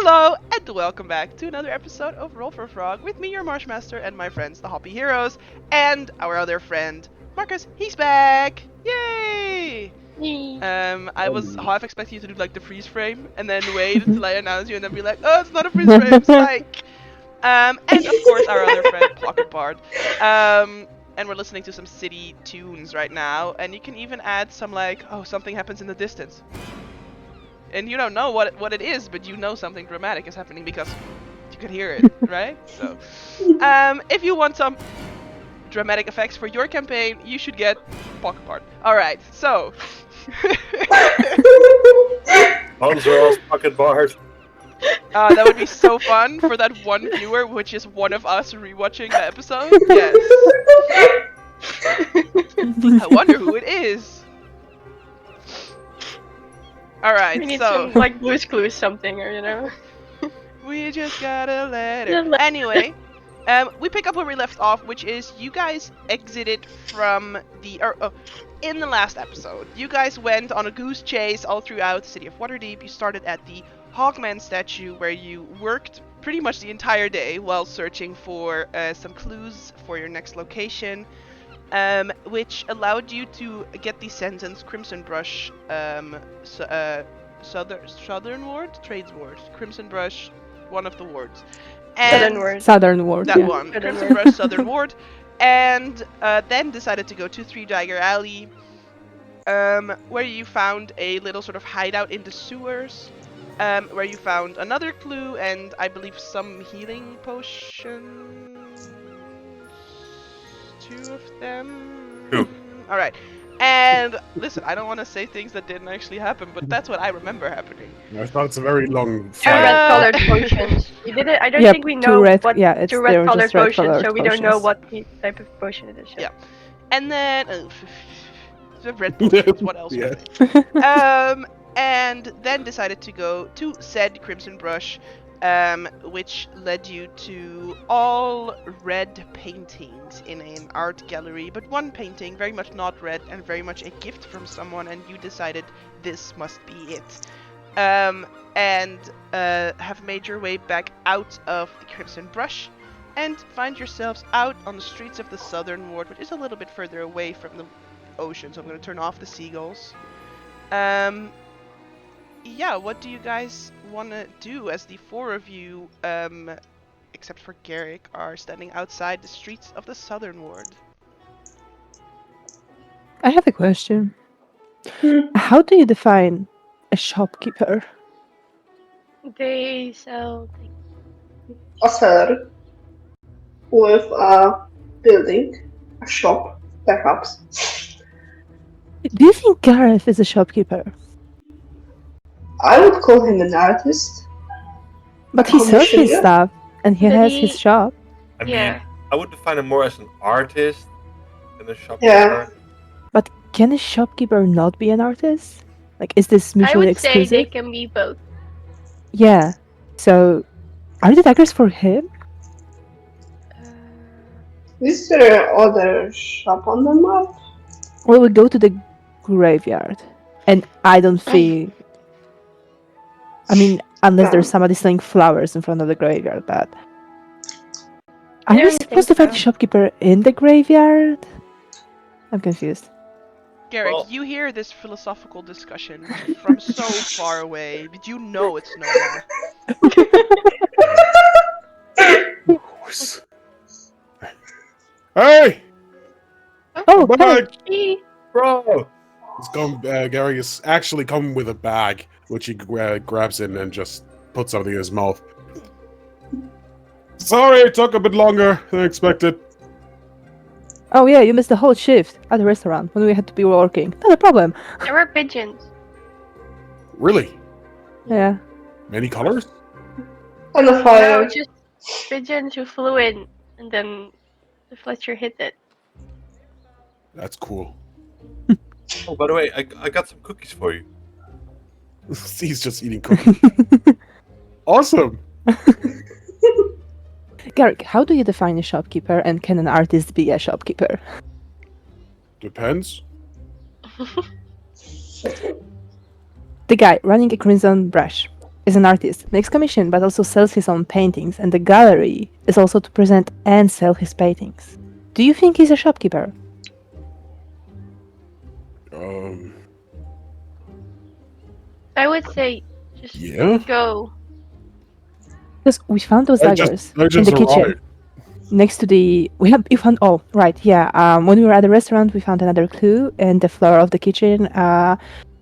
Hello, and welcome back to another episode of Roll for Frog with me, your Marshmaster, and my friends, the Hoppy Heroes, and our other friend, Marcus. He's back! Yay! I was half expecting you to do like the freeze frame, and then wait until I announce you, and then be like, oh, it's not a freeze frame, psych! And of course, our other friend, Pocket Bard. And we're listening to some city tunes right now, and you can even add some like, oh, something happens in the distance. And you don't know what it is, but you know something dramatic is happening because you can hear it, right? So, if you want some dramatic effects for your campaign, you should get Pocket Bard. All right, so. Bonzoro's Pocket Bard. That would be so fun for that one viewer, which is one of us rewatching the episode. Yes. I wonder who it is. Alright, We need so... some, like, Blue's Clues something, or, you know? We just got a letter. Anyway, we pick up where we left off, which is you guys exited from the... in the last episode, you guys went on a goose chase all throughout the city of Waterdeep. You started at the Hogman statue, where you worked pretty much the entire day while searching for some clues for your next location. Which allowed you to get the sentence Crimson Brush, Southern Ward? Trades Ward. Crimson Brush, one of the wards. And Southern Ward, Ward. that yeah. one. Southern Crimson Ward. Brush, Southern Ward. And then decided to go to Three Dagger Alley, where you found a little sort of hideout in the sewers, where you found another clue and I believe some healing potions. 2 of them. 2. All right. And listen, I don't want to say things that didn't actually happen, but that's what I remember happening. I thought it's a very long Two fight. red-colored potions. We did it. I don't Yep, think we two know red- what yeah, it's- two they're red-colored just potions, red-colored so we don't know potions. what type of potion it is. Yeah. And then the red potions. What else? Yeah. And then decided to go to said Crimson Brush, which led you to all red paintings in an art gallery, but one painting very much not red and very much a gift from someone, and you decided this must be it. And have made your way back out of the Crimson Brush and find yourselves out on the streets of the Southern Ward, which is a little bit further away from the ocean, so I'm going to turn off the seagulls. Yeah, what do you guys want to do as the 4 of you, except for Garrick, are standing outside the streets of the Southern Ward? I have a question. How do you define a shopkeeper? They sell things. A seller with a building, a shop, perhaps. Do you think Gareth is a shopkeeper? I would call him an artist. But he sells his Commissioner? stuff, and he But has he- his shop. I Yeah. mean, I would define him more as an artist than a shopkeeper. Yeah. But can a shopkeeper not be an artist? Like, is this I mutually would say exclusive? they can be both. Yeah. So, are the daggers for him? Is there other shop on the map? Well, we go to the graveyard, and I don't feel. I mean, unless there's somebody selling flowers in front of the graveyard, but. Are I you don't supposed to think find the so. shopkeeper in the graveyard? I'm confused. Garrick, Well- you hear this philosophical discussion from so far away, but you know it's no Hey! Oh, Bye hey! bye! He- Bro! It's come, Gary is actually come with a bag, which he grabs in and just puts something in his mouth. Sorry, it took a bit longer than expected. Oh yeah, you missed the whole shift at the restaurant when we had to be working. Not a problem. There were pigeons. Really? Yeah. Many colors? And a No, fire. just pigeons who flew in, and then the Fletcher hit it. That's cool. Oh, by the way, I got some cookies for you. He's just eating cookies. Awesome! Garrick, how do you define a shopkeeper, and can an artist be a shopkeeper? Depends. The guy running a Crimson Brush. is an artist, makes commission, but also sells his own paintings, and the gallery is also to present and sell his paintings. Do you think he's a shopkeeper? I would say just Yeah. go. Because we found those I daggers just in the kitchen. arrived. Next to the you found right, yeah. When we were at the restaurant, we found another clue in the floor of the kitchen.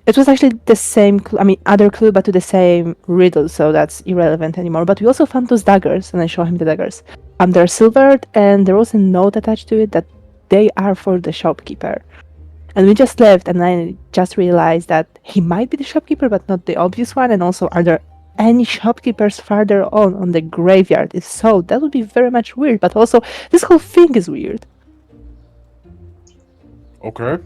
It was actually the same other clue, but to the same riddle, so that's irrelevant anymore. But we also found those daggers, and I show him the daggers. They're silvered, and there was a note attached to it that they are for the shopkeeper. And we just left, and I just realized that he might be the shopkeeper, but not the obvious one. And also, are there any shopkeepers farther on the graveyard? If so, that would be very much weird. But also, this whole thing is weird. Okay.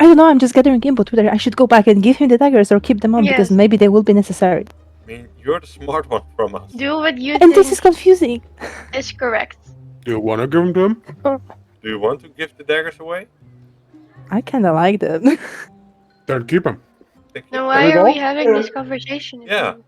I don't know, I'm just gathering input whether I should go back and give him the daggers or keep them on, because Yes. maybe they will be necessary. I mean, you're the smart one from us. Do what you And think this is confusing. is correct. Do you want to give them to him? Do you want to give the daggers away? I kind of like them. Then keep them. Thank you. Then why we are we go? having this conversation Yeah. again?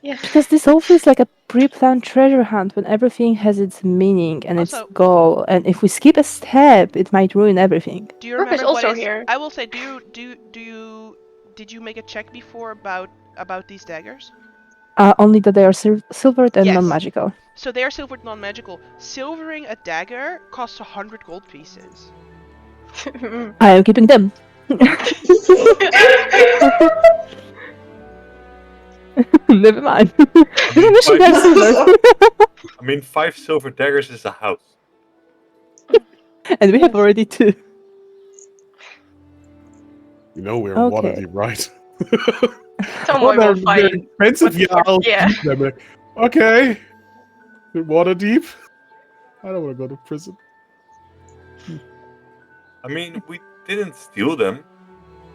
Yeah. Because this all feels like a pre-planned treasure hunt when everything has its meaning and its Also- goal. And if we skip a step, it might ruin everything. Do you Brooke is remember what also is? here. I will say, did you make a check before about these daggers? Only that they are silvered and Yes. non-magical. So they are silvered, non-magical. Silvering a dagger costs 100 gold pieces. I am keeping them. Never mind. I wish you guys silver. I mean, 5 silver daggers is a house. And we have already 2. You know we're Okay. Waterdeep, right? Someone will fight. Expensive, What yeah, the fuck? I'll Yeah. keep them. Okay. We're Waterdeep. I don't want to go to prison. I mean, we didn't steal them.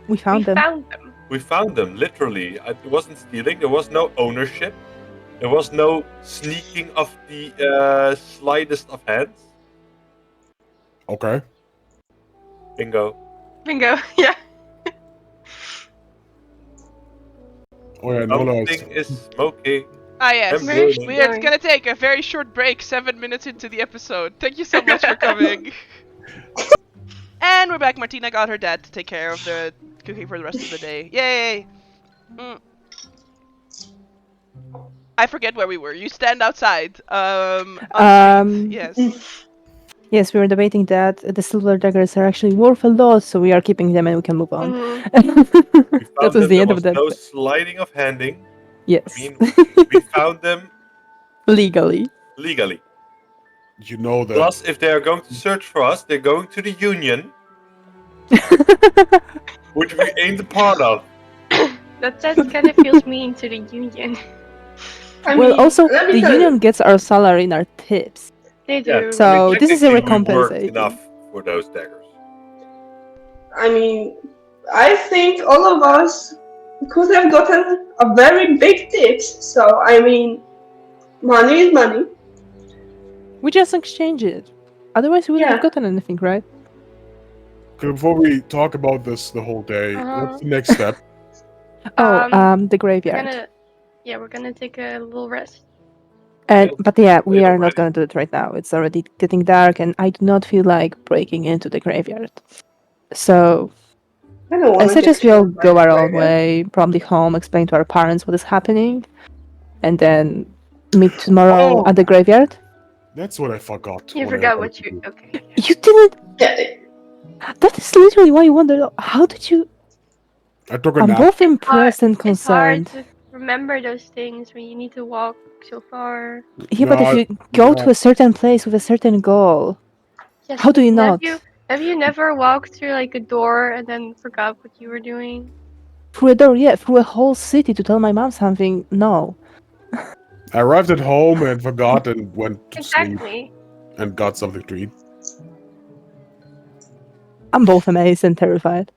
We found them. Found them. We found them, literally. It wasn't stealing. There was no ownership. There was no sneaking of the slightest of hands. Okay. Bingo. Bingo. Yeah. Oh yeah, no lies. Something is smoking. Ah yes, I'm Very burning. we are scary. gonna take a very short break, 7 minutes into the episode. Thank you so much for coming. And we're back. Martina got her dad to take care of the cooking for the rest of the day. Yay! I forget where we were. You stand outside. On street. Yes. Yes, we were debating that the silver daggers are actually worth a lot, so we are keeping them and we can move on. Mhm. We That found was them. the There end was of that. no sliding of handing. Yes. I mean, we found them Legally. legally. You know that. Plus, if they are going to search for us, they're going to the Union, which we ain't a part of. That kind of feels mean to the union. I Well, mean, also, let me the tell you- union gets our salary in our tips. They do. Yeah, So this is a technically, we worked recompensating. enough for those daggers. I mean, I think all of us could have gotten a very big tips. So, I mean, money is money. We just exchange it. Otherwise, we wouldn't have Yeah. gotten anything, right? Okay, before we talk about this the whole day, what's the next step? The We're graveyard. we're gonna take a little rest. But yeah, we Wait are not already. going to do it right now. It's already getting dark, and I do not feel like breaking into the graveyard. So I don't I want to suggest we all go our own way, probably home, explain to our parents what is happening, and then meet tomorrow Oh. at the graveyard. That's what I forgot. You I forgot wanted what to you. do. Okay. You didn't. Yeah, That is literally why you wondered. How did you? I took a I'm nap. both impressed and It's hard concerned. to remember those things when you need to walk so far. Yeah, but if No, you go no. to a certain place with a certain goal, Yes, how do you not? Have you never walked through like a door and then forgot what you were doing? Through a door, yeah, through a whole city to tell my mom something. No. I arrived at home and forgot and went to sleep Exactly. and got something to eat. I'm both amazed and terrified.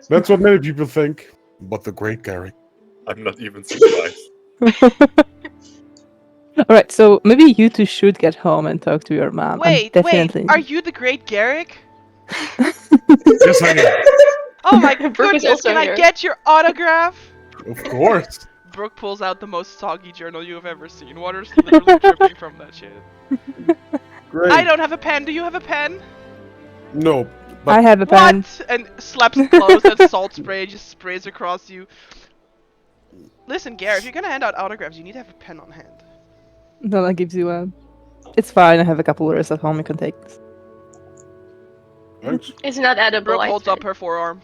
That's what many people think. But the great Gary. I'm not even surprised. Alright, so maybe you two should get home and talk to your mom. Wait, definitely... are you the great Garrick? Yes, I am. Oh my Brooke is goodness, also can I here. get your autograph? Of course. Brooke pulls out the most soggy journal you have ever seen. Water's literally dripping from that shit. Great. I don't have a pen. Do you have a pen? No, I but have a pen. What? And slaps it close and salt spray just sprays across you. Listen, Gary, if you're gonna hand out autographs, you need to have a pen on hand. Donna gives you one. It's fine. I have a couple words at home. You can take. thanks. It's not edible. Brooke I holds said. up her forearm.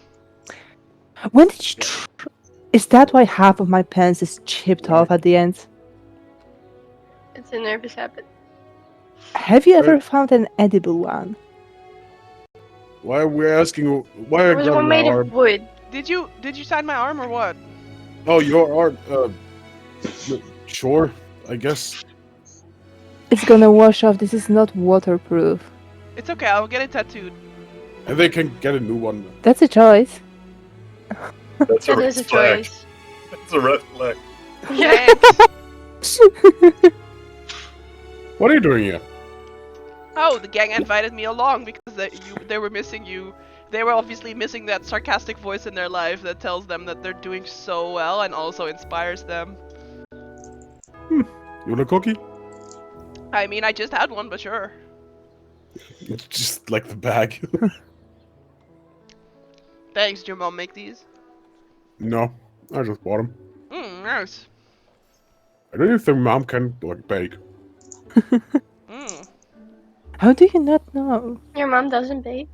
When did you? Is that why half of my pens is chipped off at the end? It's a nervous habit. Have you ever found an edible one? Why are we asking? Why It are was you one made of wood. Did you sign my arm or what? Oh, your art. Sure, I guess. It's gonna wash off. This is not waterproof. It's okay. I'll get it tattooed. And they can get a new one. That's a choice. That's a That red is a flag. choice. That's a red flag. Thanks. What are you doing here? Oh, the gang invited me along because they were missing you. They were obviously missing that sarcastic voice in their life that tells them that they're doing so well and also inspires them. You want a cookie? I mean, I just had one, but sure. Just like the bag. Thanks. Did your mom make these? No, I just bought them. Nice. I don't even think mom can like bake. How do you not know? Your mom doesn't bake.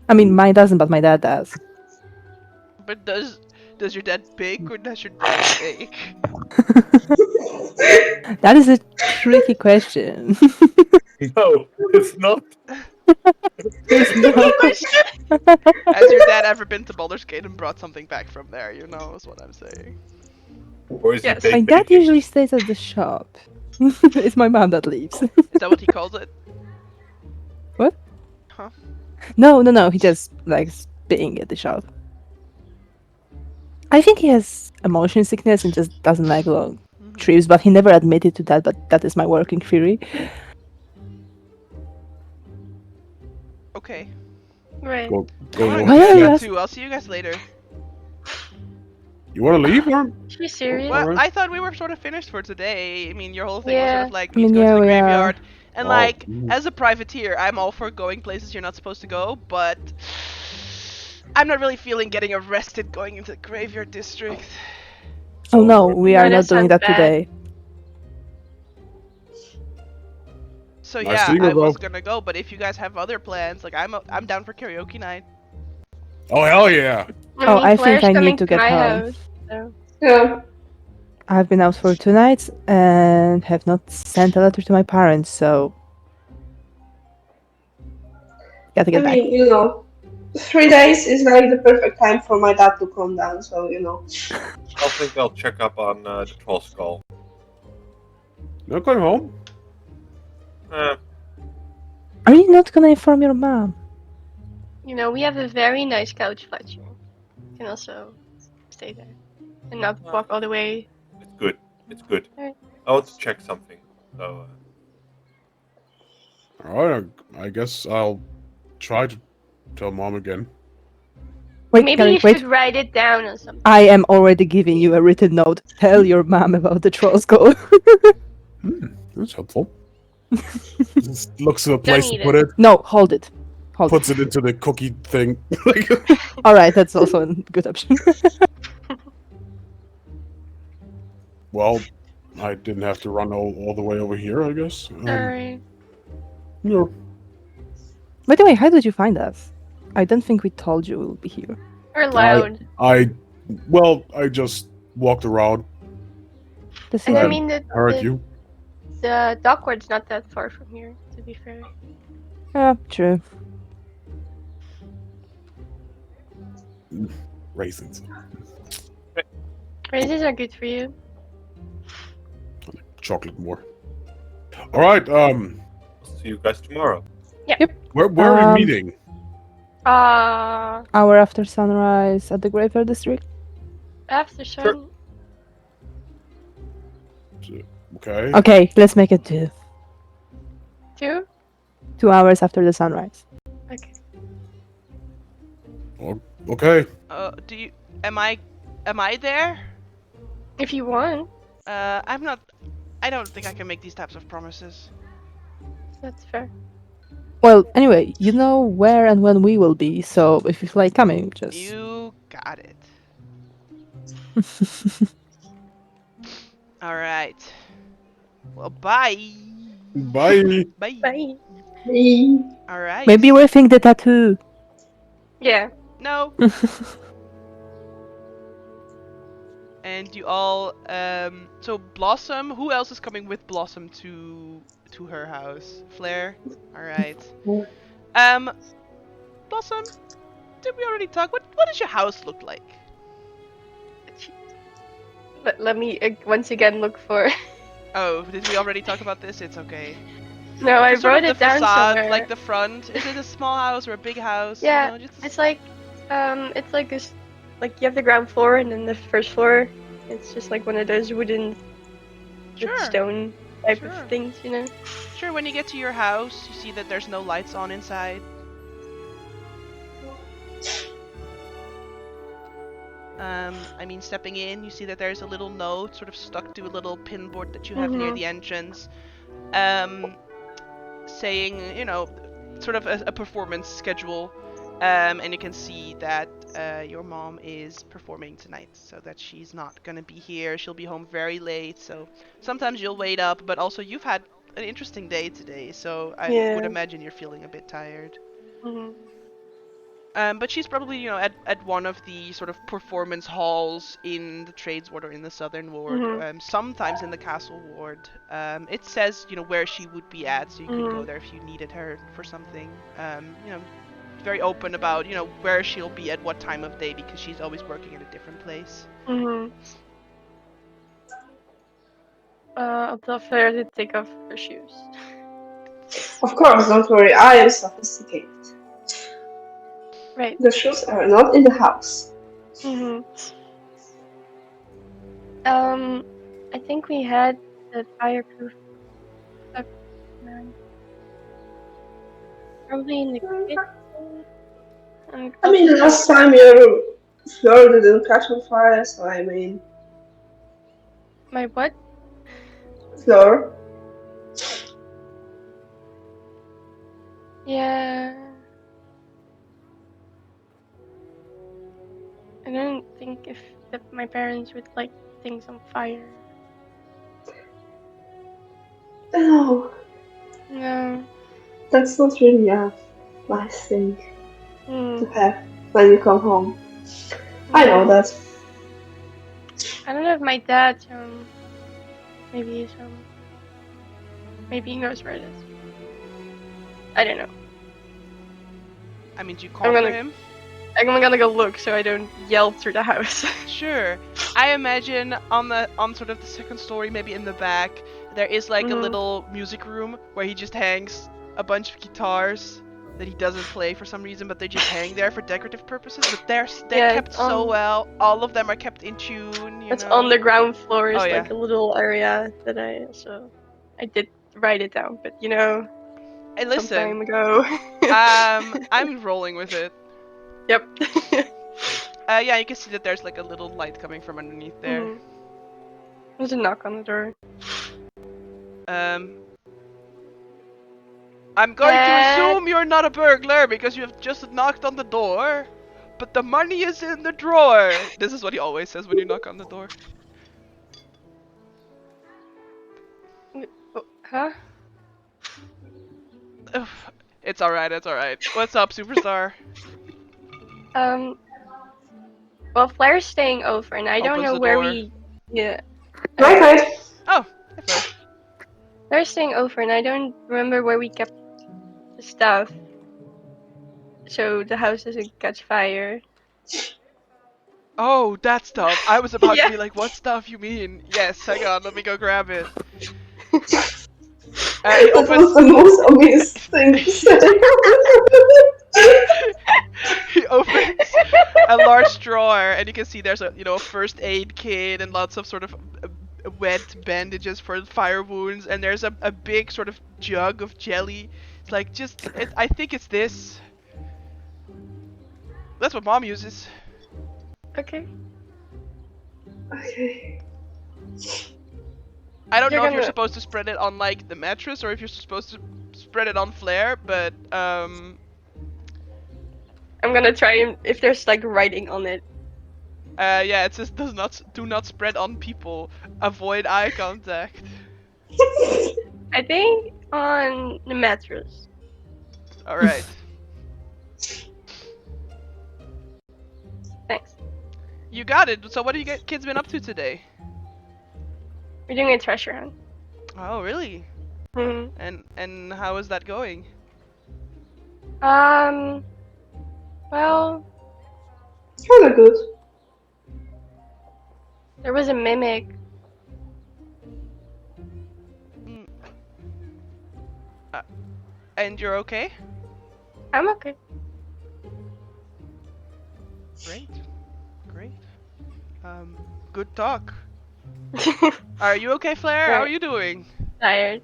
I mean, mine doesn't, but my dad does. But does your dad bake or does your dad bake? That is a tricky question. No, it's not. Has your dad ever been to Baldur's Gate and brought something back from there? You know, is what I'm saying. Or is Yes. he My bake dad baking? usually stays at the shop. It's my mom that leaves. Is that what he calls it? What? Huh? No. He just likes being at the shop. I think he has motion sickness and just doesn't like long trips, but he never admitted to that. But that is my working theory. Okay. Right. Go, I'm go gonna on. Why go are you that ask- too. I'll see you guys later. You want to leave, or? She's serious. Well, Alright. I thought we were sort of finished for today. I mean, your whole thing was Yeah. sort of like I me to mean, go to yeah, the we are. graveyard. And Oh, like, mm. as a privateer, I'm all for going places you're not supposed to go, but I'm not really feeling getting arrested going into the graveyard district. Oh no, we are No, not that doing sounds that bad. today. So Nice yeah, seeing you, I was bro. gonna go, but if you guys have other plans, like I'm down for karaoke night. Oh hell yeah! Oh, I think Claire's I need coming to get my home. house, so. Yeah. I've been out for 2 nights and have not sent a letter to my parents, so gotta I get back. mean, 3 days is like the perfect time for my dad to calm down, so I think I'll check up on the troll skull. Not going home. Are you not gonna inform your mom? We have a very nice couch, Fletcher. You can also stay there and not walk all the way. It's good. It's good. Alright. I want to check something. So, Alright, I guess I'll try to tell mom again. Wait, Maybe Gary, you wait. should write it down or something. I am already giving you a written note. Tell your mom about the troll skull. That's helpful. Just looks for a place to need put it. it, No, hold it. Hold puts it into the cookie thing. Like, it. Alright, that's also a good option. well, I didn't have to run all the way over here, I guess. Alright. No. By the way, how did you find us? I don't think we told you we'll be here. We're loud. I just walked around, This And is I Right. mean, heard you. the dockward's not that far from here, to be fair. true. Raisins. Raisins are good for you. Chocolate more. Alright, see you guys tomorrow. where are we meeting? Hour after sunrise at the Graveyard District. After sun. Okay. Okay, let's make it 2. 2? 2 hours after the sunrise. Okay. Okay. Am I there? If you want, I'm not. I don't think I can make these types of promises. that's fair. Well, anyway, you know where and when we will be, so if you feel like coming, just. You got it. All right. Well, bye. Bye. Bye. Bye. Me. All right. Maybe we'll think the tattoo. Yeah. No. And you all. So Blossom. Who else is coming with Blossom to her house? Flair. All right. Blossom. Did we already talk? What does your house look like? Let me once again look for. Oh, did we already talk about this? It's okay. No, I Just sort wrote of the it down facade, somewhere. like the front. Is it a small house or a big house? Yeah, You know, just it's like this, like you have the ground floor and then the first floor. It's just like one of those wooden with sure. stone type Sure. of things, you know. Sure, when you get to your house, you see that there's no lights on inside. I mean, stepping in, you see that there's a little note sort of stuck to a little pin board that you have near Mhm. the entrance, saying, you know, sort of a performance schedule. And you can see that your mom is performing tonight, so that she's not gonna be here. She'll be home very late, so sometimes you'll wait up, but also you've had an interesting day today, so I would Yeah. imagine you're feeling a bit tired. Mhm. But she's probably, you know, at one of the sort of performance halls in the Trades Ward or in the Southern Ward, Mhm. sometimes in the Castle Ward. It says, you know, where she would be at, so you could go Mhm. there if you needed her for something. You know, very open about, you know, where she'll be at what time of day because she's always working at a different place. Mhm. I'll tell Flair to take off her shoes. Of course, don't worry, I am sophisticated. Right. The shoes are not in the house. Mhm. I think we had the fireproof stuff. Probably in the kitchen. I I'll mean, just last time your floor didn't catch on fire, so I mean, my what? floor. Yeah. I don't think if my parents would like things on fire. No, No. that's not really a nice thing to Hmm. have when you come home. I know Yeah. that. I don't know if my dad maybe maybe he knows where it is. I don't know. I mean, do you I'm call for gonna him? I'm gonna go look so I don't yell through the house. Sure. I imagine on sort of the second story, maybe in the back, there is like a Mhm. little music room where he just hangs a bunch of guitars that he doesn't play for some reason, but they just hang there for decorative purposes. But they're Yeah, kept so well. All of them are kept in tune, you it's on know. the ground floor Oh is yeah. like a little area that I did write it down, but you know, Hey, some listen. time ago. I'm rolling with it. Yep. Yeah, you can see that there's like a little light coming from underneath there. Mhm. There's a knock on the door. Um, I'm going to Dad. assume you're not a burglar because you have just knocked on the door. But the money is in the drawer. This is what he always says when you knock on the door. Oh, huh? Ugh, it's alright, it's alright. What's up, superstar? Um. Well, Flair's staying over, and I don't Opens know the where door. we. Yeah. Night Uh, night. Oh, hey Flair. Flair's staying over, and I don't remember where we kept the stuff, so the house doesn't catch fire. Oh, that stuff. I was about to Yeah. be like, what stuff you mean? Yes, hang on, let me go grab it. He That opens. was the most obvious thing to say. He opens a large drawer, and you can see there's a first aid kit and lots of sort of wet bandages for fire wounds, and there's a big sort of jug of jelly. It's like I think it's this. That's what mom uses. Okay. Okay. I don't know if you're gonna- supposed to spread it on like the mattress or if you're supposed to spread it on Flair, but I'm gonna try and if there's like writing on it. yeah, it says do not spread on people. Avoid eye contact. I think on the mattress. All right. Thanks. You got it. So what have you kids been up to today? We're doing a treasure hunt. Oh, really? Hmm. And how is that going? Well, Kind of good. there was a mimic. And you're okay? I'm okay. Great. Great. Good talk. Are you okay, Flair? How are Right. you doing? Tired.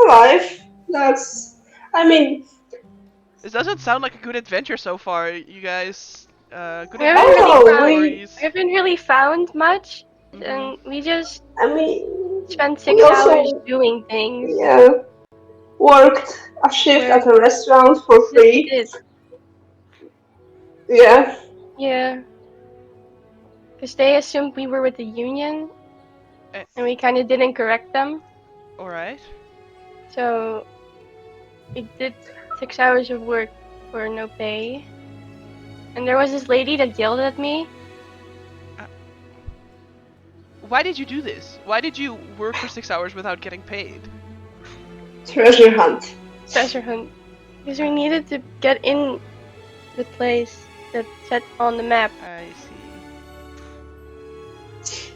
Alive. That's. I mean, This doesn't sound like a good adventure so far. You guys, good We haven't Oh, really we- found. stories. We haven't really found much, Mhm. and we just I mean, spent we 6 also- hours doing things. yeah, worked a shift at a restaurant for Yes, we free. did. Yeah. Yeah. Because they assumed we were with the union, Eh. and we kind of didn't correct them. All right. So we did 6 hours of work for no pay. And there was this lady that yelled at me. Why did you do this? Why did you work for 6 hours without getting paid? Treasure hunt. Treasure hunt. Because we needed to get in the place that's set on the map. I see.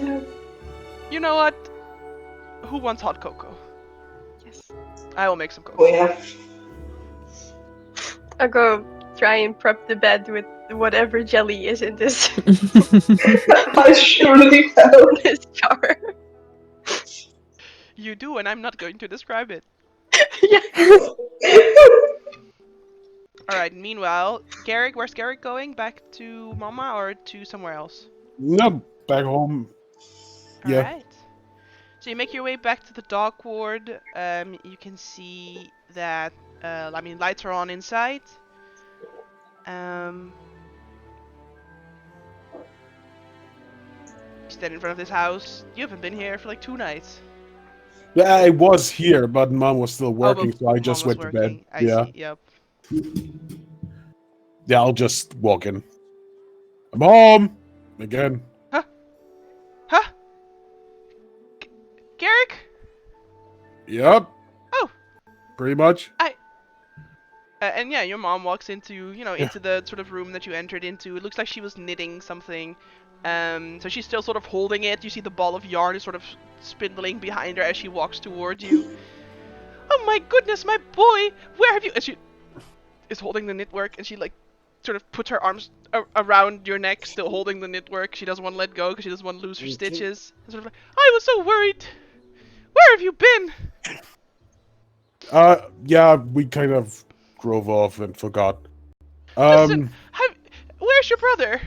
Yeah. You know what? Who wants hot cocoa? Yes. I will make some Oh cocoa. yeah. I'll go try and prep the bed with whatever jelly is in this, I surely will. this jar. You do, and I'm not going to describe it. Yeah. All right. Meanwhile, Garrick, where's Garrick going? Back to Mama or to somewhere else? No, back home. Yeah. Alright. So you make your way back to the dock ward. You can see that, lights are on inside. You stand in front of this house. You haven't been here for like 2 nights. Yeah, I was here, but Mom was still Oh, working, but so I Mom just was went to bed. working. I Yeah. see. Yep. Yeah, I'll just walk in. Mom! Again. Huh? Garrick? Yep. Oh. Pretty much. And yeah, your mom walks into, into the sort of room that you entered into. It looks like she was knitting something. So she's still sort of holding it. You see the ball of yarn is sort of spindling behind her as she walks towards you. Oh my goodness, my boy! Where have you... And she is holding the knitwork, and she, sort of puts her arms around your neck, still holding the knitwork. She doesn't want to let go because she doesn't want to lose her stitches. And sort of like, I was so worried! Where have you been? Yeah, we kind of drove off and forgot. Listen, where's your brother?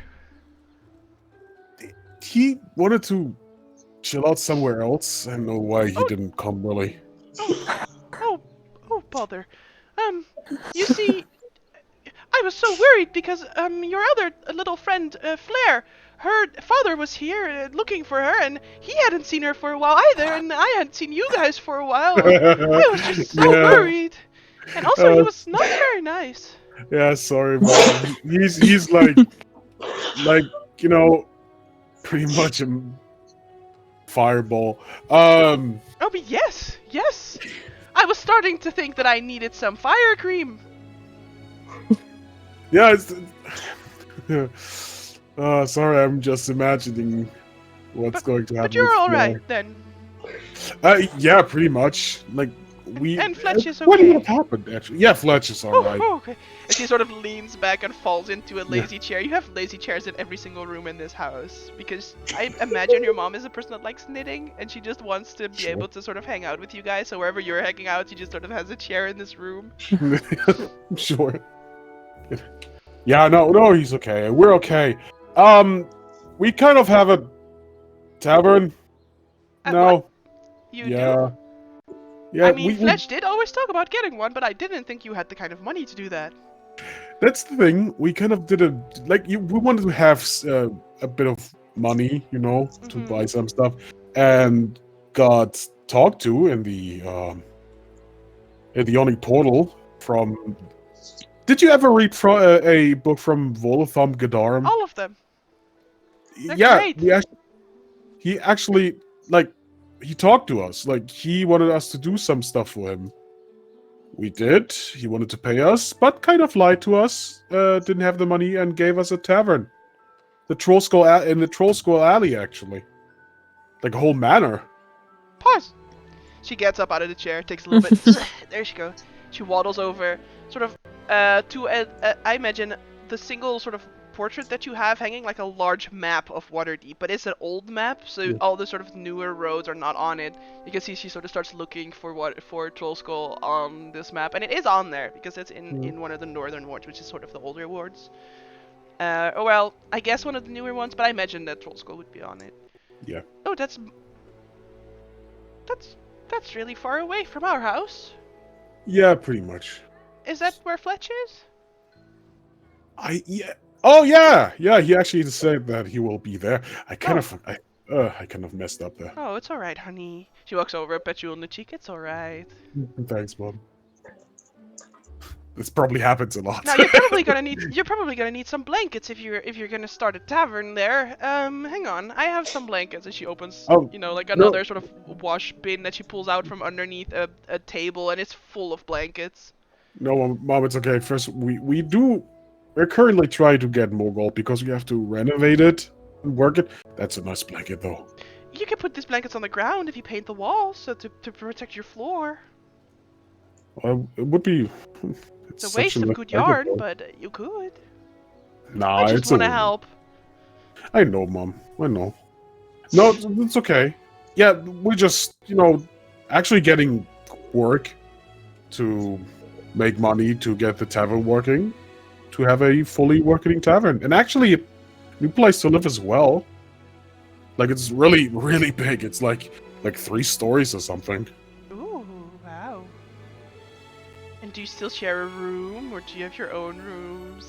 He wanted to chill out somewhere else. I don't know why he didn't come, really. Oh, bother. You see, I was so worried because, your other little friend, Flair, her father was here looking for her, and he hadn't seen her for a while either, and I hadn't seen you guys for a while. I was just so Yeah. worried. And also, he was not very nice. Yeah, sorry, Mom. he's like, pretty much a fireball. Oh, but yes. I was starting to think that I needed some fire cream. Yeah, sorry, I'm just imagining what's going to happen. But you're with alright Flair. then. Yeah, pretty much. And Fletch is What would okay. have happened, actually? Yeah, Fletch is alright. Oh, okay. And she sort of leans back and falls into a lazy chair. You have lazy chairs in every single room in this house because I imagine your mom is a person that likes knitting and she just wants to be able to sort of hang out with you guys. So wherever you're hanging out, she just sort of has a chair in this room. Sure. Yeah, no, he's okay. We're okay. We kind of have a tavern No. What? You do? Yeah. Yeah, I mean, we Fletch did always talk about getting one, but I didn't think you had the kind of money to do that. that's the thing. We kind of did we wanted to have a bit of money, to buy some stuff, and got talked to in the Yawning Portal from. Did you ever read a book from Volotham Gadarim? All of them. They're Yeah, great. he actually he talked to us. Like he wanted us to do some stuff for him. We did. He wanted to pay us, but kind of lied to us. Didn't have the money and gave us a tavern, in the Troll Skull Alley, actually, like a whole manor. Pause. She gets up out of the chair, takes a little bit. There she goes. She waddles over, sort of, to I imagine the single sort of portrait that you have hanging, like a large map of Waterdeep, but it's an old map, so all the sort of newer roads are not on it. You can see she sort of starts looking for Troll Skull on this map, and it is on there because it's in one of the northern wards, which is sort of the older wards. Well, I guess one of the newer ones, but I imagine that Troll Skull would be on it. Yeah. Oh, that's really far away from our house. Yeah, pretty much. Is that where Fletch is? Yeah. Oh yeah, yeah. He actually said that he will be there. I kind of messed up there. Oh, it's alright, honey. She walks over, pets you on the cheek. It's alright. Thanks, Mom. This probably happens a lot. Now you're probably gonna need some blankets if you're gonna start a tavern there. Hang on, I have some blankets. And she opens, like another sort of wash bin that she pulls out from underneath a table, and it's full of blankets. No, Mom, it's okay. First, we're currently trying to get more gold because we have to renovate it and work it. That's a nice blanket, though. You can put these blankets on the ground if you paint the walls, so to protect your floor. It would be. It's a waste of good yarn, but you could. Nah, I just want to help. I know, Mom. I know. No, it's okay. Yeah, we're just, actually getting work to make money to get the tavern working, to have a fully working tavern, and actually a new place to live as well. Like it's really, really big. It's like 3 stories or something. Ooh, wow. And do you still share a room, or do you have your own rooms?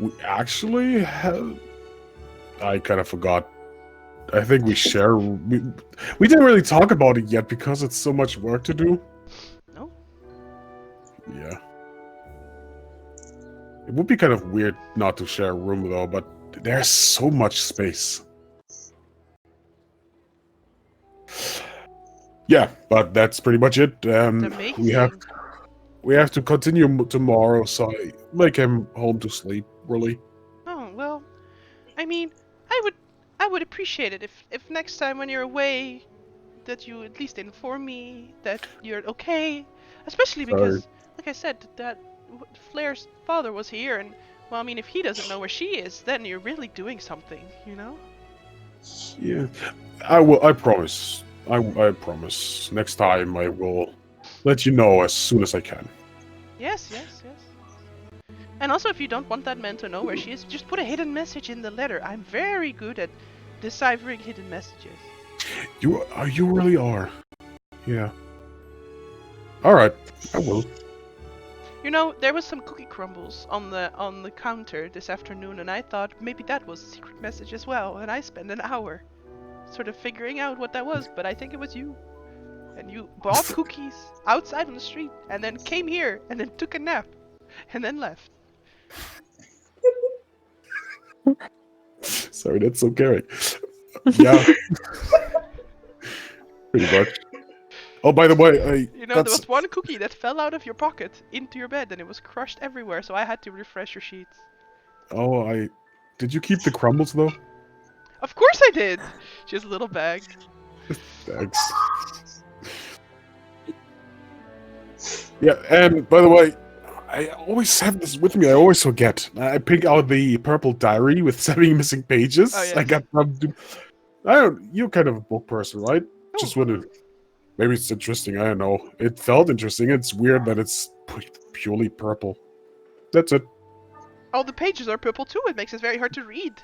We actually have. I kind of forgot. I think we share. We didn't really talk about it yet because it's so much work to do. No. Yeah. It would be kind of weird not to share a room though, but there's so much space. Yeah, but that's pretty much it. Amazing. We have to continue tomorrow, so I make him home to sleep. Really. Oh well, I mean, I would appreciate it if next time when you're away, that you at least inform me that you're okay. Especially because, like I said, that Flair's father was here, and well, I mean, if he doesn't know where she is, then you're really doing something, you know? Yeah, I will. I promise. I promise. Next time, I will let you know as soon as I can. Yes. And also, if you don't want that man to know where she is, just put a hidden message in the letter. I'm very good at deciphering hidden messages. You really are. Yeah. All right, I will. You know, there was some cookie crumbles on the counter this afternoon, and I thought maybe that was a secret message as well. And I spent an hour sort of figuring out what that was, but I think it was you. And you bought cookies outside on the street, and then came here, and then took a nap, and then left. Sorry, that's so caring. Yeah. Pretty much. Oh, by the way, there was one cookie that fell out of your pocket into your bed, and it was crushed everywhere, so I had to refresh your sheets. Oh, did you keep the crumbles, though? Of course I did! She has a little bag. Thanks. Yeah, and by the way, I always have this with me. I always forget. I pick out the purple diary with 7 missing pages. Oh, yes. I got from. You're kind of a book person, right? Oh. Just wanted. Maybe it's interesting. I don't know. It felt interesting. It's weird that it's purely purple. That's it. All the pages are purple too. It makes it very hard to read.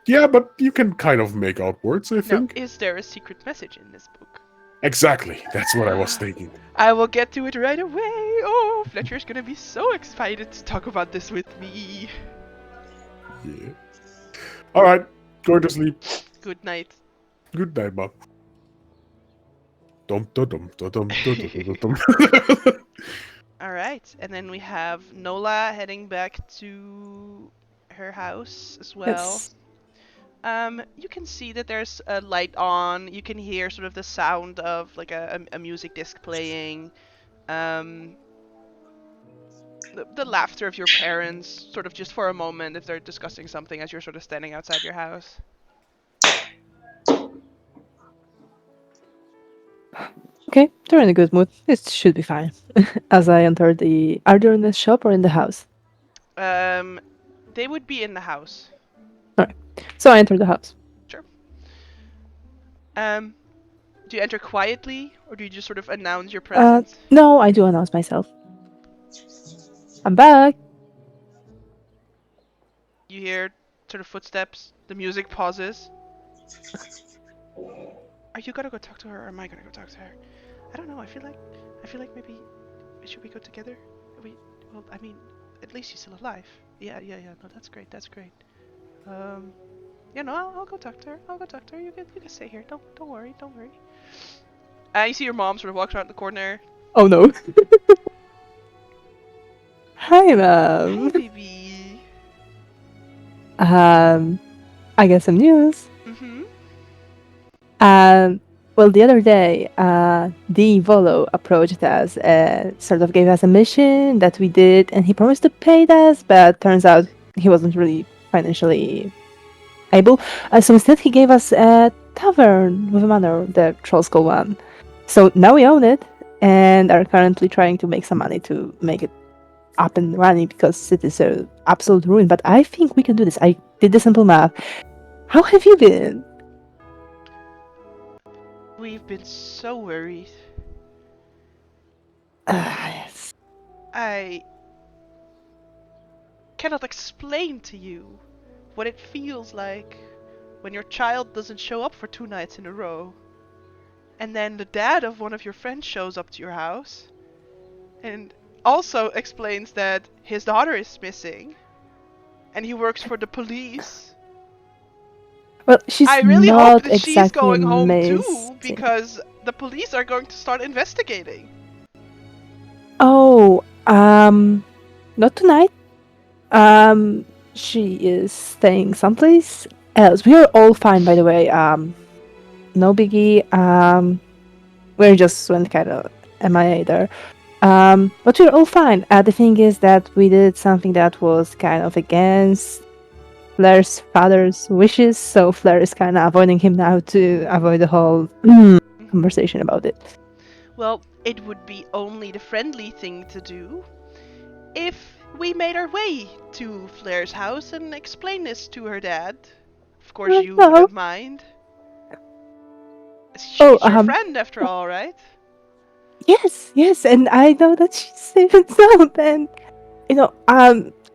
Yeah, but you can kind of make out words, I No, think. is there a secret message in this book? Exactly. That's what I was thinking. I will get to it right away. Oh, Fletcher's gonna be so excited to talk about this with me. Yeah. All right. Go to sleep. Good night. Good night, Bob. Dum dum dum dum dum dum dum. All right, and then we have Nola heading back to her house as well. Yes. You can see that there's a light on. You can hear sort of the sound of like a music disc playing. The laughter of your parents, sort of just for a moment, if they're discussing something as you're sort of standing outside your house. Okay, they're in a good mood. It should be fine. As I enter the. Are they in the shop or in the house? They would be in the house. So I enter the house. Do you enter quietly, or do you just sort of announce your presence? No, I do announce myself. I'm back. You hear sort of footsteps. The music pauses. Are you gonna go talk to her, or am I gonna go talk to her? I don't know. I feel like maybe should we go together? Well, I mean, at least she's still alive. Yeah. No, that's great. That's great. Yeah, no, I'll go talk to her. I'll go talk to her. You can stay here. Don't worry. Don't worry. You see your mom sort of walks around the corner. Oh no. Hi, Hey, mom. baby. I got some news. Mm-hmm. Well, the other day, the Volo approached us, sort of gave us a mission that we did, and he promised to pay us, but turns out he wasn't really financially able. So instead, he gave us a tavern with a manor, the Trollskull one. So now we own it, and are currently trying to make some money to make it up and running because it is an absolute ruin. But I think we can do this. I did the simple math. How have you been? We've been so worried. Yes. I cannot explain to you what it feels like when your child doesn't show up for 2 nights in a row. And then the dad of one of your friends shows up to your house and also explains that his daughter is missing and he works for the police. Well, she's I really hope not that she's exactly going home too, missing. because the police are going to start investigating. Oh, not tonight. She is staying someplace else. We are all fine, by the way. No biggie. We just went kind of MIA there. But we're all fine. The thing is that we did something that was kind of against Flair's father's wishes, so Flair is kind of avoiding him now to avoid the whole conversation about it. Well, it would be only the friendly thing to do if we made our way to Flair's house and explained this to her dad. Of course, you No. wouldn't mind. She's your friend, after all, right? Yes, and I know that she's safe and sound, and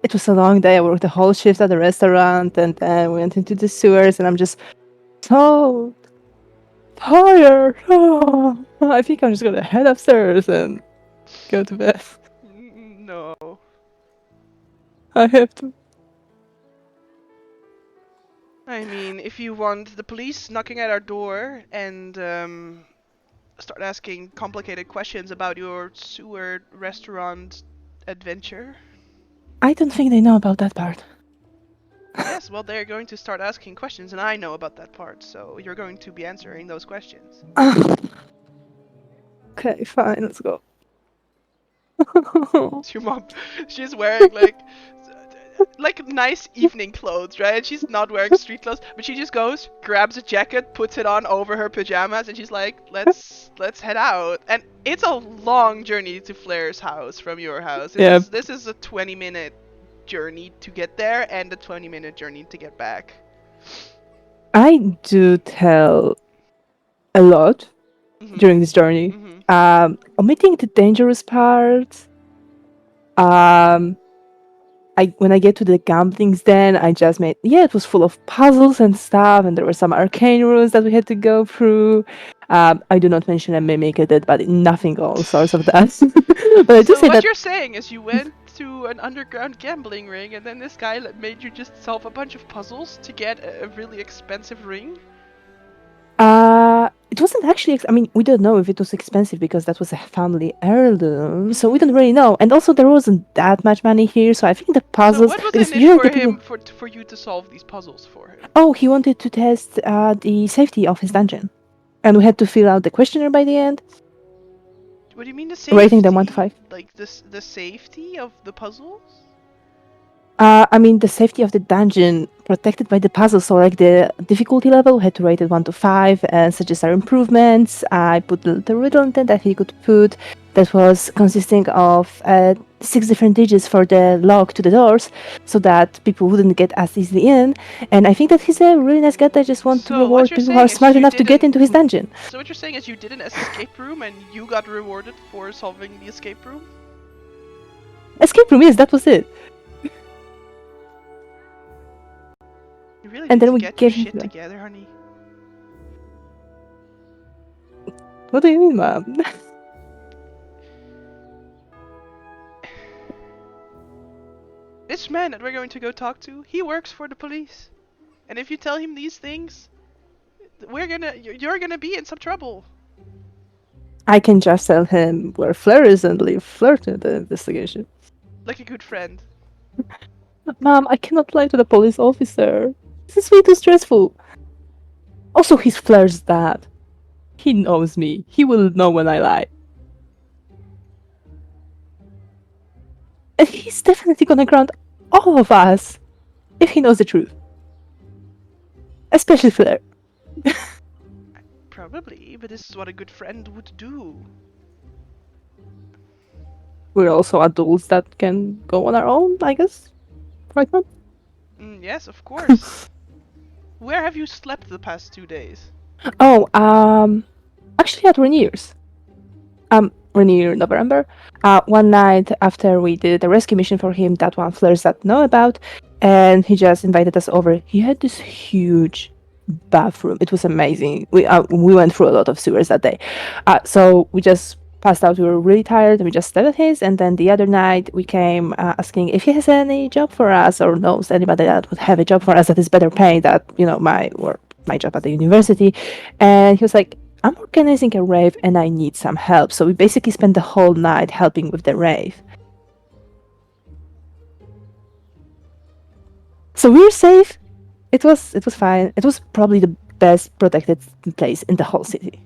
it was a long day. I worked the whole shift at the restaurant, and then we went into the sewers, and I'm just so tired. I think I'm just gonna head upstairs and go to bed. No. I have to. I mean, if you want the police knocking at our door and start asking complicated questions about your sewer restaurant adventure. I don't think they know about that part. Yes, well, they're going to start asking questions, and I know about that part, so you're going to be answering those questions. Okay, fine, let's go. Your mom, she's wearing like nice evening clothes, right? She's not wearing street clothes, but she just goes, grabs a jacket, puts it on over her pajamas, and she's like, let's head out. And it's a long journey to Flair's house from your house. This is a 20-minute journey to get there and a 20-minute journey to get back. I do tell a lot during this journey. Omitting the dangerous parts. I when I get to the gamblings, then I just made it was full of puzzles and stuff, and there were some arcane rules that we had to go through. I do not mention a mimic I did, but nothing all sorts of that. But I do So say what that you're saying is you went to an underground gambling ring, and then this guy made you just solve a bunch of puzzles to get a really expensive ring? it wasn't actually. I mean, we don't know if it was expensive because that was a family heirloom, so we don't really know. And also, there wasn't that much money here, so I think the So puzzles. what was Because in it usually for the people. him for you to solve these puzzles for him? Oh, he wanted to test the safety of his dungeon, and we had to fill out the questionnaire by the end, What do you mean the safety? rating them 1 to 5. Like the safety of the puzzles? I mean, the safety of the dungeon protected by the puzzle. So, like the difficulty level, we had to rate it 1 to 5 and suggest our improvements. I put the riddle in there that he could put that was consisting of 6 different digits for the lock to the doors so that people wouldn't get as easily in. And I think that he's a really nice guy that just wants to So what reward you're people who are saying is smart you enough to get didn't- into his dungeon. So what you're saying is you did an escape room and you got rewarded for solving the escape room? Escape room, yes, that was it. You really And need then to we get your gave him shit the- together, honey. What do you mean, ma'am? This man that we're going to go talk to, he works for the police. And if you tell him these things, you're gonna be in some trouble. I can just tell him where Fleur is and leave Fleur to the investigation. Like a good friend. Mom, I cannot lie to the police officer. This is way too stressful. Also, he's Fleur's dad. He knows me. He will know when I lie. And he's definitely gonna ground all of us if he knows the truth. Especially Fleur. Probably, but this is what a good friend would do. We're also adults that can go on our own, I guess. Right, Mom? Yes, of course. Where have you slept the past 2 days? Oh, actually at Rainier's. Rainier November. One night after we did a rescue mission for him, that one Fleurs that know about, and he just invited us over. He had this huge bathroom. It was amazing. We went through a lot of sewers that day, so we just passed out. We were really tired, and we just stayed at his. And then the other night, we came asking if he has any job for us or knows anybody that would have a job for us that is better paid than my job at the university. And he was like, I'm organizing a rave and I need some help. So we basically spent the whole night helping with the rave. So we were safe. It was fine. It was probably the best protected place in the whole city.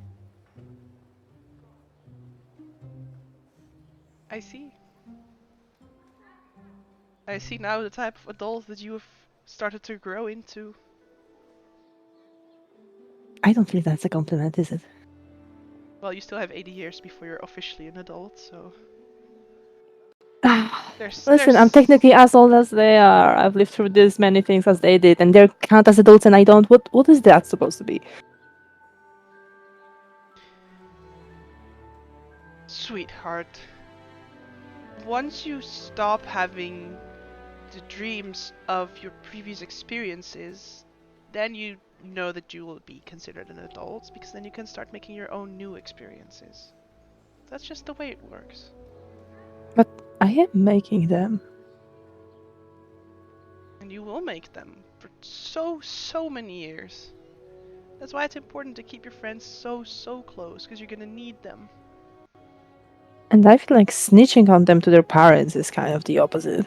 I see. I see now the type of adult that you have started to grow into. I don't think that's a compliment, is it? Well, you still have 80 years before you're officially an adult, so... Listen, I'm technically as old as they are. I've lived through this many things as they did, and they count as adults and I don't. What is that supposed to be? Sweetheart, once you stop having the dreams of your previous experiences, then you know that you will be considered an adult, because then you can start making your own new experiences. That's just the way it works. But I am making them. And you will make them for so many years. That's why it's important to keep your friends so close, because you're gonna need them. And I feel like snitching on them to their parents is kind of the opposite.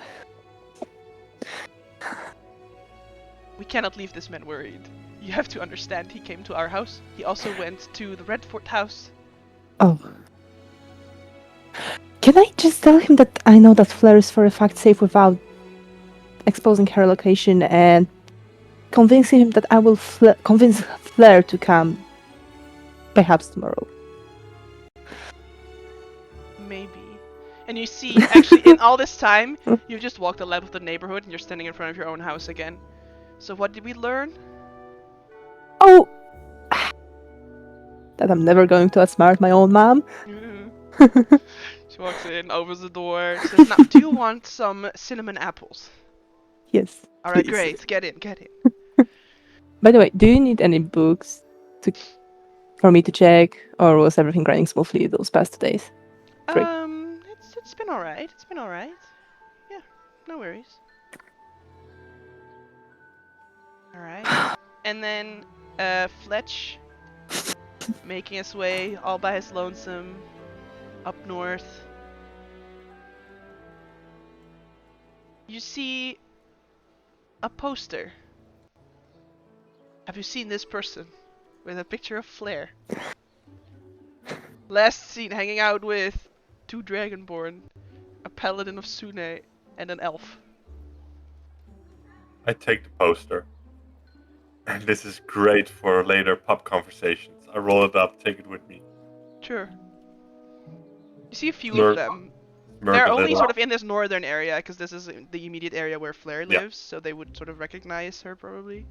We cannot leave this man worried. You have to understand, he came to our house. He also went to the Redford house. Oh. Can I just tell him that I know that Fleur is for a fact safe without exposing her location and convincing him that I will convince Fleur to come perhaps tomorrow? Maybe. And you see, actually, in all this time, you've just walked the lap of the neighborhood and you're standing in front of your own house again. So what did we learn? Oh! That I'm never going to outsmart my own mom. walks in, opens the door, says, "Now, do you want some cinnamon apples?" Yes. All right, please. great. Get in, get in. By the way, do you need any books for me to check, or was everything running smoothly those past 2 days? Great. It's been all right. It's been all right. Yeah, no worries. All right. And then, Fletch, making his way all by his lonesome up north. You see a poster. Have you seen this person? With a picture of Flair. Last seen hanging out with 2 Dragonborn, a paladin of Sune, and an elf. I take the poster. And this is great for later pub conversations. I roll it up, take it with me. Sure. You see a few Smirk- of them. smirk They're a only little. sort of in this northern area, because this is the immediate area where Flair Yeah. lives, so they would sort of recognize her probably.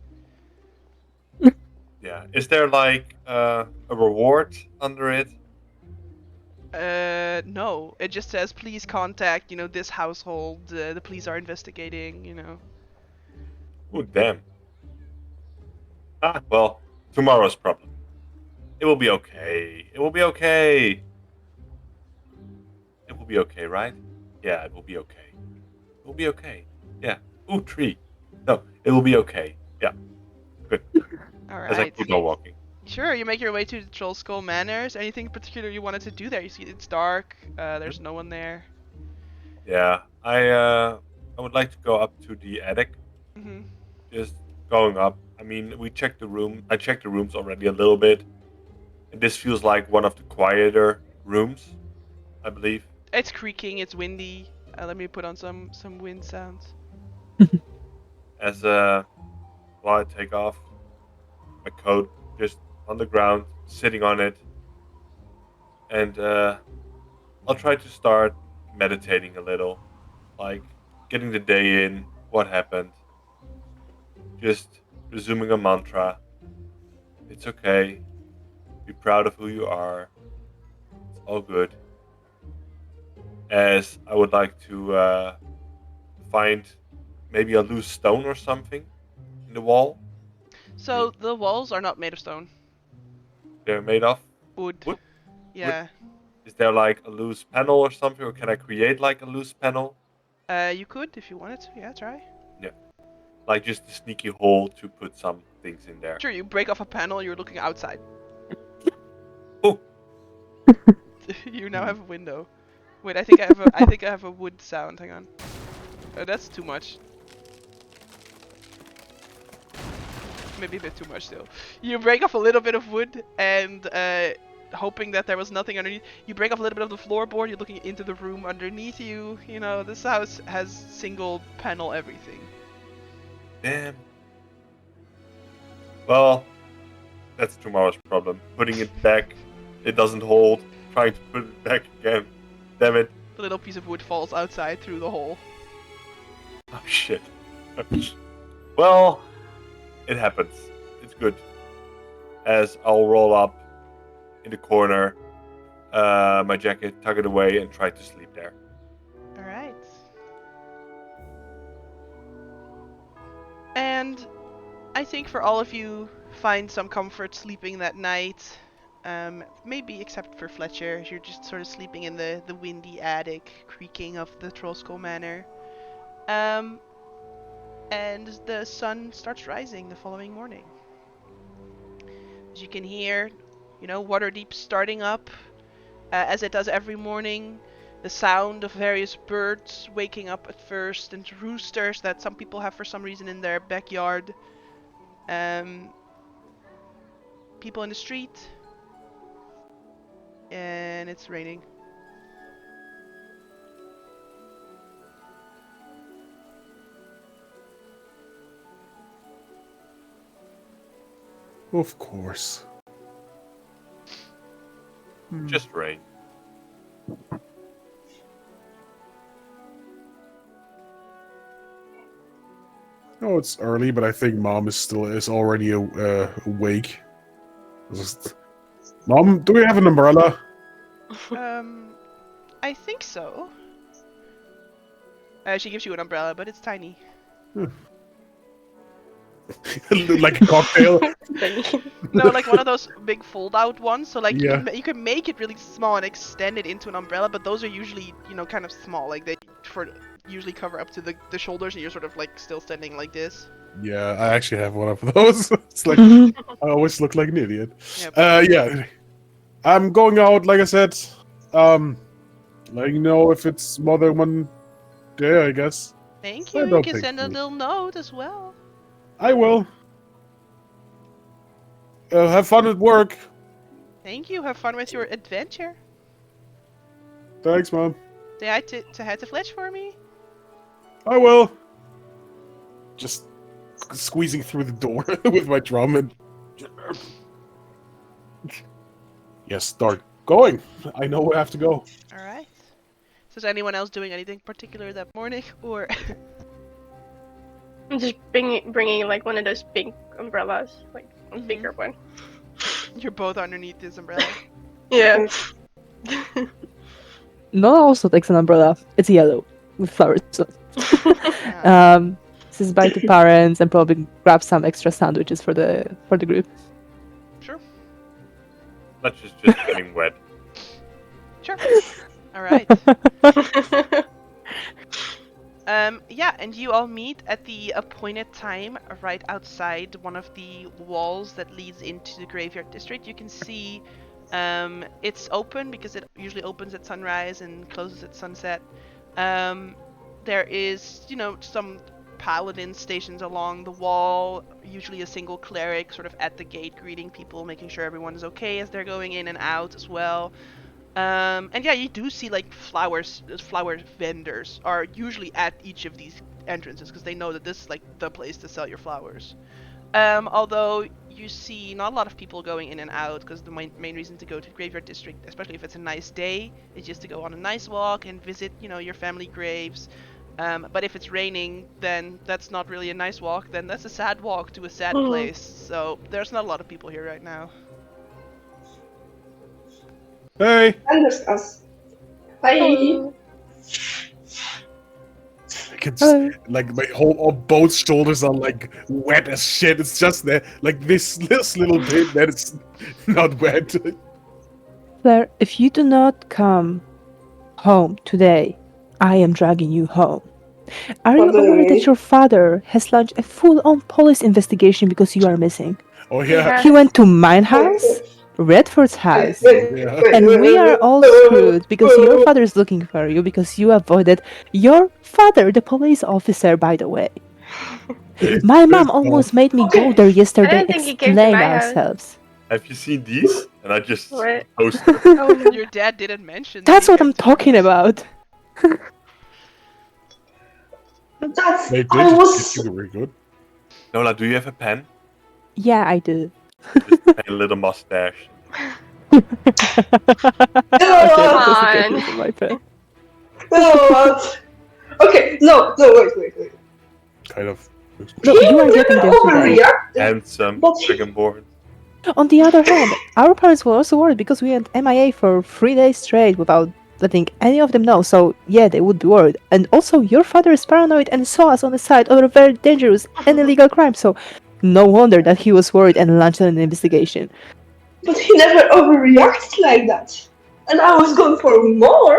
Yeah. Is there like a reward under it? No. It just says, please contact, this household. The police are investigating, Oh, damn. Ah, well, tomorrow's problem. It will be okay. It will be okay. It will be okay, right? Yeah, it will be okay. It will be okay. Yeah. Ooh, tree. No, it will be okay. Yeah. Good. As I Alright. keep on walking. Sure, you make your way to the Troll Skull Manor. Is there anything in particular you wanted to do there? You see it's dark, there's no one there. Yeah. I would like to go up to the attic. Mm-hmm. Just going up. I mean, we checked the room. I checked the rooms already a little bit. And this feels like one of the quieter rooms, I believe. It's creaking, it's windy. Let me put on some wind sounds. As while I take off my coat, just on the ground, sitting on it, and I'll try to start meditating a little, like getting the day in, what happened, just resuming a mantra. It's okay. Be proud of who you are. It's all good. As I would like to find maybe a loose stone or something in the wall. So the walls are not made of stone. They're made of Wood. wood. Yeah. Is there like a loose panel or something, or can I create like a loose panel? You could if you wanted to. Yeah, try. Like just a sneaky hole to put some things in there. Sure, you break off a panel, you're looking outside. Oh. You now have a window. Wait, I think I have a wood sound. Hang on. That's too much. Maybe a bit too much still. You break off a little bit of wood and hoping that there was nothing underneath. You break off a little bit of the floorboard. You're looking into the room underneath you. You know, this house has single panel everything. Damn. Well, that's tomorrow's problem. Putting it back, it doesn't hold. Trying to put it back again. Damn it. The little piece of wood falls outside through the hole. Oh shit. Well, it happens. It's good. As I'll roll up in the corner, my jacket, tuck it away, and try to sleep there. Alright. And I think for all of you, find some comfort sleeping that night. Maybe except for Fletcher, you're just sort of sleeping in the windy attic, creaking of the Trollskull Manor. And the sun starts rising the following morning. As you can hear, Waterdeep starting up, as it does every morning. The sound of various birds waking up at first, and roosters that some people have for some reason in their backyard. People in the street. And it's raining. Of course. Just rain. Oh, it's early, but I think Mom is already awake. Mom, do we have an umbrella? I think so. She gives you an umbrella, but it's tiny. Like a cocktail. No, like one of those big fold-out ones. So like Yeah. you can make it really small and extend it into an umbrella, but those are usually kind of small. Like they usually cover up to the shoulders, and you're sort of like still standing like this. Yeah, I actually have one of those. It's like Mhm. I always look like an idiot. Yep. Yeah. I'm going out, like I said. Letting you know if it's more than one day, I guess. Thank I you. You don't can think send a so. little note as well. I will. Have fun at work. Thank you. Have fun with your adventure. Thanks, Mom. Say hi to head to Fletch for me. I will. Just squeezing through the door with my drum and. Yes, start going. I know where I have to go. All right. So is anyone else doing anything particular that morning, or? I'm just bringing like one of those pink umbrellas, like a Mhm. bigger one. You're both underneath this umbrella. Yeah. Noah also takes an umbrella. It's yellow with flowers. Ah. Says bye to parents and probably grab some extra sandwiches for the group. Sure. Fletch is just getting wet. Sure. All right. Yeah, and you all meet at the appointed time right outside one of the walls that leads into the graveyard district. You can see it's open because it usually opens at sunrise and closes at sunset. There is, some paladin stations along the wall, usually a single cleric sort of at the gate greeting people, making sure everyone is okay as they're going in and out as well. And yeah, you do see like flower vendors are usually at each of these entrances because they know that this is like the place to sell your flowers. Although you see not a lot of people going in and out because the main reason to go to Graveyard District, especially if it's a nice day, is just to go on a nice walk and visit, your family graves. But if it's raining, then that's not really a nice walk. Then that's a sad walk to a sad place. So there's not a lot of people here right now. Hey. And there's us. Hi. Oh. I can just, Hello. like my both shoulders are like wet as shit. It's just there, like this little bit that it's not wet. Claire, if you do not come home today, I am dragging you home. Are you By the aware way. that your father has launched a full-on police investigation because you are missing? Oh yeah. Yeah. He went to mine Wait, house, Redford's house, Yeah. and we are all screwed because your father is looking for you because you avoided your father, the police officer, by the way. My mom almost made me go there yesterday, think he came to explain my house. ourselves. Have you seen these? And I just What? post them. Oh no. Your dad didn't mention. that That's he what came I'm to your talking house. about. That's. They did I just was. get you very good. Nola, do you have a pen? Yeah, I do. Just a little mustache. You Okay, know that what? doesn't get on. used in my pen. You know what? Okay, no, wait. Kind of. No, He you are never getting there today. overreacted. Handsome But he- dragonborn. On the other hand, our parents were also worried because we went MIA for 3 days straight without letting any of them know. So yeah, they would be worried. And also, your father is paranoid and saw us on the side of a very dangerous and illegal crime. So no wonder that he was worried and launched an investigation. But he never overreacted like that. And I was going for more.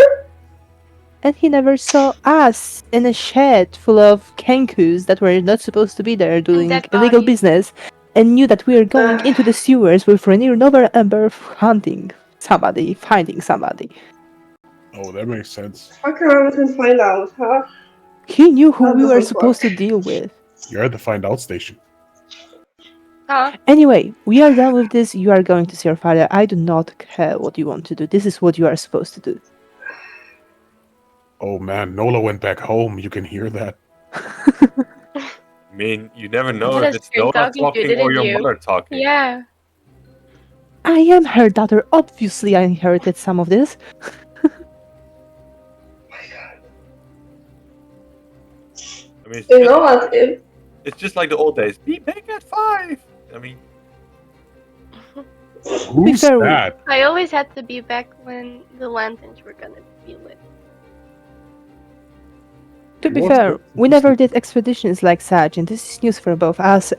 And he never saw us in a shed full of kenkus that were not supposed to be there doing dead illegal bodies. business, and knew that we were going into the sewers with Rainier November hunting somebody, finding somebody. Oh, that makes sense. Fuck around and find out, huh? He knew who That we were doesn't supposed to work. deal with. You're at the find out station. Huh? Anyway, we are done with this. You are going to see your father. I do not care what you want to do. This is what you are supposed to do. Oh man, Nola went back home. You can hear that. I mean, you never know What if a it's screen Nola talking to, talking or didn't your you? mother talking. Yeah. I am her daughter. Obviously, I inherited some of this. I mean, You know what? it's just like the old days. Be big at 5. I mean, Who's fair, that? I always had to be back when the lanterns were gonna be lit. To be What's fair, that? we never did expeditions like such, and this is news for both us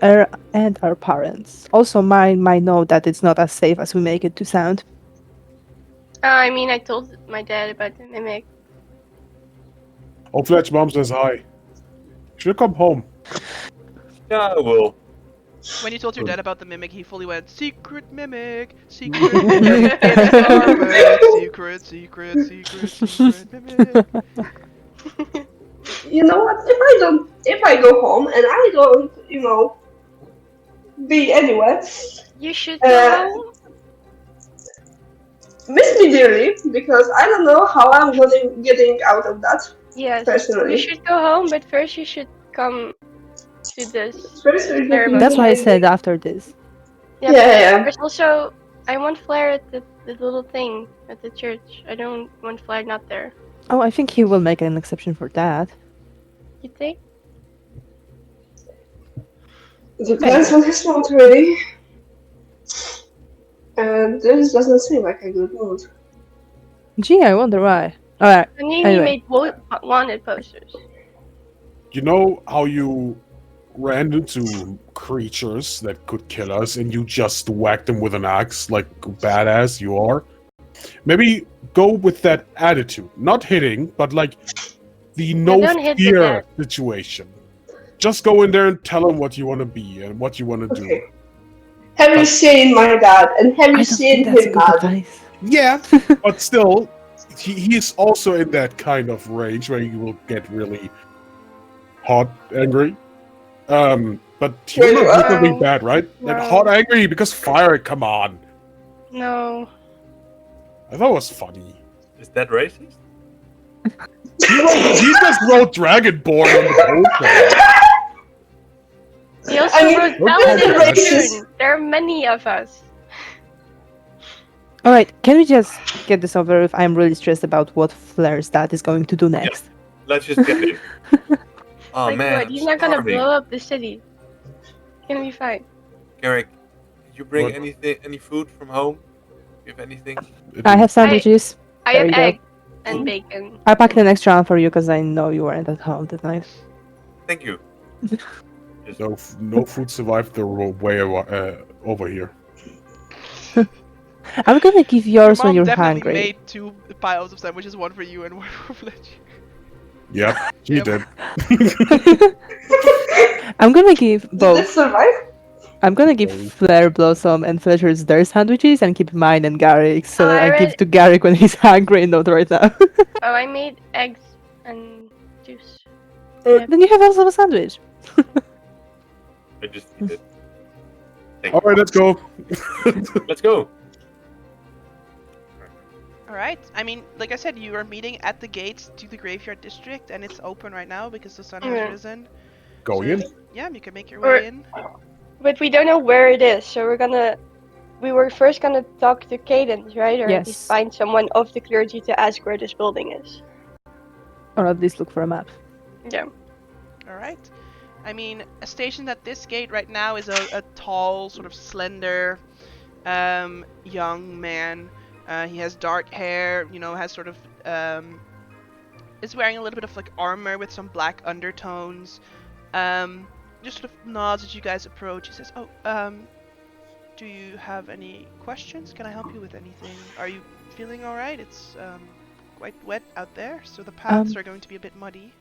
and our parents. Also, mine might know that it's not as safe as we make it to sound. I mean, I told my dad about the mimic. Oh, Fletch mom says hi. Should come home. Yeah, I will. When you told your dad about the mimic, he fully went, secret mimic, secret mimic, it's armored, secret, secret, secret, secret mimic. You know what? If I go home and I don't, be anywhere, You should go uh, home. miss me dearly because I don't know how I'm getting out of that Yes, you personally. should go home, but first you should come to this First, we're getting ceremony. That's why I behind said me. after this. Yeah, Yeah. there's also I want Flair at the little thing at the church. I don't want Flair not there. Oh, I think he will make an exception for that. You think? It depends on his mood, really. And this doesn't seem like a good mood. Gee, I wonder why. Alright, I mean, Anyway. he made wanted posters. You know how you ran into creatures that could kill us and you just whacked them with an axe like badass you are? Maybe go with that attitude. Not hitting, but like the no don't hit the fear dead. situation. Just go in there and tell them what you want to be and what you want to do. Okay. Have you seen my dad? And have I you don't seen think that's a him good mad? advice. Yeah, but still, he is also in that kind of range where you will get really hot, angry. But he will not do something bad, right? That No. hot, angry because fire. Come on, No. I thought it was funny. Is that racist? He just wrote Dragonborn on the poster. He also I mean, wrote don't Paladin call me racist. Rune. There are many of us. Alright, can we just get this over with? I'm really stressed about what Flair's dad is going to do next. Let's just get it. Oh Like man, what? I'm He's not gonna starving. blow up the city. It's gonna be fine. Garrick, did you bring What? any food from home? You have anything? I have sandwiches. I There have you go. egg and bacon. I packed an extra one for you because I know you weren't at home that night. Thank you. No food survived the way over here. I'm gonna give Your yours when mom you're definitely hungry. made 2 piles of sandwiches, one for you and one for Fletch. Yep, he Yep. did. I'm gonna give Did it both. survive? I'm gonna give Oh. Flair Blossom and Fletcher's their sandwiches and keep mine and Garrick's so Oh, that I I give read- to Garrick when he's hungry and not right now. Oh, I made eggs and juice. Then you have also a sandwich. I just eat it. Thank All right, let's go. you. Let's go. Alright, I mean, like I said, you are meeting at the gates to the graveyard district, and it's open right now because the sun has Yeah. risen. Going So, in. Yeah, you can make your Or- way in. But we don't know where it is, so we were first gonna talk to Cadence, right? Or at least Yes. find someone of the clergy to ask where this building is. Or at least look for a map. Yeah. Alright. I mean, stationed at this gate right now is a tall, sort of slender, young man. He has dark hair, has sort of, is wearing a little bit of like armor with some black undertones. Just sort of nods as you guys approach. He says, do you have any questions? Can I help you with anything? Are you feeling alright? It's, quite wet out there, so the paths are going to be a bit muddy.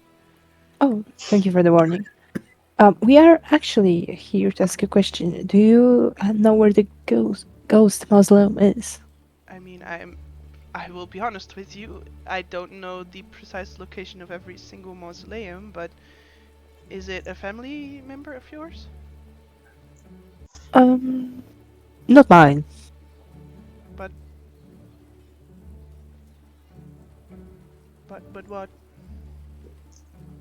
Oh, thank you for the warning. We are actually here to ask a question. Do you know where the ghost mausoleum is? I mean, I will be honest with you, I don't know the precise location of every single mausoleum, but is it a family member of yours? Not mine. But what?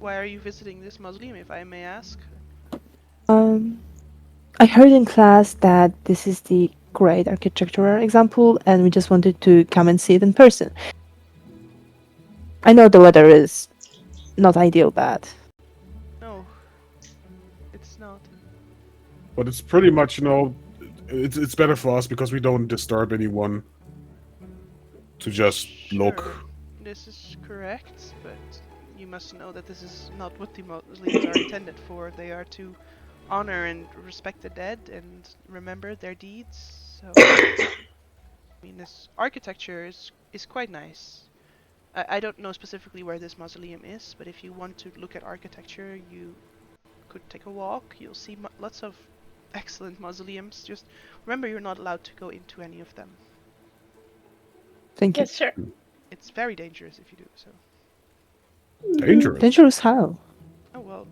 Why are you visiting this mausoleum, if I may ask? I heard in class that this is the great architectural example, and we just wanted to come and see it in person. I know the weather is not ideal, but No, it's not. But it's pretty much, it's better for us because we don't disturb anyone. To just look. Sure, this is correct, but you must know that this is not what the mausoleums are intended for. They are to honor and respect the dead and remember their deeds. So, I mean, this architecture is quite nice. I don't know specifically where this mausoleum is, but if you want to look at architecture, you could take a walk. You'll see lots of excellent mausoleums. Just remember, you're not allowed to go into any of them. Thank you. Yes, sir. It's very dangerous if you do so. Dangerous. Dangerous how? Oh well,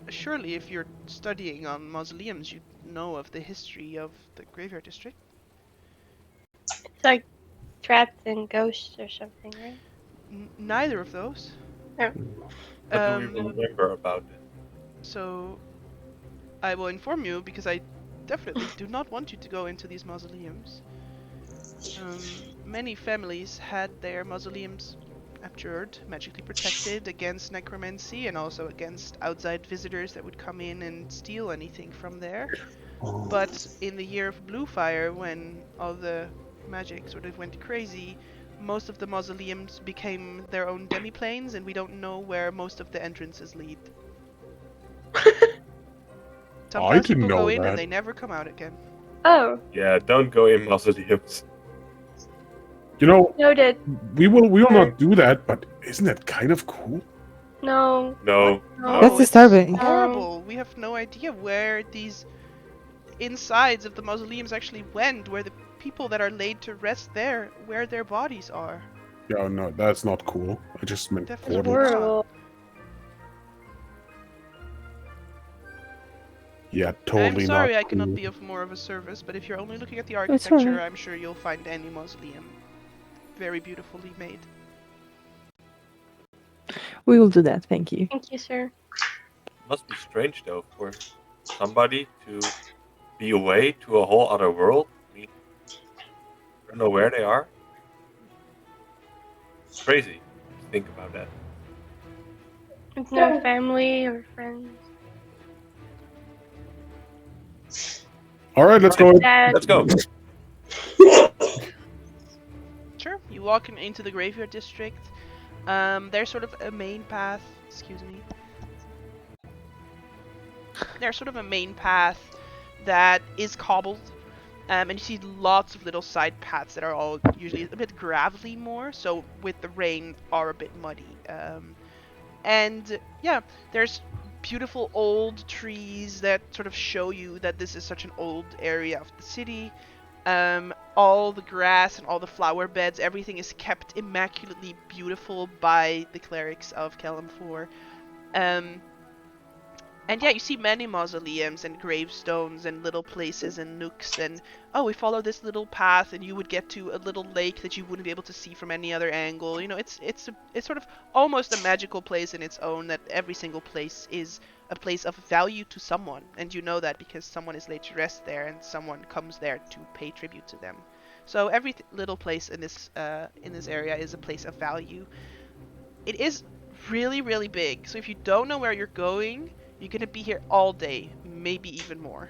surely if you're studying on mausoleums, you know of the history of the graveyard district. It's like trapped in ghosts or something, right? Neither of those. No. What do we remember about it? So, I will inform you because I definitely do not want you to go into these mausoleums. Many families had their mausoleums abjured, magically protected against necromancy and also against outside visitors that would come in and steal anything from there. But in the year of Bluefire, when all the magic sort of went crazy, most of the mausoleums became their own demiplanes, and we don't know where most of the entrances lead. Sometimes didn't people know go in that. and they never come out again. Oh, Yeah, don't go in mausoleums. You know, noted. we will not do that, but isn't that kind of cool? No. No. No. That's it's disturbing. horrible. We have no idea where these insides of the mausoleums actually went, where the people that are laid to rest there, where their bodies are. Yeah, no, that's not cool. I just meant Definitely portals. not. Horrible. Yeah, totally I'm sorry not I cannot cool. be of more of a service, but if you're only looking at the That's architecture, alright. I'm sure you'll find any mausoleum very beautifully made. We will do that. Thank you. Thank you, sir. Must be strange though for somebody to be away to a whole other world. I mean, I don't know where they are. It's crazy to think about that. With no family or friends. All right, let's go. Dad. Let's go. Sure, you walk into the graveyard district. There's sort of a main path. Excuse me. There's sort of a main path that is cobbled, and you see lots of little side paths that are all usually a bit gravelly more. So with the rain, are a bit muddy. And yeah, there's beautiful old trees that sort of show you that this is such an old area of the city. All the grass and all the flower beds, everything is kept immaculately beautiful by the clerics of Kelemfor. And yeah, you see many mausoleums and gravestones and little places and nooks and oh, we follow this little path and you would get to a little lake that you wouldn't be able to see from any other angle. You know, it's sort of almost a magical place in its own, that every single place is a place of value to someone, and you know that because someone is laid to rest there and someone comes there to pay tribute to them. So every little place in this area is a place of value. It is really, really big. So if you don't know where you're going, you're gonna be here all day, maybe even more.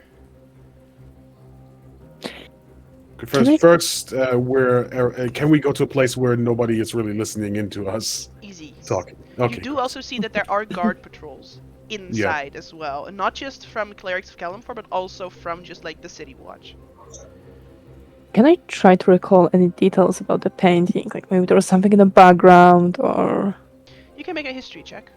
First, can we go to a place where nobody is really listening into us Easy. talking? Okay. You do also see that there are guard patrols inside as well, and not just from clerics of Kelemfor, but also from just like the city watch. Can I try to recall any details about the painting? Like maybe there was something in the background or... You can make a history check.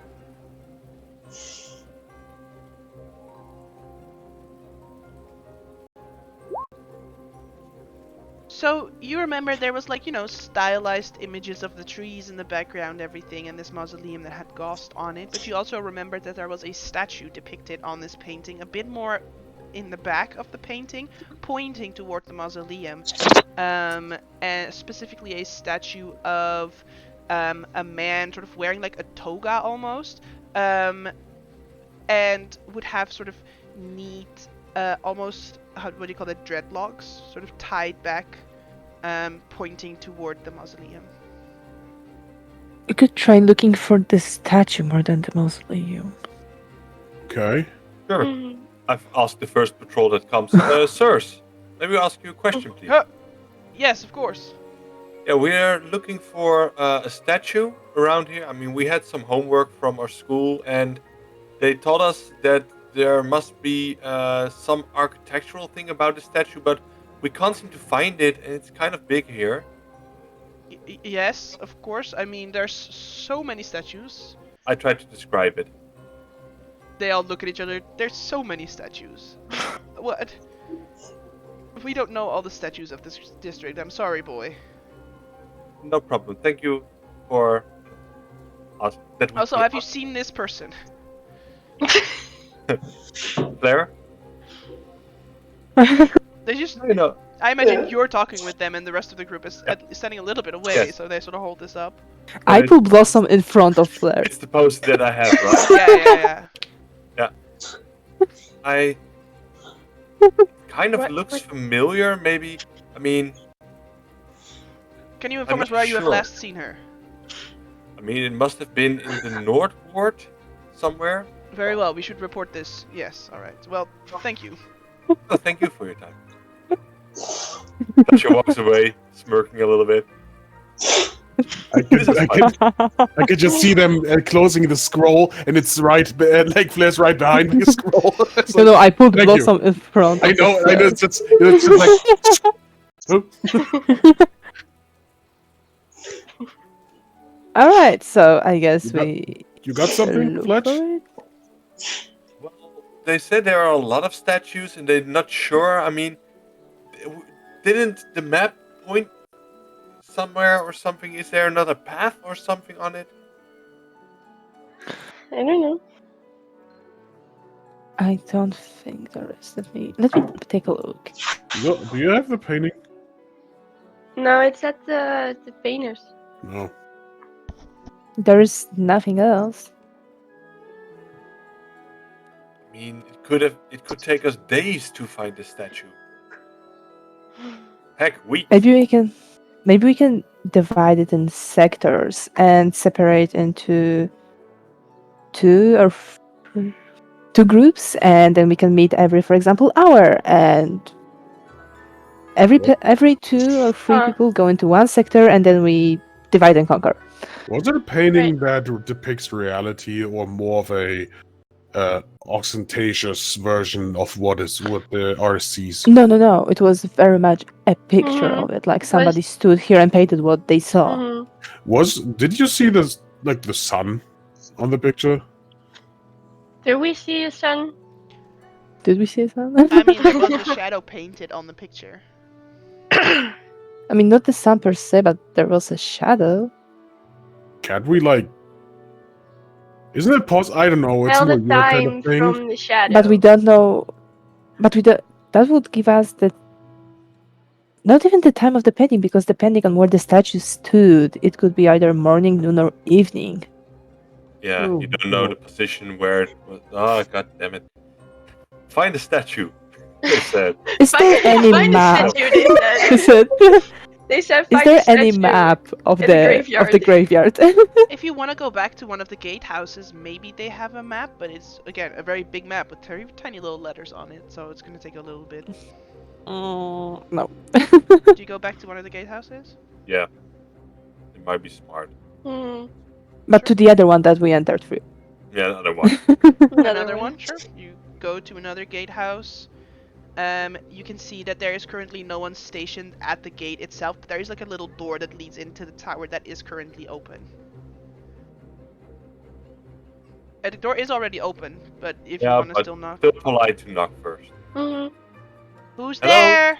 So you remember there was like, you know, stylized images of the trees in the background, everything, and this mausoleum that had ghost on it. But you also remembered that there was a statue depicted on this painting, a bit more in the back of the painting, pointing toward the mausoleum. And specifically a statue of a man sort of wearing like a toga almost, and would have sort of neat, almost, what do you call it, dreadlocks, sort of tied back, pointing toward the mausoleum. You could try looking for the statue more than the mausoleum. Okay. Sure. Mhm. I've asked the first patrol that comes, sirs, Let me ask you a question, please. Yes, of course. Yeah, we're looking for a statue around here. I mean, we had some homework from our school, and they told us that there must be some architectural thing about the statue, but we can't seem to find it, and it's kind of big here. Yes, of course. I mean, there's so many statues. I tried to describe it. They all look at each other. There's so many statues. What? We don't know all the statues of this district. I'm sorry, boy. No problem. Thank you for us. That we Also, could have you seen this person? Claire? They just. You know, I imagine Yeah. you're talking with them, and the rest of the group is standing a little bit away, Yes. so they sort of hold this up. I it's- put Blossom in front of Flare. it's the post that I have, right? Yeah. I kind of What- looks what- familiar, maybe. I mean, Can you inform I'm us not where you have sure. last seen her? it must have been in the North Ward somewhere. Very well. We should report this. Yes. All right. Well, thank you. Oh, thank you for your time. She walks away, smirking a little bit. I could just see them closing the scroll, and it's right, like Flair's right behind the scroll. It's No, like, no, I put Thank Blossom in front. I of know, Flare. it's just like. All right, so I guess You got- we You got something, look Fletch? for it. Well, they said there are a lot of statues, and they're not sure. I mean, didn't the map point somewhere or something? Is there another path or something on it? I don't know. I don't think there is. Let me take a look. Do you have the painting? No, it's at the painters. No. There is nothing else. I mean, it could take us days to find the statue. Heck, weeks. Maybe we can divide it in sectors and separate into two groups, and then we can meet every, for example, hour, and every 2 or 3 Huh. people go into one sector, and then we divide and conquer. Was it a painting that depicts reality, or more of a ostentatious version of what the artist sees? No. It was very much a picture Mhm. of it. Like somebody stood here and painted what they saw. Did you see the sun on the picture? Do we see a sun? Did we see something? I mean, there was a shadow painted on the picture. I mean, not the sun per se, but there was a shadow. Can't we Isn't it possible? I don't know. It's Tell more the your kind time of thing. from the shadow. But we don't know. That would give us the. Not even the time of the painting, because depending on where the statue stood, it could be either morning, noon, or evening. Yeah, Oh, you don't know no. the position where it was. Oh, god damn it. Find the statue. They said. Is there any Find the map? statue, they said. Is it- They said Is find there the any statue map of in the graveyard? If you want to go back to one of the gatehouses, maybe they have a map, but it's, again, a very big map with very tiny little letters on it, so it's going to take a little bit. No. Do you go back to one of the gatehouses? Yeah. It might be smart. Hmm. But to the other one that we entered through. Yeah, another one. Another one? Sure. You go to another gatehouse. You can see that there is currently no one stationed at the gate itself, but there is like a little door that leads into the tower that is currently open. The door is already open, but if you Yeah, want to but still knock. still polite to knock first. Hmm. Who's Hello?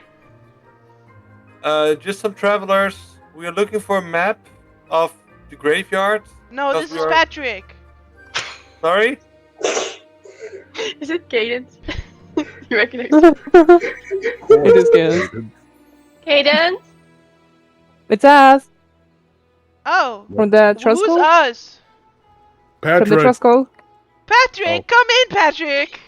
there? Just some travelers. We are looking for a map of the graveyard. No, Because this we is are- Patrick. Sorry? Is it Cadence? You recognize It is good. Cadence? It's us Oh, from the who's Trusco. us? From the Patrick. Trusco. Patrick, Oh. come in, Patrick.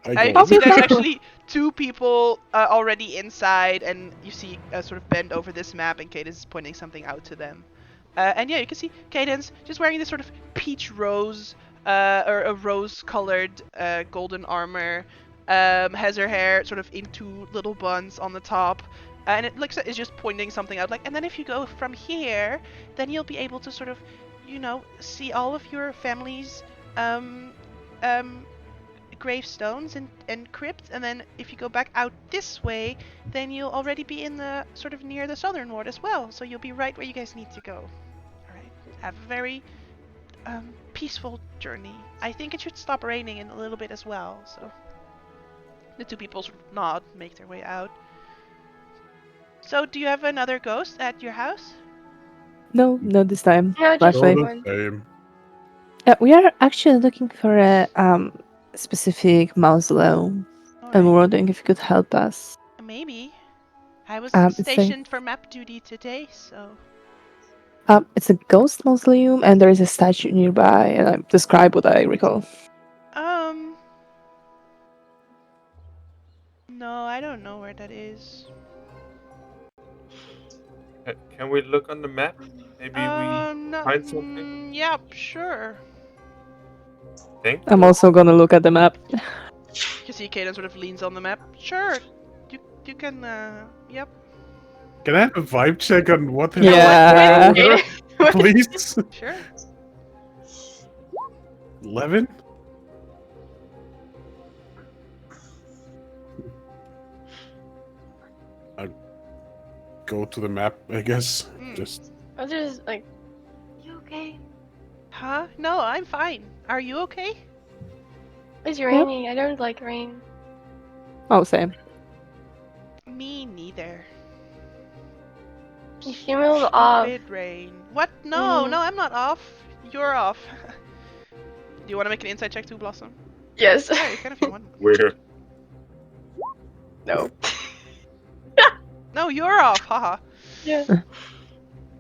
I You go. can see there's actually 2 people already inside, and you see sort of bend over this map, and Cadence is pointing something out to them. And yeah, you can see Cadence just wearing this sort of peach rose, or a rose-colored golden armor, has her hair sort of in two little buns on the top. And it looks like it's just pointing something out. Like, and then if you go from here, then you'll be able to sort of, see all of your family's um, um, gravestones and crypts. And then if you go back out this way, then you'll already be in the sort of near the southern ward as well. So you'll be right where you guys need to go. All right. Have a very peaceful journey. I think it should stop raining in a little bit as well. So the two people sort of nod, make their way out. So, do you have another ghost at your house? No, not this time. No, just Luckily. one. Same. We are actually looking for a specific mausoleum, and we're wondering if you could help us. Maybe. I was It's stationed for map duty today, so. It's a ghost mausoleum, and there is a statue nearby, and I describe what I recall. No, I don't know where that is. Can we look on the map? Maybe No, find something? Yep, sure. Thank you. I'm also gonna look at the map. You see Kaden sort of leans on the map. Sure. You can, yep. Can I have a vibe check on what the Yeah. hell? Please? Sure. 11? Go to the map, I guess. Just I was just like, you okay? Huh? No, I'm fine. Are you okay? It's raining. I don't like rain. Oh, same. Me neither. You seem a little off. Stupid rain. What? No, Mhm. no, I'm not off. You're off. Do you want to make an insight check too, Blossom? Yes. Yeah, you can if you want. Weird. No. No, you're off. Haha. Yeah.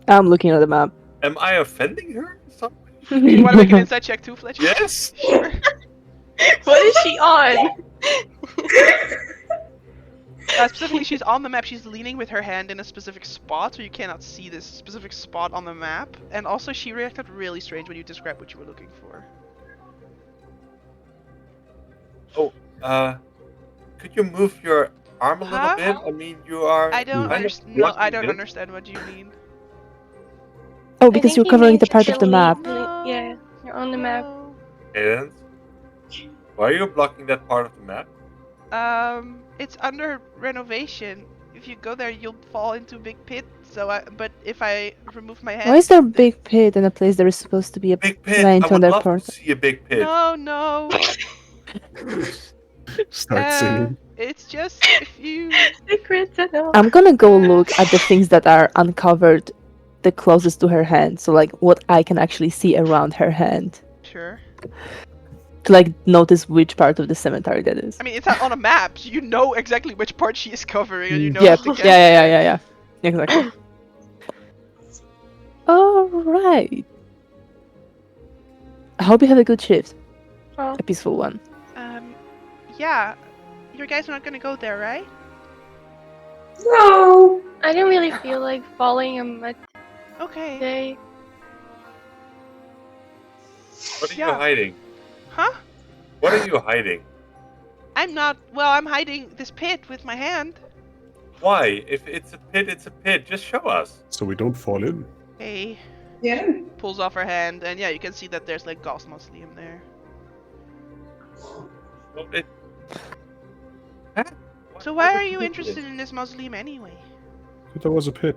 I'm looking at the map. Am I offending her in some way? You want to make an insight check too, Fletcher? Yes. Sure. What is she on? Specifically, she's on the map. She's leaning with her hand in a specific spot, so you cannot see this specific spot on the map. And also, she reacted really strange when you described what you were looking for. Could you move your arm a little Huh? bit? I mean, you are. I don't kind of understand. No, I blocking don't it. understand what you mean. Oh, I because think you're he covering means the part of the delete. map. No. Yeah, you're on the map. No. Cadence. Why are you blocking that part of the map? It's under renovation. If you go there, you'll fall into a big pit. But if I remove my hand. Why is there a big pit in a place there is supposed to be a Big pit. line I to would another love port? to see a big pit. No. start singing. It's just if you. Secrets and all. I'm gonna go look at the things that are uncovered the closest to her hand. So, like, what I can actually see around her hand. Sure. To, like, notice which part of the cemetery that is. I mean, it's not on a map, so you know exactly which part she is covering, and you know Yeah, how to get yeah. there. Exactly. Alright. I hope you have a good shift. Oh. A peaceful one. Yeah. You guys are not gonna go there, right? No. I don't really feel like following a mud Okay. today. What are Yeah. you hiding? Huh? What are you hiding? I'm not. Well, I'm hiding this pit with my hand. Why? If it's a pit, it's a pit. Just show us. So we don't fall in. Hey. Yeah. Pulls off her hand, and yeah, you can see that there's like Gauss mausoleum there. Well, Huh? So why would are you do interested this? in this mausoleum anyway? But there was a pit.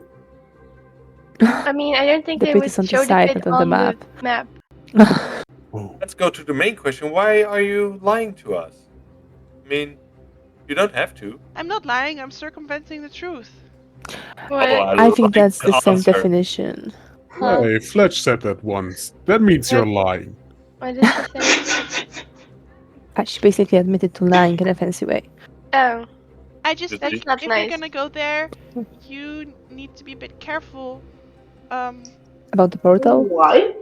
I mean, I don't think The they pit would is on the show the side, pit not on the on the map. Oh. Let's go to the main question. Why are you lying to us? I mean, you don't have to. I'm not lying. I'm circumventing the truth. What? Oh, I think like that's the same answer. definition. Huh? Hey, Fletch said that once. That means you're What? lying. What did she say? She basically admitted to lying in a fancy way. Oh, I just That's think not if nice. you're gonna go there, you need to be a bit careful. About the portal? Why?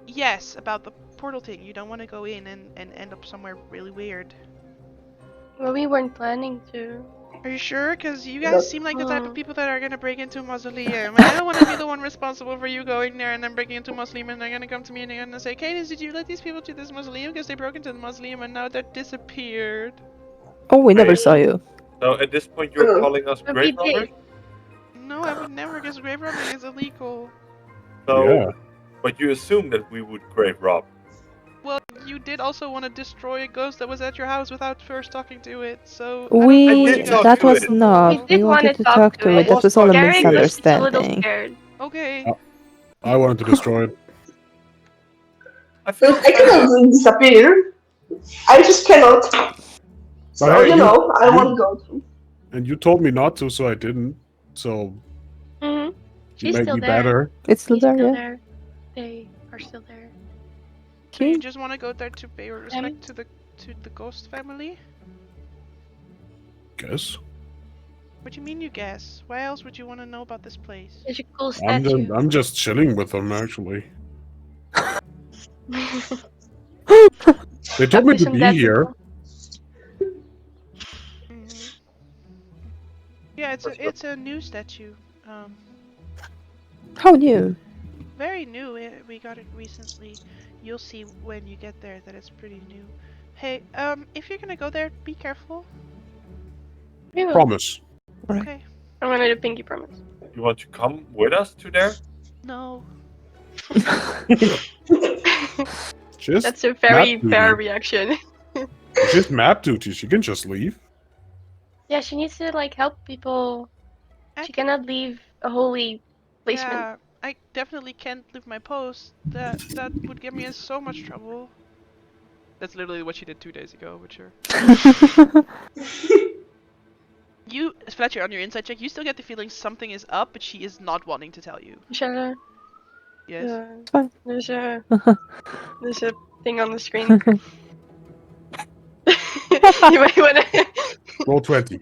Yes, about the portal thing. You don't want to go in and end up somewhere really weird. well, we weren't planning to. Are you sure? Because you That's- guys seem like the type of people that are gonna break into a mausoleum. And I don't want to be the one responsible for you going there and then breaking into a mausoleum and they're gonna come to me and they're gonna say, Cadence, did you let these people to this mausoleum? Because they broke into the mausoleum and now they're disappeared. Oh, we never Wait. saw you. So at this point, you're Oh. calling us But grave we did. robbers? No, I would never guess grave robbing is illegal. So, Yeah. but you assume that we would grave rob. Well, you did also want to destroy a ghost that was at your house without first talking to it, so I We did talk that to was it. not. We We did want wanted to to talk talk to to it. it. That was all a Garrick Garrick was just a little misunderstanding. scared. Okay. I wanted to destroy it. I feel I cannot disappear. I just cannot. So, hey, I you- won't go to. And you told me not to, so I didn't. So Mm-hmm. you She's make still me there. better. It's still He's there, still yeah. there. They are still there. So you Okay. just want to go there to pay respect to the ghost family? Guess. What do you mean you guess? Why else would you want to know about this place? There's a cool statue. I'm just chilling with them actually. They told me to Isn't be that here. cool? Mm-hmm. Yeah, it's a new statue. How new? Very new. We got it recently. You'll see when you get there that it's pretty new. Hey, if you're gonna go there, be careful. We will. Promise. Right. Okay. I'm gonna do pinky promise. You want to come with us to there? No. Just That's a very map fair duty. reaction. It's just map duty. She can just leave. Yeah, she needs to like help people. I She cannot leave a holy placement. Yeah, I definitely can't leave my post. That would get me in so much trouble. That's literally what she did 2 days ago, but sure. You, Fletcher, on your insight check, you still get the feeling something is up, but she is not wanting to tell you. Shall Yes. Fine. there's a thing on the screen. You might wanna. Roll 20.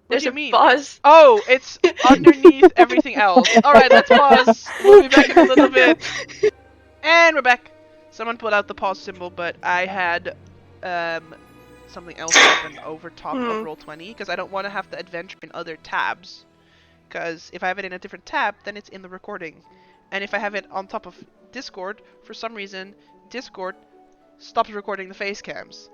There's do you a mean? pause. Oh, it's underneath everything else. Alright, let's pause. We'll be back in a little bit. And we're back. Someone put out the pause symbol, but I had something else open over top of Roll20 because I don't want to have the adventure in other tabs. Because if I have it in a different tab, then it's in the recording. And if I have it on top of Discord, for some reason, Discord stops recording the face cams.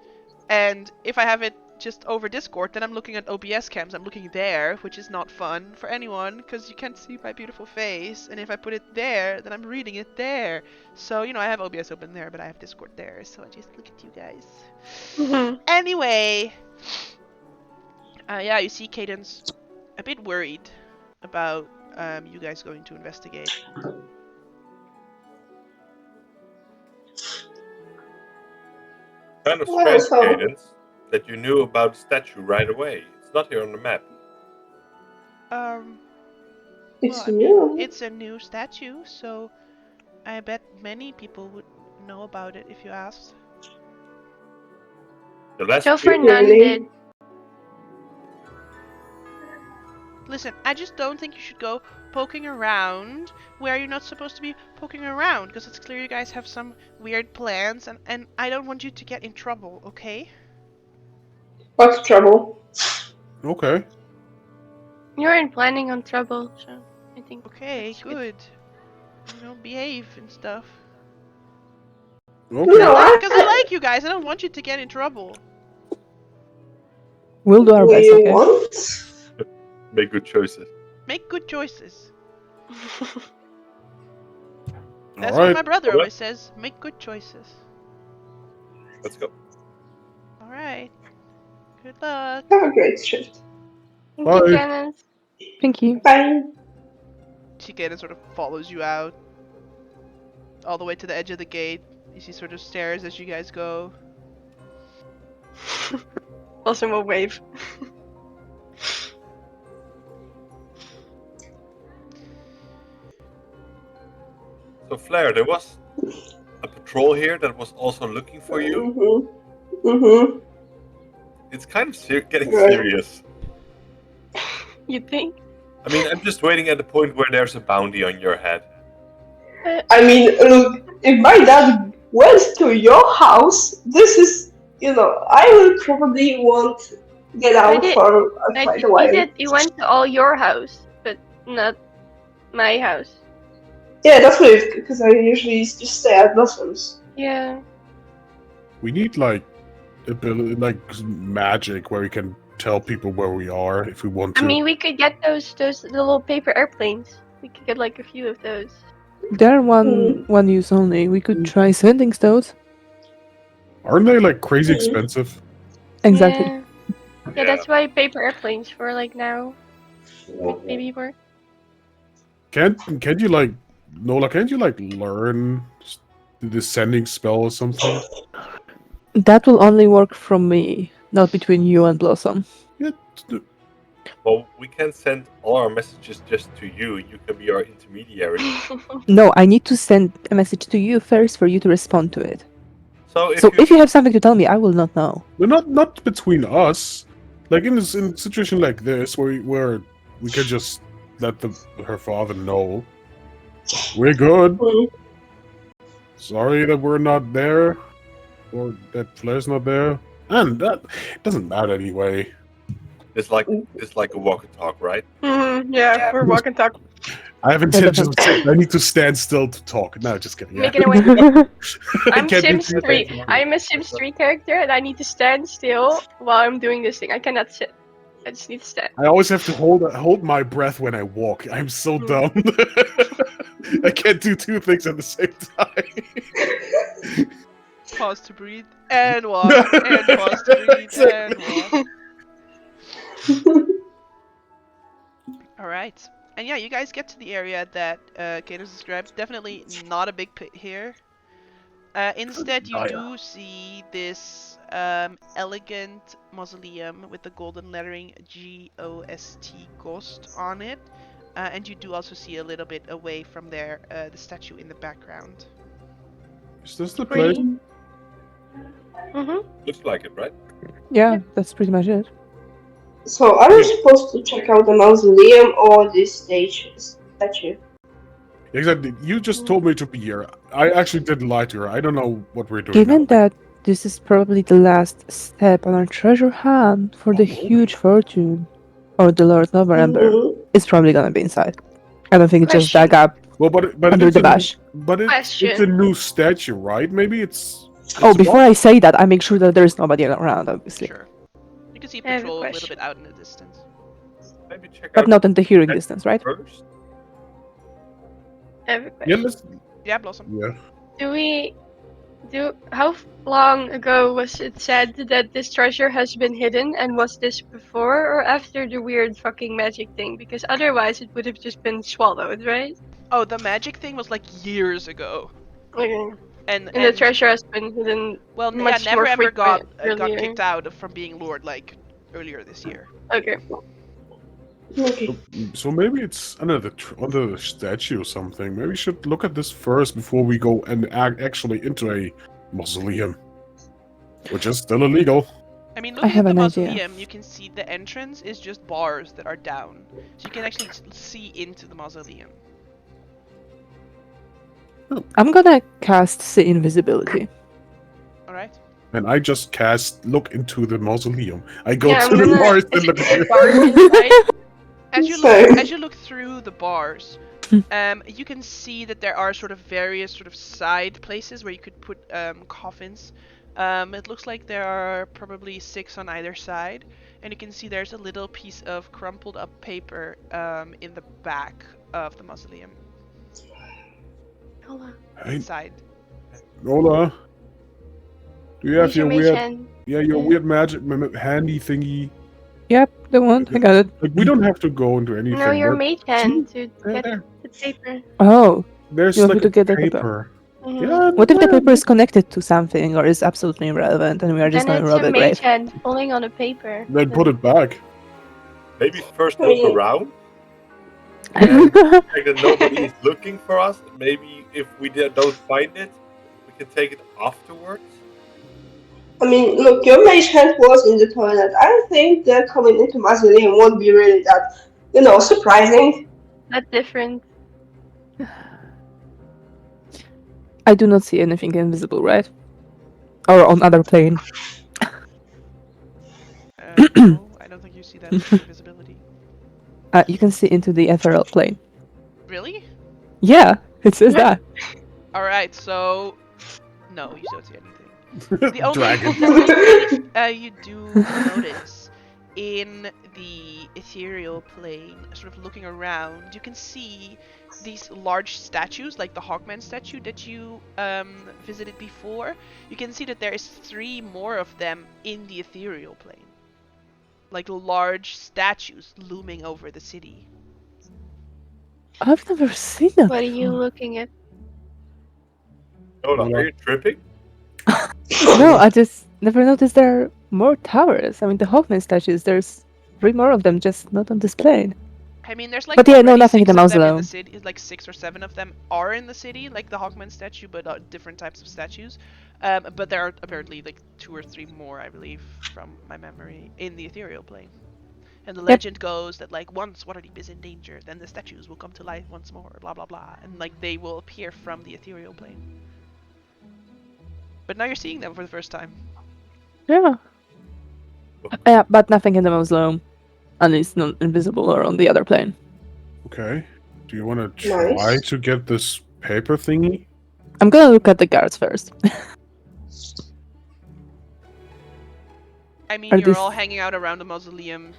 And if I have it just over Discord, then I'm looking at OBS cams. I'm looking there, which is not fun for anyone because you can't see my beautiful face. And if I put it there, then I'm reading it there. So, I have OBS open there, but I have Discord there. So I just look at you guys. Anyway. Yeah, you see Cadence a bit worried about you guys going to investigate. Kind of Well, strange, so- Cadence, that you knew about the statue right away. It's not here on the map. It's Well, I mean, new. it's a new statue, so I bet many people would know about it if you asked. The last So few- Fernand Really? did. Listen, I just don't think you should go poking around where you're not supposed to be poking around, because it's clear you guys have some weird plans, and I don't want you to get in trouble, okay? What's trouble? Okay. You weren't planning on trouble, so I think. Okay, that's good. good. Behave and stuff. Okay. No, Because I like you guys, I don't want you to get in trouble. We'll do our best, we okay? want. Make good choices. Make good choices. All That's what right. my brother Okay. always says. Make good choices. Let's go. Alright. Good luck. Have a great shift. Thank Bye. you, Canons. Thank you. Bye. Chicana sort of follows you out. All the way to the edge of the gate. She sort of stares as you guys go. Also, will wave. So, Flair, there was a patrol here that was also looking for you. Mm-hmm. It's kind of getting Right. serious. You think? I mean, I'm just waiting at the point where there's a bounty on your head. I mean, look, if my dad went to your house, this is, I will probably won't get out did- for Like, quite a he while. said he went to all your house, but not my house. Yeah, that's weird, because I usually just stay at Blossoms. Yeah. We need like ability, like magic, where we can tell people where we are if we want to? I mean, we could get those little paper airplanes. We could get like a few of those. They're one use only. We could try sending those. Aren't they like crazy expensive? Exactly. Yeah, that's why paper airplanes for like now. Like maybe more. Can't you like Nola? Can't you like learn the sending spell or something? That will only work from me, not between you and Blossom. Yeah, Well, we can send all our messages just to you. You can be our intermediary. No, I need to send a message to you first for you to respond to it. So If you have something to tell me, I will not know. no, not between us. Like in a situation like this, where we could just let her father know we're good. Sorry that we're not there, or that Flair's not there, and that doesn't matter anyway. it's like a walk and talk, right? Yeah, we're walk and talk. I have intentions of saying I need to stand still to talk. No, just kidding. Yeah. Making away. I'm Can't do Sims two 3. things. I'm a Sims 3 character and I need to stand still while I'm doing this thing. I cannot sit. I just need to stand. I always have to hold my breath when I walk. I'm so dumb. I can't do two things at the same time. Pause to breathe and walk. And pause to breathe and walk. Alright. And yeah, you guys get to the area that Katos described. Definitely not a big pit here. Instead, you do see this elegant mausoleum with the golden lettering G-O-S-T, Ghost, on it. And you do also see a little bit away from there the statue in the background. Is this the place? Looks like it, right? Yeah, that's pretty much it. So, are we supposed to check out the mausoleum or this statue? Exactly. You just told me to be here. I actually didn't lie to her. I don't know what we're doing. Given now. that this is probably the last step on our treasure hunt for the huge fortune, or the Lord November, it's probably gonna be inside. I don't think it just dug up Well, but under it's the bush. But it's a Question. new statue, right? Maybe it's. Oh, before I say that, I make sure that there is nobody around, obviously. Sure. You can see I have a patrol a little question. bit out in the distance. Maybe check But out not in the hearing that distance, right? first. I have a Yeah, question. Yeah, Blossom. Yeah. How long ago was it said that this treasure has been hidden, and was this before or after the weird fucking magic thing? Because otherwise it would have just been swallowed, right? Oh, the magic thing was like years ago. Okay. And the treasure has been hidden. well, yeah, much never more ever got frequent earlier. kicked out from being lured like earlier this year. Okay. So maybe it's under the statue or something. Maybe we should look at this first before we go and actually into a mausoleum, which is still illegal. I mean, looking have at the an idea. mausoleum, you can see the entrance is just bars that are down, so you can actually see into the mausoleum. I'm gonna cast See Invisibility. All right. And I just cast look into the mausoleum. I go Yeah, to I'm the gonna- bars and look at Bars it. inside. As you look through the bars, you can see that there are sort of various sort of side places where you could put coffins. It looks like there are probably 6 on either side, and you can see there's a little piece of crumpled up paper in the back of the mausoleum. Hey, Inside. Nola, do you have Use your mage weird, hand. your weird magic handy thingy? Yep, the one. I got it. Like we don't have to go into anything. No, your but- mage hand to There, get there. the paper. Oh, There's You want me like to a get the paper? paper. Mhm. Yeah. what if the paper is connected to something or is absolutely irrelevant and we are just Then gonna it's rob a a mage grave? hand pulling on a paper. Then put it back. Maybe first I look mean- around. And check that nobody is looking for us. Maybe if we don't find it, we can take it afterwards. I mean, look, your mage hand was in the toilet. I think that coming into mausoleum won't be really that, surprising. That's different. I do not see anything invisible, right? Or on other plane. No, I don't think you see that invisibility. You can see into the ethereal plane. Really? Yeah, it says that. All right. So, no, you don't see anything. The only, Dragon. the only thing you do notice in the ethereal plane, sort of looking around, you can see these large statues, like the Hawkman statue that you visited before. You can see that there is 3 more of them in the ethereal plane, like large statues looming over the city. I've never seen that. What are you before. looking at? Nola, are you tripping? No, I just never noticed there are more towers. I mean, the Hawkman statues, there's 3 more of them, just not on display. I mean, there's like But yeah, no, already nothing in 6 the of them in the mausoleum. city. Like 6 or 7 of them are in the city, like the Hawkman statue, but different types of statues. But there are apparently like 2 or 3 more, I believe, from my memory, in the ethereal plane. And the legend goes that like once Waterdeep is in danger, then the statues will come to life once more, blah blah blah, and like they will appear from the ethereal plane. But now you're seeing them for the first time. Yeah. Yeah, but nothing in the mausoleum. At least not invisible or on the other plane. Okay. Do you want to try Nice. to get this paper thingy? I'm gonna look at the guards first. I mean, Are you're all these- hanging out around the mausoleum,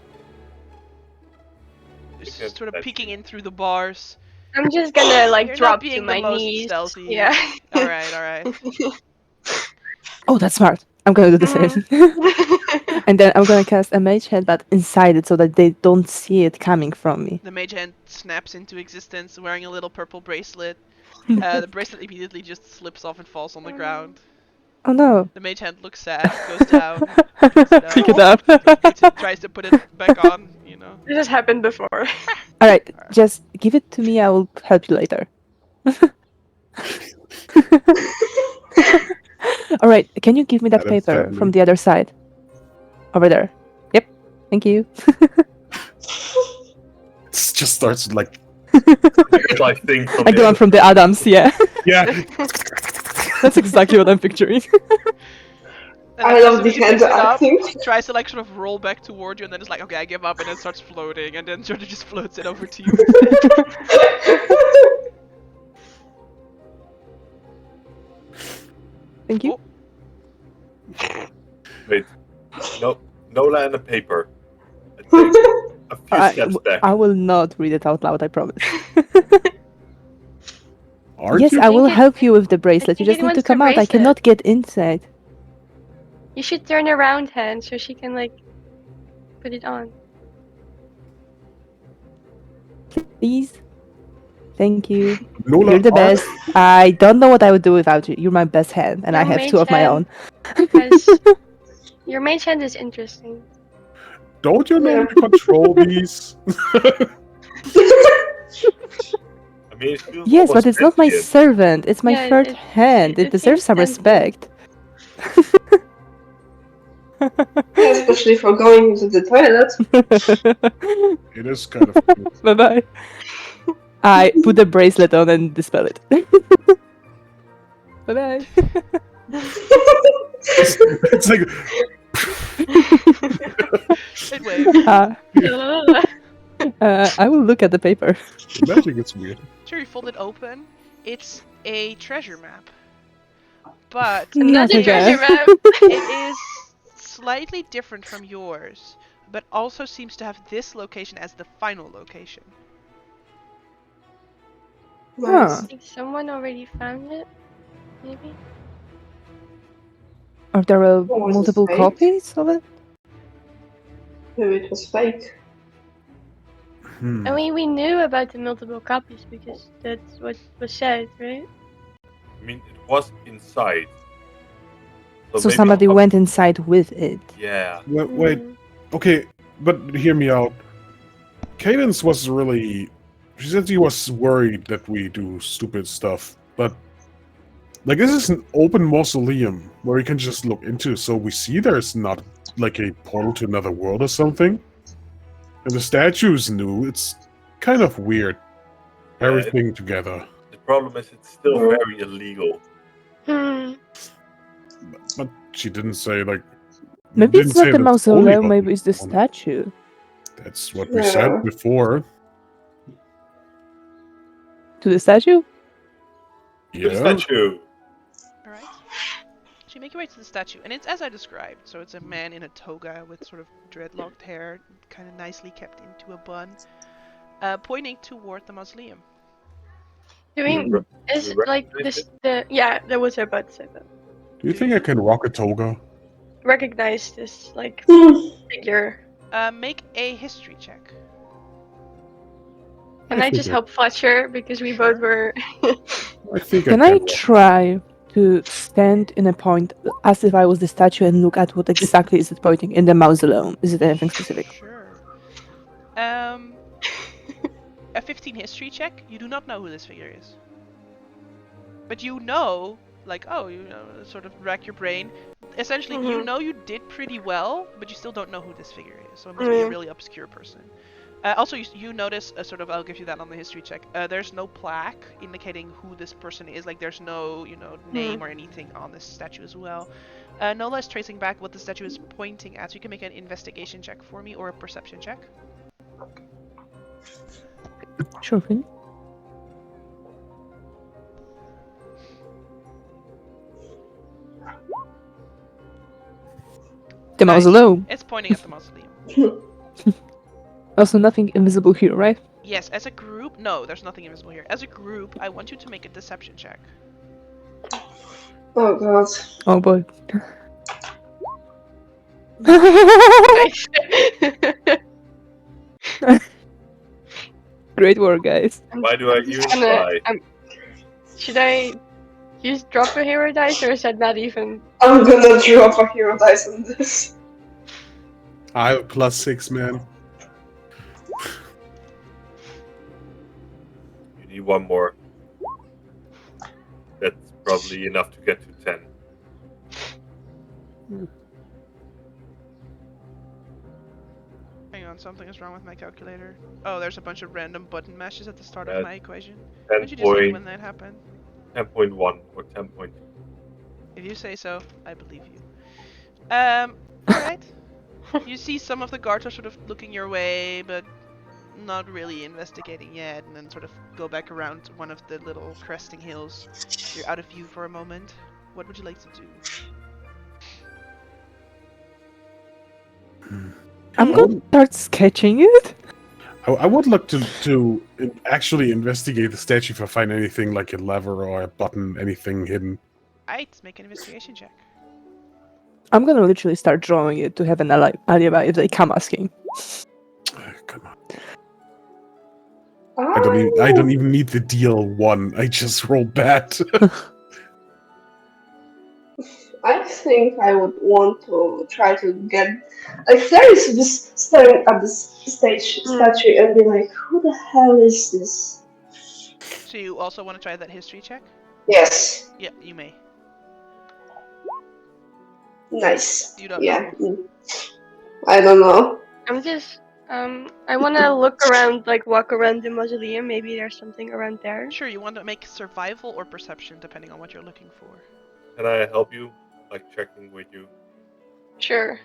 just at sort of that peeking view. in through the bars. I'm just gonna like You're not drop being to the my most knees. stealthy. Yeah. All right. Oh, that's smart. I'm gonna do the same. And then I'm gonna cast a mage hand, but inside it so that they don't see it coming from me. The mage hand snaps into existence, wearing a little purple bracelet. The bracelet immediately just slips off and falls on the ground. Oh no. The mage hand looks sad, goes down, picks it Pick it up. tries to put it back on, you know. This has happened before. Alright, just give it to me, I will help you later. Alright, can you give me that Yeah, that's paper deadly. from the other side? Over there. Yep, thank you. It just starts like, Like thing from Like the one from the Adams, yeah. yeah. That's exactly what I'm picturing. And I then as love soon the as he hand picks it up, acting. he tries to like sort of roll back toward you, and then it's like, okay, I give up, and then starts floating, and then sort of just floats it over to you instead. Thank you. Wait. No, Nola and a paper. I take a few steps back. I will not read it out loud, I promise. Aren't Yes, you? I will think it- help you with the bracelet. You think just it need to wants the come out. I bracelet. cannot get inside. You should turn around, hand, so she can like put it on. Please. Thank you. Nola, You're the aren't- best. I don't know what I would do without you. You're my best hand, and I Your have 2 of mage my own. hand has- Your mage hand is interesting. Don't you know Yeah. how to control these? I mean, it feels Yes, but almost it's not my sentient. servant. It's my Yeah, third it- hand. It it deserves seems some sentient. respect. Yeah, especially for going to the toilet. It is kind of cool. Bye bye. I put the bracelet on and dispel it. Bye bye. It's like, It waves. I will look at the paper. magic is weird. Sure, you fold it open. It's a treasure map. But Another Okay. treasure map. it is slightly different from yours, but also seems to have this location as the final location. Nice. I think someone already found it. Maybe. Are there was it multiple fake? copies of it? Maybe it was fake. Hmm. I mean, we knew about the multiple copies because that's what was said, right? I mean, it was inside. So maybe somebody some- went inside with it. Yeah. Wait, Mm. okay, but hear me out. Cadence was really. She said she was worried that we do stupid stuff, but. Like, this is an open mausoleum where we can just look into, so we see there's not, like, a portal to another world or something. And the statue's new. It's kind of weird. Yeah, Everything together. The problem is it's still Mhm. very illegal. Hmm. But she didn't say, like. Maybe didn't it's not say the that's only mausoleum, what maybe we it's the want. statue. That's what we Yeah. said before. To the statue? To the Yeah. statue. Alright? She make your way to the statue, and it's as I described. So it's a man in a toga with sort of dreadlocked hair, kind of nicely kept into a bun, pointing toward the mausoleum. Doing Do is you like recognize this the yeah, that was about to say that. Do you think I can rock a toga? Recognize this like figure. Make a history check. Can I just help Fletcher because we both were I think Can I I can. try to stand in a point as if I was the statue and look at what exactly is it pointing in the mausoleum? Is it anything specific? Sure. A 15 history check. You do not know who this figure is. But you know, like, oh, you know, sort of rack your brain. Essentially, you Mhm. know you did pretty well, but you still don't know who this figure is. So it must be a really obscure person. Also, you notice a sort of, I'll give you that on the history check. There's no plaque indicating who this person is. Like, there's no, name or anything on this statue as well. No less tracing back what the statue is pointing at. So you can make an investigation check for me or a perception check. Sure thing. The Nice. mausoleum. It's pointing at the mausoleum. Also, nothing invisible here, right? Yes, as a group, no, there's nothing invisible here. As a group, I want you to make a deception check. Oh god. Oh boy. nice. Great work, guys. Why do I I'm just even gonna- try? Should I use drop a hero dice or is that not even? I'm gonna drop a hero dice on this. I have +6, man. You need one more. That's probably enough to get to 10. Hang on, something is wrong with my calculator. Oh, there's a bunch of random button mashes at the start of Yes. my equation. Why don't you just say when that happened? 10.1 or 10.2. If you say so, I believe you. Alright. You see some of the guards are sort of looking your way, but not really investigating yet, and then sort of go back around one of the little cresting hills. You're out of view for a moment. What would you like to do? I'm going to start sketching it. I would like to actually investigate the statue if I find anything like a lever or a button, anything hidden. Alright, make an investigation check. I'm going to literally start drawing it to have an alibi if they come asking. Come on. I don't even need the deal 1. I just roll bad. I think I would want to try to get like Clarice just staring at this statue and be like, who the hell is this? So you also want to try that history check? Yes. Yeah, you may. Nice. You don't Yeah. know. I don't know. I'm just I wanna look around, like walk around the mausoleum. Maybe there's something around there. Sure, you want to make survival or perception, depending on what you're looking for. Can I help you? Like checking with you? Sure.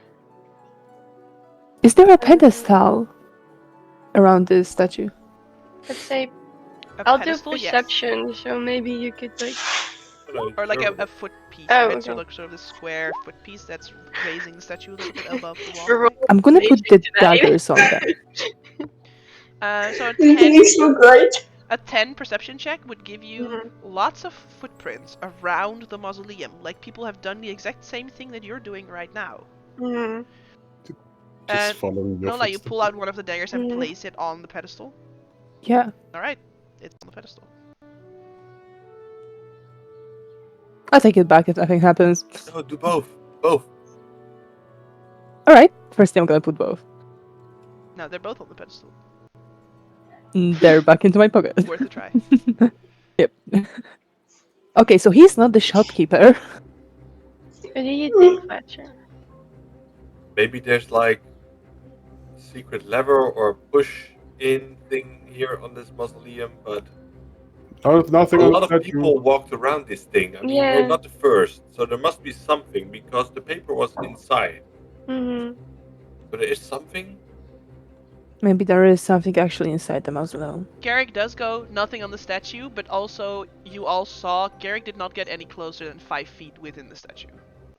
Is there a pedestal around this statue? Let's say A I'll do pedestal, yes. perception, so maybe you could like. Hello, Or like sure. a foot piece. Oh, Right? So okay. like sort of the square foot piece that's raising the statue a little bit above the wall. We're I'm going to put the amazing tonight. daggers on them. So Anything is so great. a 10 perception check would give you lots of footprints around the mausoleum. Like people have done the exact same thing that you're doing right now. Mhm. Just following your No, like you footsteps. pull out one of the daggers and Mhm. place it on the pedestal. Yeah. Alright, it's on the pedestal. I'll take it back if nothing happens. No, do both. Both. Alright. First thing I'm going to put both. No, they're both on the pedestal. They're back into my pocket. Worth a try. Yep. Okay, so he's not the shopkeeper. What do you think, Fletcher? Maybe there's like secret lever or push in thing here on this mausoleum, but Oh, nothing a on lot the of statue. people walked around this thing. I mean, Yeah. you're not the first, so there must be something because the paper was inside. Mhm. So there is something. Maybe there is something actually inside the mausoleum. Garrick does go, nothing on the statue, but also you all saw Garrick did not get any closer than 5 feet within the statue.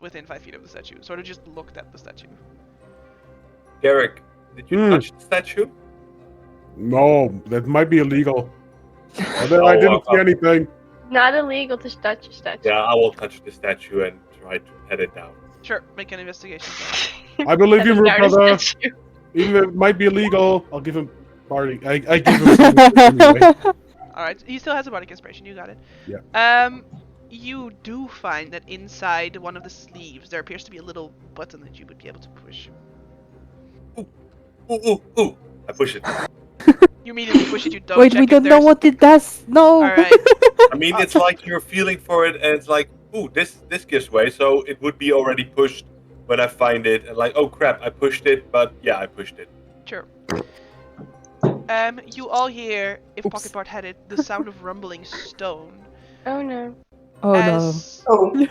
within 5 feet of the statue. Sort of just looked at the statue. Garrick, did you touch the statue? No, that might be illegal. I Oh, didn't see anything. Not illegal to touch a statue. Yeah, I will touch the statue and try to pet it down. Sure, make an investigation check. I believe you, Petting down a brother. statue. Even if it might be illegal, I'll give him party. I give him something anyway. Alright, he still has a bardic inspiration, you got it. Yeah. You do find that inside one of the sleeves there appears to be a little button that you would be able to push. Ooh. I push it. You immediately push it, you don't Wait, check we if don't know there's- what it does. No. Alright. I mean, it's like you're feeling for it, and it's like, ooh, this gives way, so it would be already pushed when I find it, and like, oh crap, I pushed it, but yeah, I pushed it. Sure. You all hear, if Oops. Pocket Bart had it, the sound of rumbling stone. Oh no. Oh no. as Oh,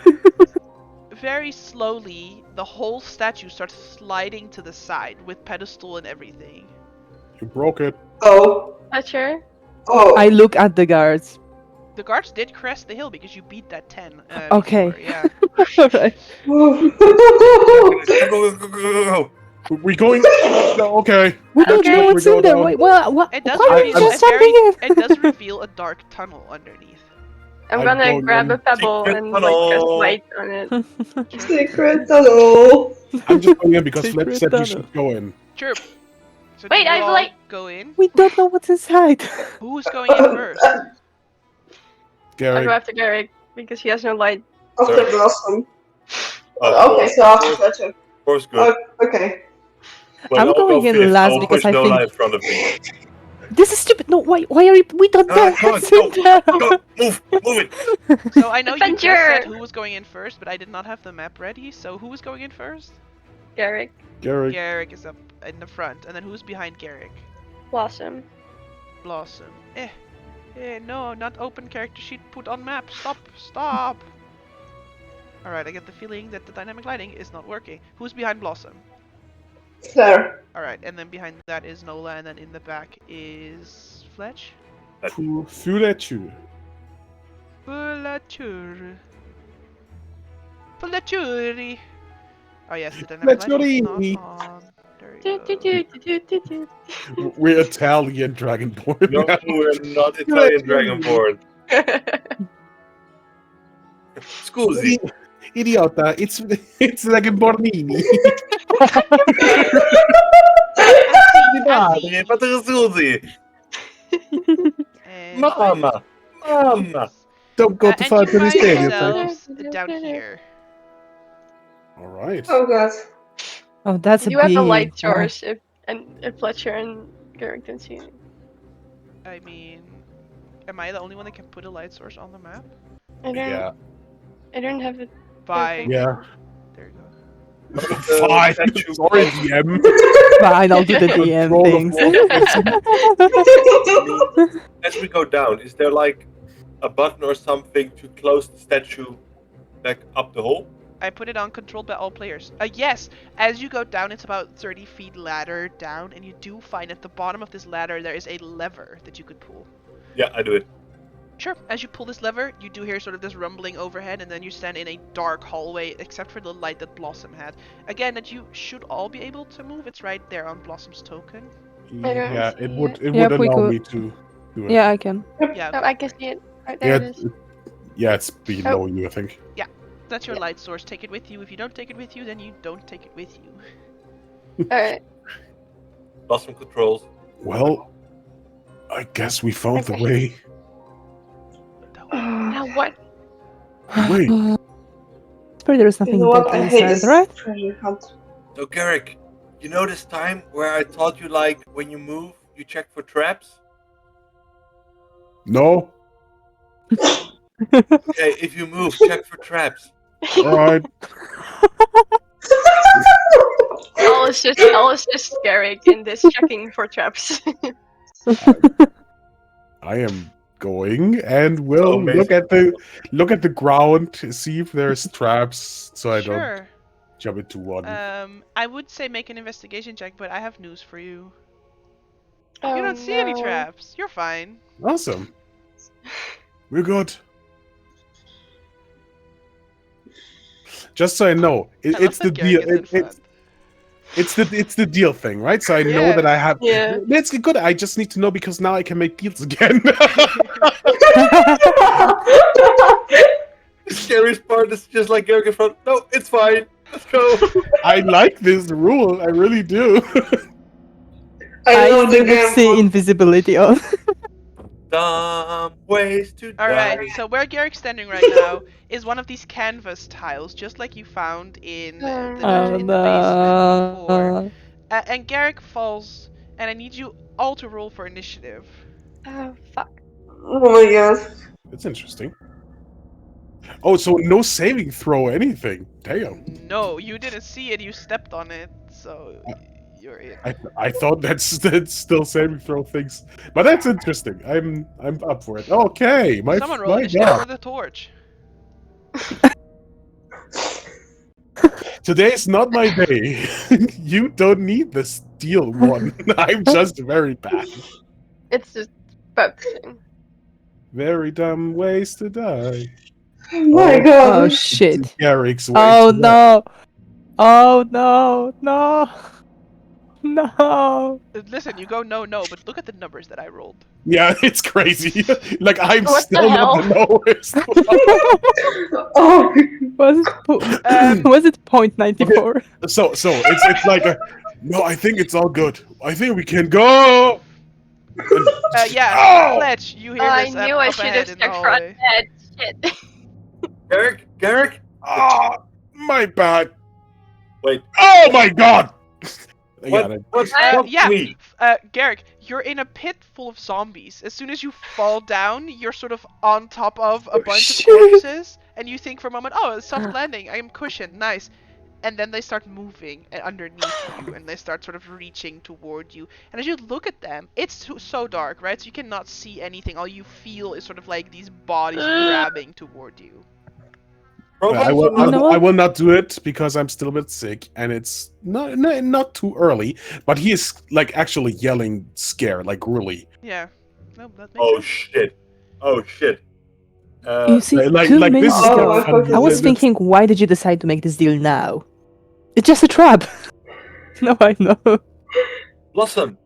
very slowly, the whole statue starts sliding to the side with pedestal and everything. You broke it. oh, Fletcher? oh. I look at the guards. The guards did crest the hill because you beat that 10. Okay. Before, yeah. Alright. Go. We going? No, okay. We don't Okay. know what's We in go there. down. Wait, what? It does Why are you reveal just a jumping in? it does reveal a dark tunnel underneath. I'm I'm gonna going grab in. a pebble Secret and like cast tunnel. light on it. Secret tunnel. I'm just going in because Secret Flip said tunnel. you should go in. Sure. So Wait, do you I all like- go in? We don't know what's inside. Who's going in first? I'll Gary, go after Garrick because he has no light. After Blossom. Of Okay, so after Fletcher. Of course, good. Okay. When I'm I'll going go in fifth, last I'll because push I no think- line in front of me. This is stupid. No, why are you? We don't know Come on, what's in go, there. go, move it. So I know you just said Adventure! who was going in first, but I did not have the map ready. So who was going in first? Garrick. Gary. Garrick is up in the front, and then who's behind Garrick? Blossom. Blossom. No, not open character sheet. Put on map. Stop. Alright, I get the feeling that the dynamic lighting is not working. Who's behind Blossom? Claire. Alright, and then behind that is Nola, and then in the back is Fletch. Fulachu. Fletchuri. Oh yes, the dynamic lighting is Fletchuri. not on. There Do, you do, go. do, do, do, do. We're Italian Dragonborn. No, we're not Italian Dragonborn. Scusi. Idiota, it's Dragonbornini. Madre, ma te scusi. And Mamma. Mamma. Don't go to and fight you to the find stadium. yourselves down here. Alright. Oh god. Oh, that's a You have a big light one. source if Fletcher and Garrick can see it. I mean, am I the only one that can put a light source on the map? I don't. Yeah. I don't have it. Fine. Yeah. There you go. Fine. statue- Sorry, DM. Fine, I'll do the DM Control the things. As we go down, is there like a button or something to close the statue back up the hole? I put it on controlled by all players. Yes, as you go down, it's about 30 feet ladder down, and you do find at the bottom of this ladder there is a lever that you could pull. Yeah, I do it. Sure, as you pull this lever, you do hear sort of this rumbling overhead, and then you stand in a dark hallway, except for the light that Blossom had. Again, that you should all be able to move. It's right there on Blossom's token. I don't Yeah, see it would it. Yep, would we allow could. me to do it. Yeah, I can. Yeah, Oh, I can see it. Right Yeah, there it is. yeah, it's below you, I think. that's your light source. Take it with you. If you don't take it with you, then you don't take it with you. Alright. Blossom controls. Well, I guess we found the Okay. way. Now what? Wait. Sorry, there is You nothing know what? deadly I hate inside, this right? treasure hunt. So Garrick, you know this time where I taught you like when you move, you check for traps? No? Okay, if you move, check for traps. Alright. I'll assist Garrick in this checking for traps. I am going and will Amazing. look at the ground, see if there's traps so I don't Sure. jump into one. I would say make an investigation check, but I have news for you. Oh, You don't see any no. traps. You're fine. Awesome. We're good. just so I know, I love it's the that Garrick deal. is in front. It's the deal thing, right? So I know Yes. that I have. Yeah. That's good. I just need to know because now I can make deals again. The scariest part is just like Garrick in front. No, it's fine. Let's go. I like this rule. I really do. I I love the still game. see invisibility on. Dumb ways to All right, die. so where Garrick's standing right now is one of these canvas tiles, just like you found in Oh, in the basement before. no. And Garrick falls, and I need you all to roll for initiative. Oh, fuck. Oh my god. That's interesting. Oh, so no saving throw or anything. Damn. No, you didn't see it. You stepped on it, so you're in. I thought that's still saving throw things, but that's interesting. I'm up for it. Okay, Someone roll my initiative god. for the torch. Today's not my day. You don't need the steel one. I'm just very bad. It's just focusing. Very dumb ways to die. Oh my Oh. god. Oh shit. Garrick's way Oh to die. no. Oh no. No. No. Listen, you go no, but look at the numbers that I rolled. Yeah, it's crazy. Like I'm What the still not the lowest. Oh. Was it was it 0.94? So it's like a no. I think it's all good. I think we can go. Yeah, Oh! Fletch, you hear I this knew I up should ahead have in the stuck front hallway. head. Shit. Garrick. Ah, my bad. Wait. Oh my god. Yeah, What's Yeah. me? Garrick, you're in a pit full of zombies. As soon as you fall down, you're sort of on top of a bunch of shit. corpses, and you think for a moment, oh, a soft landing, I am cushioned, nice. And then they start moving underneath you, and they start sort of reaching toward you. And as you look at them, it's so dark, right? So you cannot see anything. All you feel is sort of like these bodies grabbing toward you. I will, You know what? I will not do it because I'm still a bit sick and it's not too early. But he is like actually yelling, scared, like really. Yeah. No, that makes Oh sense. shit. Oh shit. You see, like 2 this minutes is Oh, ago, I fucking I was that's- thinking, why did you decide to make this deal now? It's just a trap. No, I know. Blossom,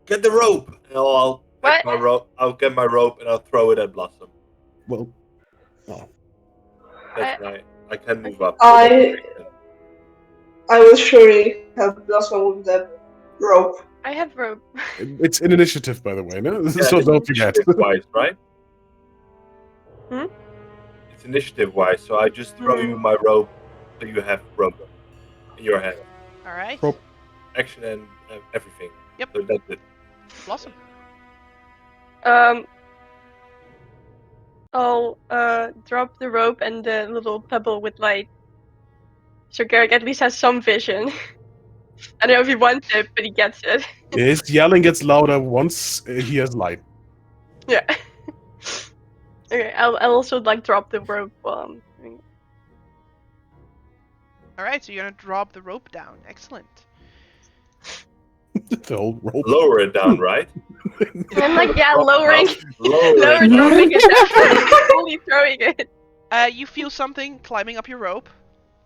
get the rope. And I'll What? get my rope. I'll get my rope and I'll throw it at Blossom. Well, That's right. I can move up. I will surely help Blossom with that rope. I have rope. it's an initiative, by the way. No, Yeah, so it's don't forget. initiative-wise, right? Hmm? It's initiative-wise, so I just throw you my rope, so you have rope in your hand. All right. Rope. Action and everything. Yep. So that's it. Blossom. I'll drop the rope and the little pebble with light. So Garrick at least has some vision. I don't know if he wants it, but he gets it. His yelling gets louder once he has light. Yeah. Okay, I'll also like drop the rope. All right, so you're gonna drop the rope down. Excellent. The whole rope. Lower it down, right? I'm like, yeah, lowering, Lower it down. dropping it, only throwing it. You feel something climbing up your rope,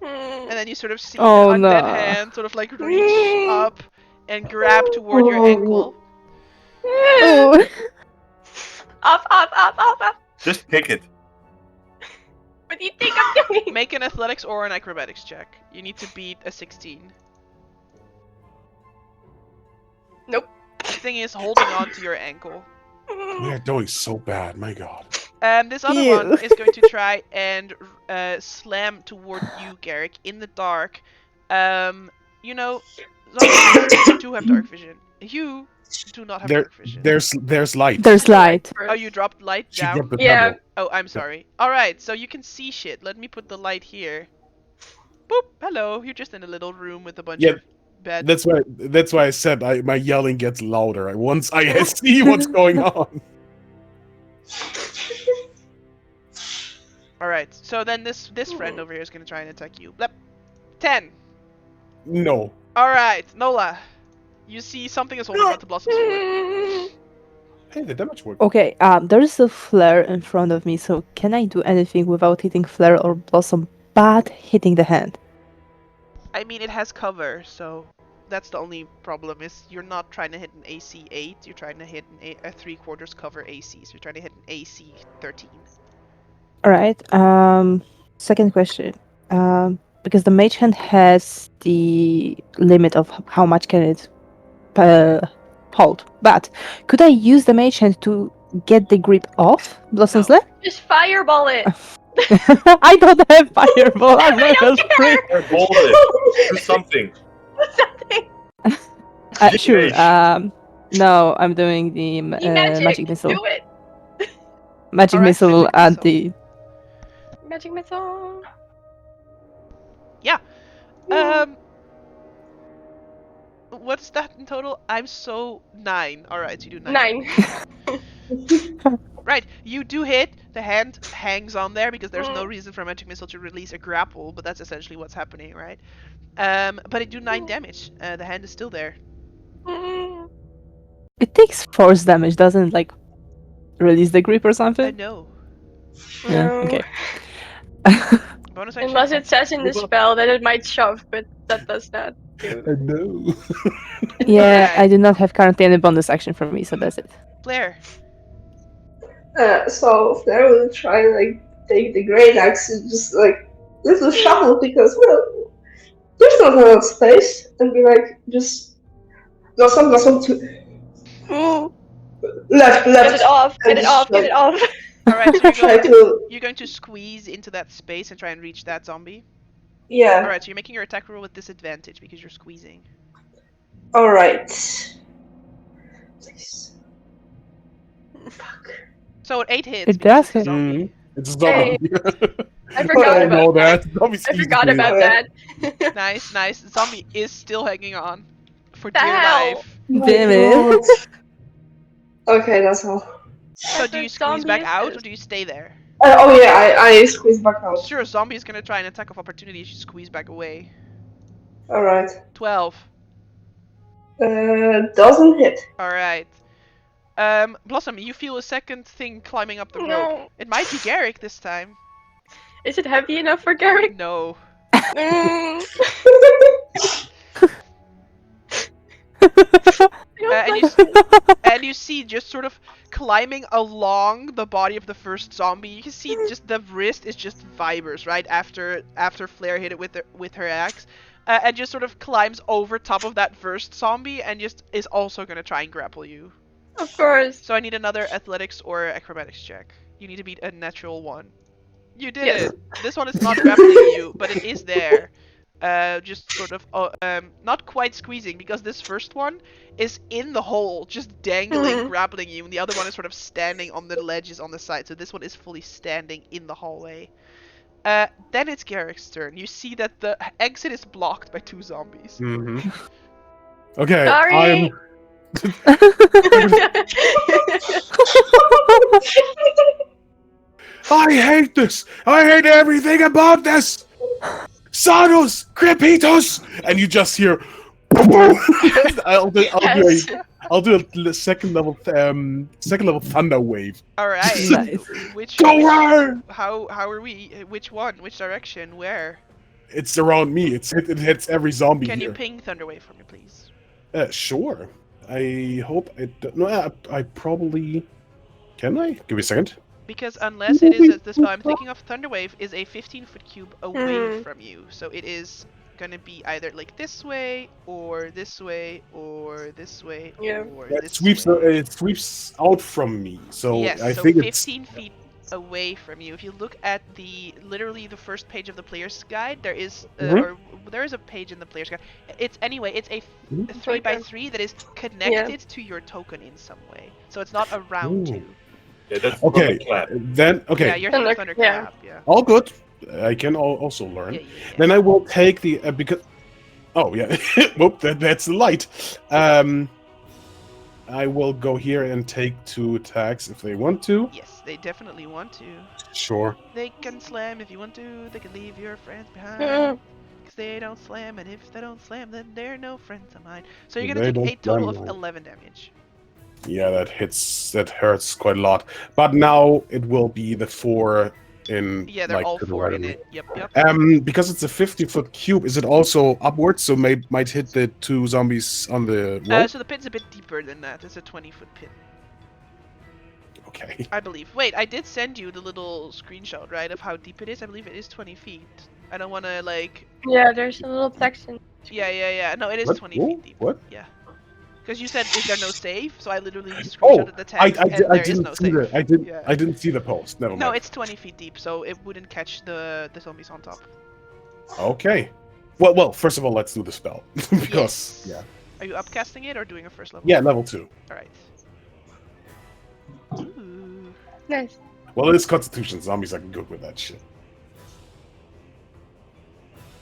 and then you sort of see Oh, a dead no. hand sort of like reach up and grab toward your ankle. Oh. Up. Just kick it. What do you think I'm doing? Make an athletics or an acrobatics check. You need to beat a 16. Nope. The thing is holding on to your ankle. We are doing so bad. My god. This other Ew. one is going to try and slam toward you, Garrick, in the dark. You know, zombies do have dark vision. You do not have dark vision. There's light. There's light. Oh, you dropped light She down? dropped the Yeah. pebble. Oh, I'm sorry. Alright, so you can see shit. Let me put the light here. Boop! Hello, you're just in a little room with a bunch Yeah, of beds. That's why I said my yelling gets louder once I see what's going on. Alright, so then this friend over here is gonna try and attack you. Blep. 10. No. Alright, Nola. You see something is holding on to Blossom's sword. Hey, the damage worked. Okay, there is a flare in front of me, so can I do anything without hitting flare or blossom but hitting the hand. I mean, it has cover, so that's the only problem. Is you're not trying to hit an AC 8. You're trying to hit a 3/4 cover AC. So you're trying to hit an AC 13. All right. Second question. Because the mage hand has the limit of how much can it hold. But could I use the mage hand to get the grip off Blossom's No. leg? Just fireball it. I don't have fireball. I'm I level don't 3. care. Hold it. Do something. Something. Sure. Mage. No, I'm doing the Be magic. magic missile. Do it. Magic Alright, missile magic at missile. the. Magic missile. Yeah. Hmm. What's that in total? I'm so 9. Alright, so you do 9. 9. Right, you do hit. The hand hangs on there because there's no Mm. reason for a magic missile to release a grapple, but that's essentially what's happening, right? But it do 9 damage. The hand is still there. Mm. It takes force damage, doesn't it, like release the grip or something? No. Yeah. No. Okay. Bonus action. Unless it says in the spell that it might shove, but that does not do. No. Yeah, Alright. I do not have currently any bonus action for me, so that's it. Blair. So Flair will try like take the great axe and just like little shuffle because well there's not a lot of space and be like just blossom to Ooh. left Get it off. and Get it just, off. Get it off. Alright, so try to you're going to squeeze into that space and try and reach that zombie. yeah. Alright, so you're making your attack roll with disadvantage because you're squeezing. Alright. Please. Fuck. So 8 hits. It because does it's a hit. zombie. It's a zombie. I forgot I know about that. that. Zombies I easy forgot to about hit. that. Nice, nice. The zombie is still hanging on. For The dear hell? life. Damn it. Okay, that's all. So do you What squeeze zombie back is out or this? do you stay there? Oh yeah, I squeeze back out. Sure, zombie is gonna try an attack of opportunity if you squeeze back away. Alright. 12. Doesn't hit. Alright. Blossom, you feel a second thing climbing up the rope. No. It might be Garrick this time. Is it heavy enough for Garrick? No. Mm. And you see just sort of climbing along the body of the first zombie. You can see just the wrist is just vibers right after Flair hit it with her axe, and just sort of climbs over top of that first zombie and just is also gonna try and grapple you. Of course. So I need another athletics or acrobatics check. You need to beat a natural 1. You did Yes. it. This one is not grappling you, but it is there. Just sort of, not quite squeezing because this first one is in the hole, just dangling, grappling you, and the other one is sort of standing on the ledges on the side. So this one is fully standing in the hallway. Then it's Garrick's turn. You see that the exit is blocked by 2 zombies. Mm-hmm. Okay, Sorry. I hate this. I hate everything about this. Sanos, Crepitos, and you just hear. I'll do a second level thunder wave. All right. Nice. Which? Go on! How are we? Which one? Which direction? Where? It's around me. It hits every zombie Can here. you ping Thunderwave for me, please? Sure. I hope it. No, I probably. Can I? Give me a second. Because unless it is the spell I'm thinking of, Thunderwave is a 15-foot cube away Hmm. from you, so it is gonna be either like this way, or this way, or this way, Yeah. or It this sweeps. way. It sweeps out from me. So Yes, I so think 15 feet away from you. If you look at literally the first page of the player's guide, there is or there is a page in the player's guide. It's a Mhm. 3x3 that is connected to your token in some way. So it's not around Ooh. you. Yeah, that's Okay. clap. Then okay. Yeah, you're Thunder- thunderclap. Yeah. All good. I can also learn. Yeah. Then I will take the because. Oh yeah. Whoop. That's the light. I will go here and take 2 attacks if they want to. Yes, they definitely want to. Sure. They can slam if you want to. They can leave your friends behind. Mm. Because they don't slam, and if they don't slam, then they're no friends of mine. So you're They gonna don't take a total slam of mine. 11 damage. Yeah, that hits. That hurts quite a lot. But now it will be the 4 in Yeah, they're like all to the 4 right of in me. it. Yep. Because it's a 50-foot cube, is it also upwards? So might hit the 2 zombies on the wall. So the pit's a bit deeper than that. It's a 20-foot pit, Okay. I believe. Wait, I did send you the little screenshot, right, of how deep it is. I believe it is 20 feet. I don't want to like. Yeah, there's a little text in. Yeah. No, it is What? 20 Whoa, feet deep. what? Yeah. Because you said, "Is there no save?" So I literally Oh, screenshotted the text, and there is didn't no see save. Yeah. I didn't see the post. Never No, mind. it's 20 feet deep, so it wouldn't catch the zombies on top. Okay. Well, first of all, let's do the spell because Yes. Are you upcasting it or doing a first level? yeah, level 2. All right. Ooh. Nice. Well, it's Constitution. Zombies are good with that shit.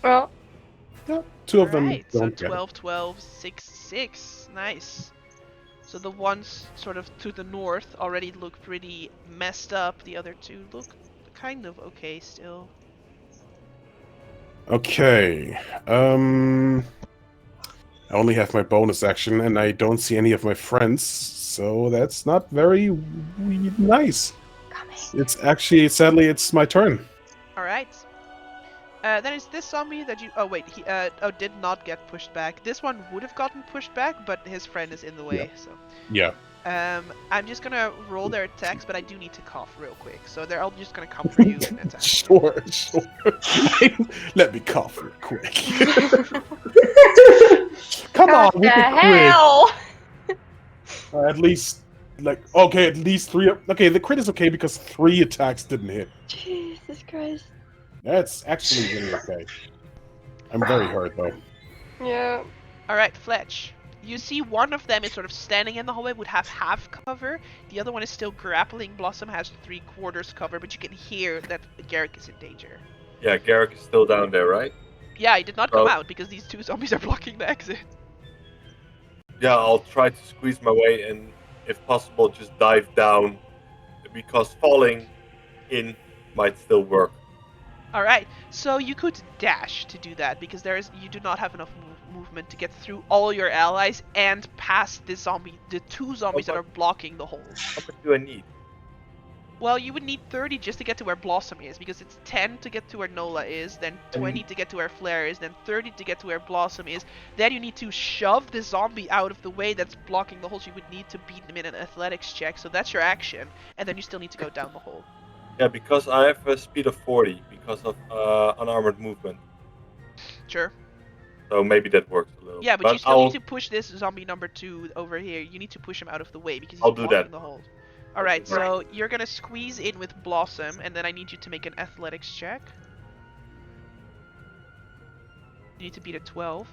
Well, Yeah, 2 of them Alright, so don't get it. 12, 12, 6, 6. Nice. So the ones sort of to the north already look pretty messed up. The other 2 look kind of okay still. Okay. I only have my bonus action, and I don't see any of my friends, so that's not very nice. It's actually, sadly, it's my turn. Alright. Then it's this zombie that you... Oh, wait. He did not get pushed back. This one would have gotten pushed back, but his friend is in the way, so... Yeah. I'm just gonna roll their attacks, but I do need to cough real quick. So they're all just gonna come for you and attack. Sure. Let me cough real quick. Come on, what with the the hell? crit. At least, okay, at least 3. Okay, the crit is okay because 3 attacks didn't hit. Jesus Christ. That's actually really okay. I'm very hurt though. Yeah. Alright, Fletch. You see one of them is sort of standing in the hallway, would have half cover. The other one is still grappling. Blossom has 3/4 cover, but you can hear that Garrick is in danger. Yeah, Garrick is still down there, right? Yeah, he did not come Oh. out because these 2 zombies are blocking the exit. Yeah, I'll try to squeeze my way and, if possible, just dive down, because falling in might still work. Alright, so you could dash to do that because you do not have enough movement to get through all your allies and past the 2 zombies that are blocking the hole. How much do I need? Well, you would need 30 just to get to where Blossom is, because it's 10 to get to where Nola is, then 20 to get to where Flare is, then 30 to get to where Blossom is. Then you need to shove the zombie out of the way that's blocking the hole, so you would need to beat them in an athletics check, so that's your action, and then you still need to go down the hole. Yeah, because I have a speed of 40 because of unarmored movement. Sure. So maybe that works a little. Yeah, but you still need to push this zombie number 2 over here. You need to push him out of the way because he's blocking the hole. Alright, so you're gonna squeeze in with Blossom, and then I need you to make an athletics check. You need to beat a 12.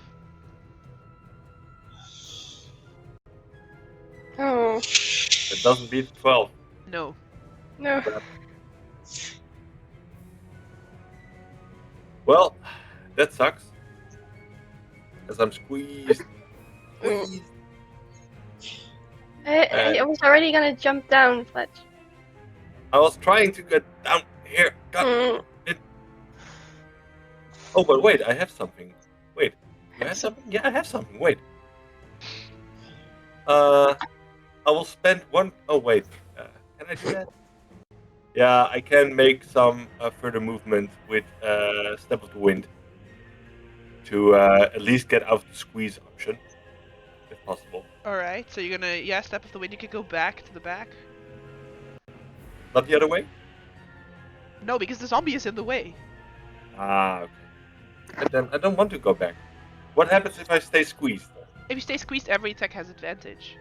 Oh. It doesn't beat 12. No. No. Well, that sucks. Because I'm squeezed. I was already gonna jump down, Fletch. I was trying to get down here. God. Oh, but wait, I have something. Wait, do I have something? Yeah, I have something. Wait. I will spend 1. Oh wait, can I do that? Yeah, I can make some further movement with Step of the Wind to at least get out of the squeeze option, if possible. Alright, so you're gonna, Step of the Wind, you could go back to the back. Not the other way? No, because the zombie is in the way. Ah, okay. And then I don't want to go back. What happens if I stay squeezed? If you stay squeezed, every attack has advantage.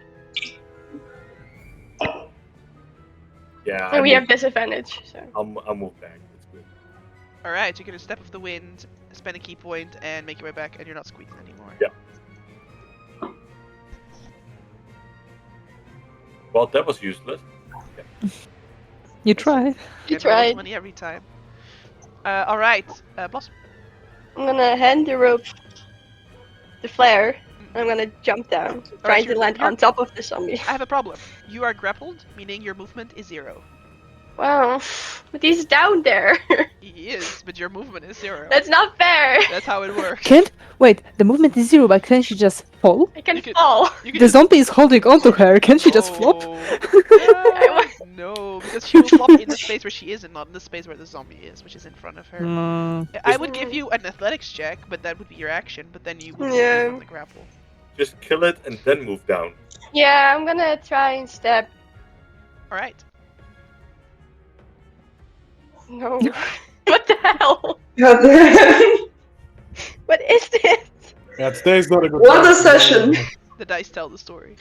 Yeah, And we have disadvantage, so. I'll move back. It's good. Alright, you're gonna Step of the Wind, spend a key point, and make your way back, and you're not squeezed anymore. Yeah. Well, that was useless. Yeah. You tried. You Get bonus tried. money every time. Alright, Blossom. I'm gonna hand the rope to Flare, and I'm gonna jump down, trying to land on top of the zombie. I have a problem. You are grappled, meaning your movement is 0. Wow. But he's down there. He is, but your movement is 0. That's not fair. That's how it works. Can't wait. The movement is 0, but can't she just fall? I can You could- fall. You can The just- zombie is holding onto her. Can she just flop? No, because she will flop in the space where she is and not in the space where the zombie is, which is in front of her. I would give you an athletics check, but that would be your action, but then you would be Yeah. on the grapple. Just kill it and then move down. Yeah, I'm gonna try and step. Alright. No. What the hell? God damn. What is this? Yeah, today's not a good What day. a session. The dice tell the story.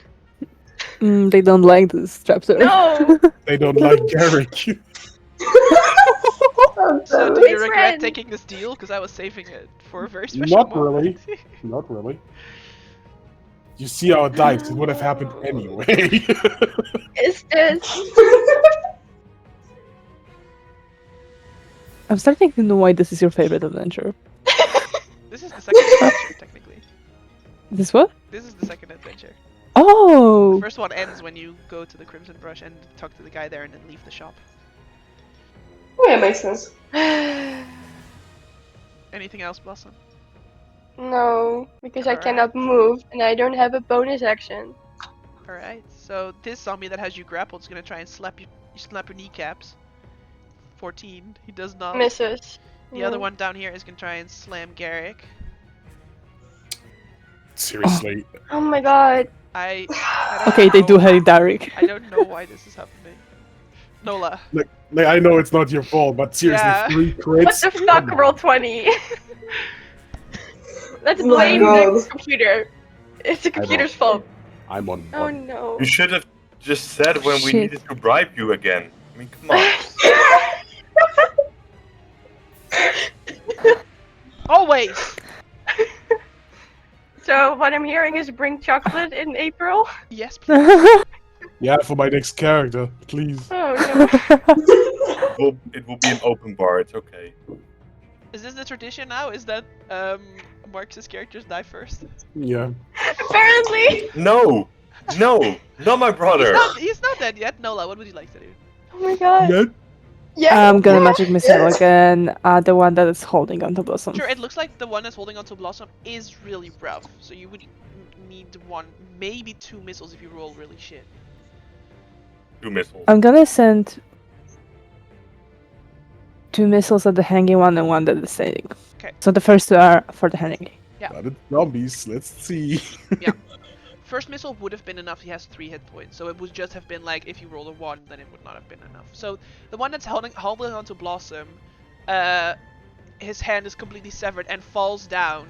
They don't like this trapdoor. No. They don't like Garrick. God So damn do it. you My regret friend. taking this deal? Because I was saving it for a very special Not moment. Not really. You see how it died. It would have happened anyway. Is this? I'm starting to know why this is your favorite adventure. This is the second adventure, technically. This what? This is the second adventure. Oh! The first one ends when you go to the Crimson Brush and talk to the guy there and then leave the shop. Oh, yeah, makes sense. Anything else, Blossom? No, because I Alright. cannot move and I don't have a bonus action. Alright, so this zombie that has you grappled is gonna try and slap your kneecaps. 14. He does not. Misses. The other one down here is gonna try and slam Garrick. Seriously. Oh my god. I don't Okay, they know- do hate Derek. I don't know why this is happening. Nola. Like, I know it's not your fault, but seriously, Yeah. 3 crits? What the fuck, roll 20? Let's Oh my blame the God. computer. It's the computer's fault. I'm on Oh one. no. You should have just said when we Shit. needed to bribe you again. I mean, come on. Always! So what I'm hearing is bring chocolate in April? Yes, please. Yeah, for my next character, please. Oh no. It will be an open bar, it's okay. Is this the tradition now? Is that Marx's characters die first? Yeah. Apparently! No! No! Not my brother! He's not dead yet. Nola, what would you like to do? Oh my god. Yeah. Yeah. I'm gonna magic missile again. The one that is holding onto Blossom. Sure, it looks like the one that's holding onto Blossom is really rough. So you would need 1, maybe 2 missiles if you roll really shit. 2 missiles. I'm gonna send 2 missiles at the hanging one and 1 that is standing. Okay. So the first 2 are for the hanging. But it's zombies, let's see. First missile would have been enough. He has 3 hit points, so it would just have been like if you rolled a 1, then it would not have been enough. So the one that's holding onto Blossom, his hand is completely severed and falls down,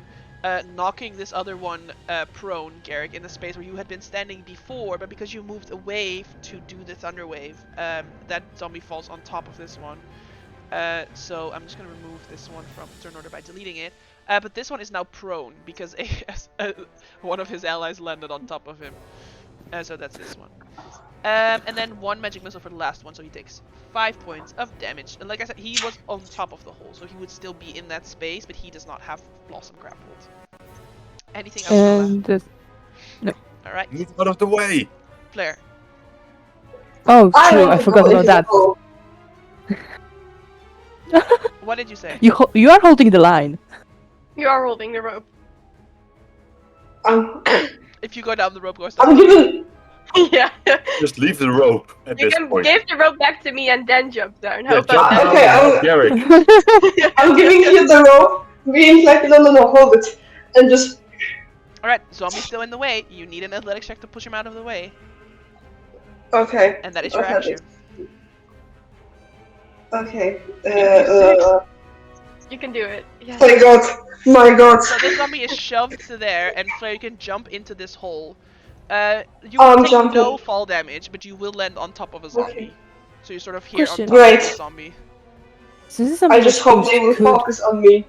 knocking this other one prone, Garrick, in the space where you had been standing before. But because you moved away to do the thunder wave, that zombie falls on top of this one. So I'm just gonna remove this one from turn order by deleting it. But this one is now prone because one of his allies landed on top of him. So that's this one. And then 1 magic missile for the last one, so he takes 5 points of damage. And like I said, he was on top of the hole, so he would still be in that space, but he does not have Blossom grappled. Anything else? And Alright, Move out of the way! Flair. oh, I true, don't I forgot know about that. if What did you say? You are holding the line. You are holding the rope. I'm, If you go down the rope, goes down. I'm giving. Yeah. Just leave the rope at You this can point. give the rope back to me and then jump down. How Yeah, about jump that? down Okay, and help I'm- Garrick. I'm giving you the rope. Being like, no, hold it, and just. Alright, zombie's still in the way. You need an athletics check to push him out of the way. Okay. And that is your Okay. action. Okay. You can do it. Yeah. My God. My God. So this zombie is shoved to there, and Flair, you can jump into this hole. You I'm will take jumping. no fall damage, but you will land on top of a zombie. Okay. So you're sort of here Question. on top Great. of the zombie. So this is I something just hope they will could, focus on me.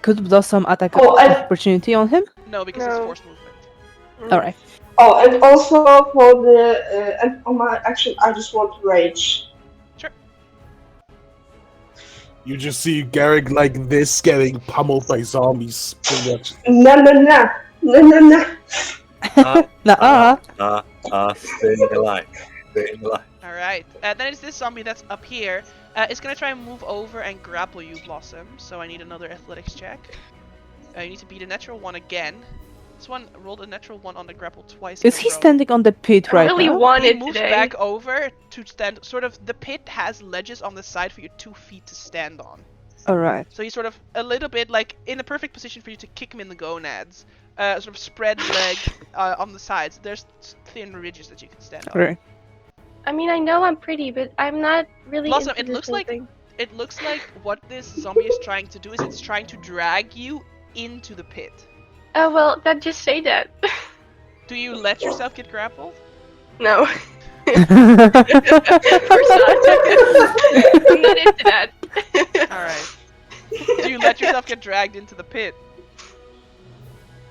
could Blossom attack Oh, of and- opportunity on him? No, because it's No. forced movement. Alright. Oh, and also for the and on my action, I just want rage. You just see Garrick like this getting pummeled by zombies. Pretty much. No, no, no, no, no, no. Ah, Nuh-uh. staying alive. Staying alive. All right. Then it's this zombie that's up here. It's gonna try and move over and grapple you, Blossom. So I need another athletics check. You need to beat a natural 1 again. This one rolled a natural 1 on the grapple twice. Is in a he row. standing on the pit I right really now? want He it moves today. back over to stand. Sort of, the pit has ledges on the side for your 2 feet to stand on. Alright. So he's sort of a little bit like in a perfect position for you to kick him in the gonads. Sort of spread leg on the sides. There's thin ridges that you can stand on. Right. I mean, I know I'm pretty, but I'm not really Blossom, into it this looks whole like- thing. It looks like what this zombie is trying to do is it's trying to drag you into the pit. Oh, well, then just say that. Do you let yourself get grappled? No. Of course not. I'm not into that. Alright. Do you let yourself get dragged into the pit?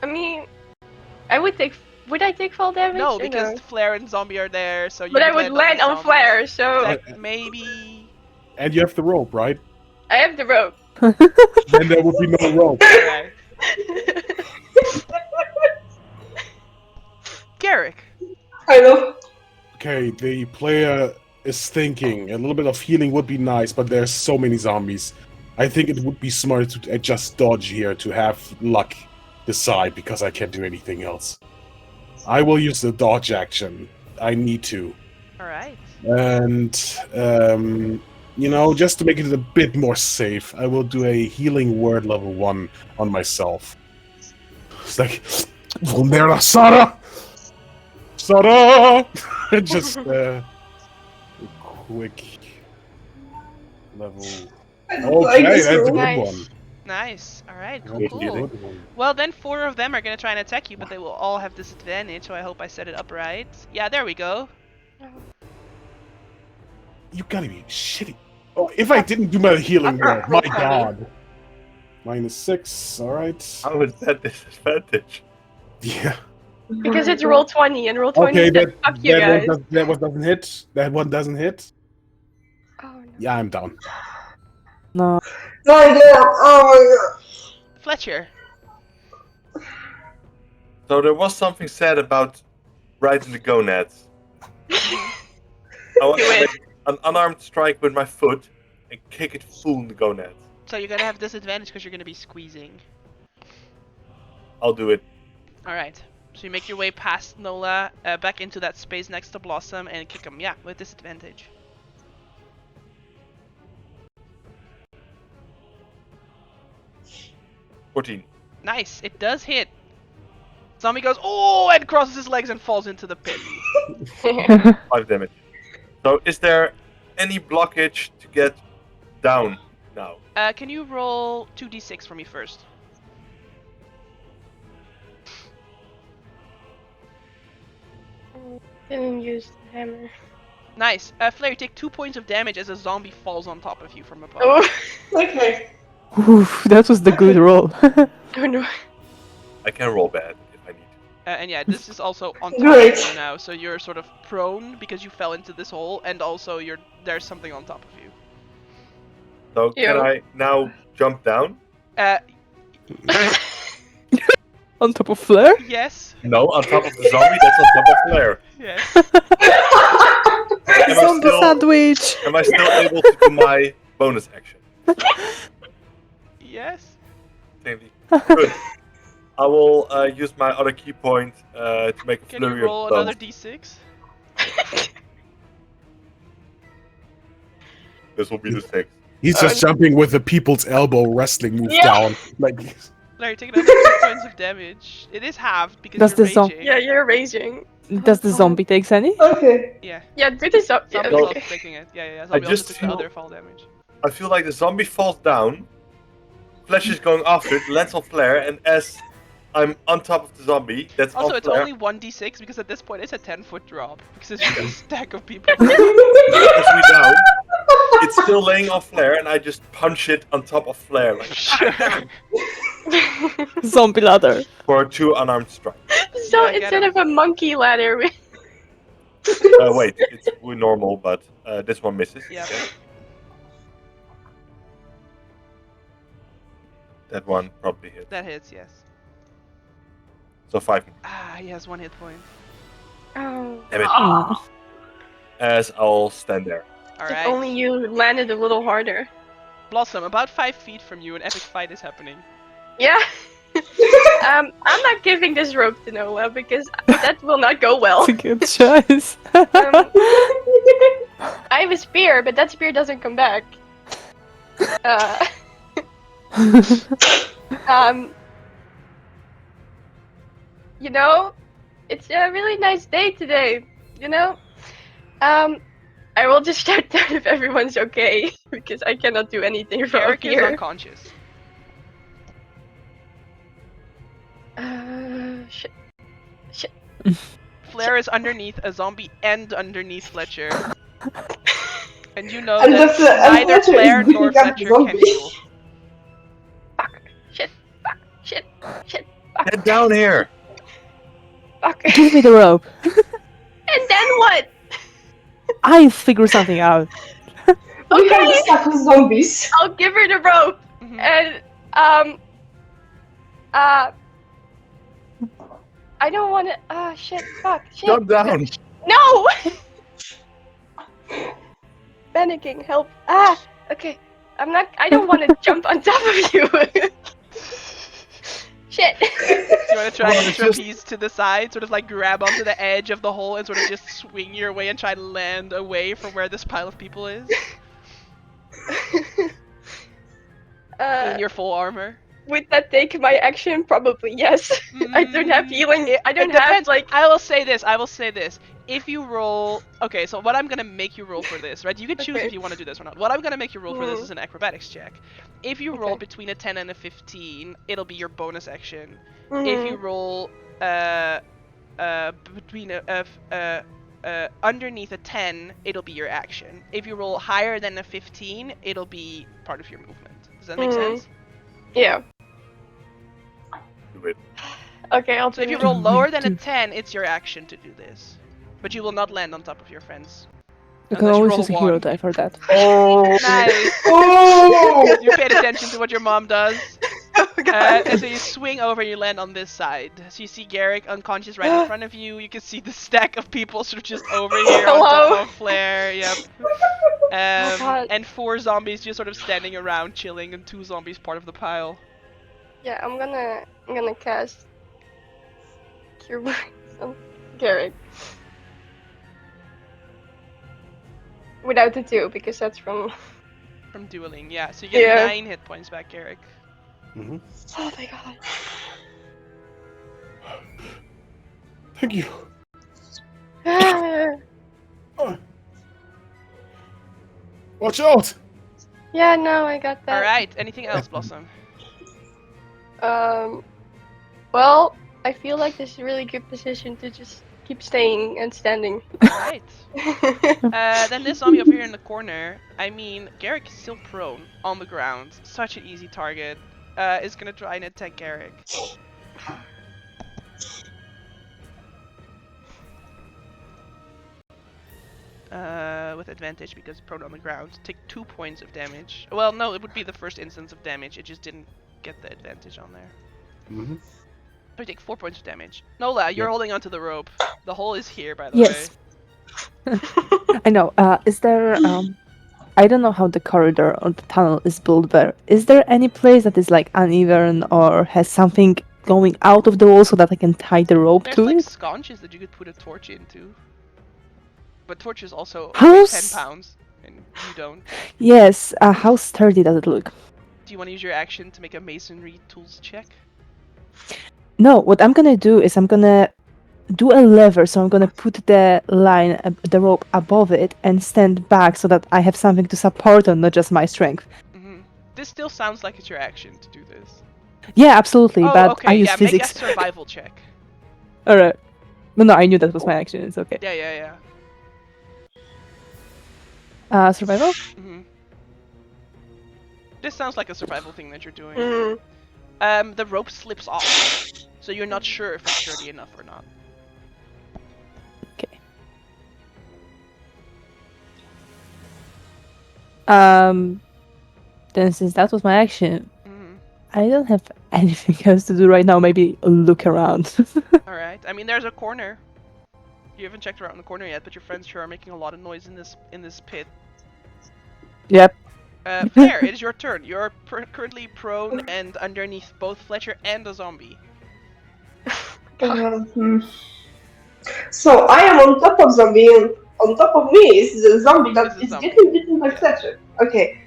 I mean, I would take. Would I take fall damage? No, or because Flare and Zombie are there, so you But I would land the on zombies. Flare, so Like, maybe... And you have the rope, right? I have the rope. Then there would be no rope. Alright. Garrick. I know. Okay, the player is thinking a little bit of healing would be nice, but there's so many zombies. I think it would be smart to just dodge here to have luck decide because I can't do anything else. I will use the dodge action. I need to. Alright. And, just to make it a bit more safe, I will do a healing word level 1 on myself. It's like, Vulnera Sara! Sara! Just, a quick level. I don't like Okay, this that's a room. good Nice. one. Nice. Alright, cool, That's a cool. good one. Well, then 4 of them are gonna try and attack you, but they will all have disadvantage, so I hope I set it up right. Yeah, there we go. You gotta be shitty. Oh, if I didn't do my healing word, my god. -6, alright. How is that disadvantage? Yeah. Because it's roll 20, and roll 20 Okay, said, fuck you guys. that one doesn't hit. That one doesn't hit. Oh, no. Yeah, I'm down. No. My god. Oh my god. Fletcher. So there was something said about right in the gonads. I want Do to it. make an unarmed strike with my foot and kick it full in the gonads. So you're gonna have disadvantage because you're gonna be squeezing. I'll do it. Alright. So you make your way past Nola, back into that space next to Blossom, and kick him. Yeah, with disadvantage. $14. Nice. It does hit. Zombie goes, oh, and crosses his legs and falls into the pit. 5 damage. So is there any blockage to get down now? Can you roll 2d6 for me first? Didn't use the hammer. Nice. Flare, you take 2 points of damage as a zombie falls on top of you from above. Oh, Okay. Oof, that was the good roll. oh no. I can roll bad if I need to. And yeah, this is also on top Great. of you now, so you're sort of prone because you fell into this hole, and also there's something on top of you. So can Ew. I now jump down? On top of Flare? Yes. No, on top of the zombie, that's on top of Flare. Yes. Am I Zombie still- sandwich! Am I still able to do my bonus action? Yes. Thank you. Good. I will use my other key point to make a Can you flurry roll of another blows. d6? This will be the 6. He's just jumping with the people's elbow wrestling move Yeah. down. Like, Larry, take another 2 points of damage. It is halved because Does you're the zom- raging. Yeah, you're raging. Does the zombie takes any? Okay. Yeah. Yeah, do this up. Yeah, Zombie's okay. also taking it. Yeah. Zombie just also took the feel- other fall damage. I feel like the zombie falls down, Flash is going after it, lands on Flare, and as I'm on top of the zombie, that's Also, on it's Flare, only 1d6 because at this point it's a 10-foot drop because it's just a stack of people. as we down, it's still laying on Flare, and I just punch it on top of Flare, like, Sure. Zombie ladder. for 2 unarmed strike. So Yeah, get instead him. of a monkey ladder, we... Wait, it's normal, but this one misses. Yeah. Okay. That one probably hit. That hits, yes. So 5. Ah, he has 1 hit point. Oh. Damn it. Aw. as I'll stand there. All If right. only you landed a little harder. Blossom, about 5 feet from you, an epic fight is happening. Yeah. I'm not giving this rope to Noah because that will not go well. It's a good choice. I have a spear, but that spear doesn't come back. You know, it's a really nice day today. You know, I will just shout down if everyone's okay because I cannot do anything from up Garrick is here. unconscious. Shit. Flair is underneath a zombie and underneath Fletcher. And you know And that neither Fletcher Flair is nor beating up Fletcher can zombies. heal. Fuck. Shit. Fuck. Shit. Shit. Get down here! Fuck. Give me the rope. And then what? I'll figure something out. We have Okay. to stop with zombies. I'll give her the rope. Mhm. And I don't want to. Shit. Fuck. Shit. Jump down! No. Panicking. Help. Okay. I don't want to jump on top of you. Shit. You want to try Oh, and it's just- trapeze to the side, sort of like grab onto the edge of the hole and sort of just swing your way and try to land away from where this pile of people is in your full armor. Would that take my action? Probably yes. I don't have healing. I don't It have depends. like. I will say this. If you roll, okay, so what I'm gonna make you roll for this, right? You can choose Okay. if you want to do this or not. What I'm gonna make you roll for this Mhm. is an acrobatics check. If you roll Okay. between a 10 and a 15, it'll be your bonus action. If Mhm. you roll between underneath a 10, it'll be your action. If you roll higher than a 15, it'll be part of your movement. Does that make Mhm. sense? Yeah. Do it. Okay, I'll So do if you it. roll lower than a 10, it's your action to do this. But you will not land on top of your friends. You can Unless you always roll use a a hero one. die for that. Oh! Nice. Oh! You paid attention to what your mom does. Oh god. And so you swing over and you land on this side. So you see Garrick unconscious right in front of you. You can see the stack of people sort of just over here on Hello? top of Flair. Yep. God. And 4 zombies just sort of standing around chilling, and 2 zombies part of the pile. Yeah, I'm gonna cast Cure Wounds on Garrick. Without the 2, because that's from. From dueling, yeah. So you get Yeah. 9 hit points back, Garrick. Mm-hmm. Oh my god. Thank you. Watch out! Yeah, no, I got that. Alright, anything else, Blossom? Well, I feel like this is a really good position to just keep staying and standing. Alright. Then this zombie over here in the corner, I mean, Garrick is still prone on the ground. Such an easy target. Is gonna try and attack Garrick. With advantage because prone on the ground. Take 2 points of damage. Well, no, it would be the first instance of damage. It just didn't get the advantage on there. Mm-hmm. So you take 4 points of damage. Nola, you're Yep. holding onto the rope. The hole is here, by the Yes. way. I know. Is there I don't know how the corridor or the tunnel is built, but is there any place that is like uneven or has something going out of the wall so that I can tie the rope There's to like it? sconces that you could put a torch into. But torches also How weigh s- 10 pounds, and you don't. Yes. How sturdy does it look? Do you want to use your action to make a masonry tools check? No. What I'm gonna do is I'm gonna do a lever, so I'm gonna put the line, the rope above it, and stand back so that I have something to support on, not just my strength. Hmm. This still sounds like it's your action to do this. Yeah, absolutely. Oh, but okay, I use yeah, physics. make a survival check. All right. No, I knew that was my action. It's okay. Yeah. Survival. Hmm. This sounds like a survival thing that you're doing. Mm. The rope slips off, so you're not sure if it's sturdy enough or not. Okay. Then since that was my action, Hmm. I don't have anything else to do right now. Maybe look around. All right. I mean, there's a corner. You haven't checked around the corner yet, but your friends sure are making a lot of noise in this pit. Yep. Flair, it is your turn. You're currently prone and underneath both Fletcher and the zombie. So I am on top of zombie, and on top of me is the zombie that is getting bitten by Fletcher. Okay.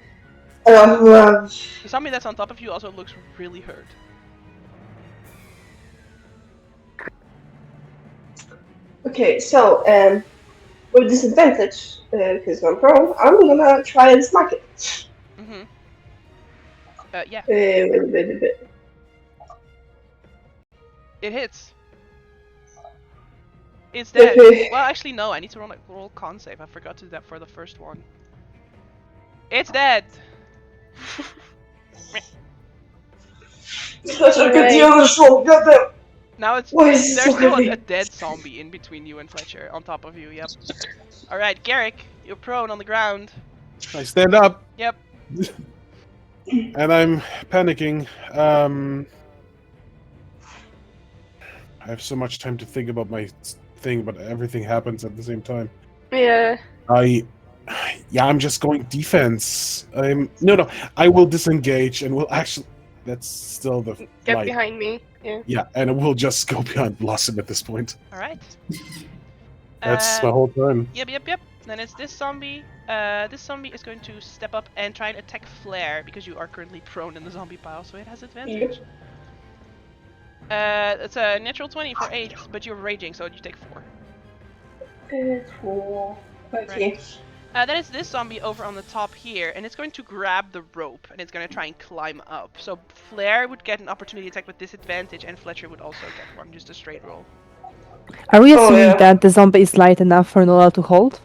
The zombie that's on top of you also looks really hurt. Okay, so with disadvantage, because I'm prone, I'm gonna try and smack it. Mm-hmm. Yeah. Wait. It hits. It's dead. Okay. Well, actually, no. I need to roll con save. I forgot to do that for the first one. It's dead. Fletcher, get the other soul, goddamn! Now it's Why is it there's so still heavy? a dead zombie in between you and Fletcher, on top of you. Yep. All right, Garrick, you're prone on the ground. I stand up. Yep. And I'm panicking. I have so much time to think about my thing, but everything happens at the same time. Yeah. I'm just going defense. No. I will disengage and will actually. That's still the Get light. behind me. Yeah. Yeah, and we'll just go behind Blossom at this point. All right. That's my whole turn. Yep. Then it's this zombie. This zombie is going to step up and try and attack Flair because you are currently prone in the zombie pile, so it has advantage. It's a natural 20 for 8, but you're raging, so you take 4. 4. Okay. Then it's this zombie over on the top here, and it's going to grab the rope, and it's going to try and climb up. So Flair would get an opportunity attack with disadvantage, and Fletcher would also get one, just a straight roll. Are we assuming that the zombie is light enough for Nola to hold?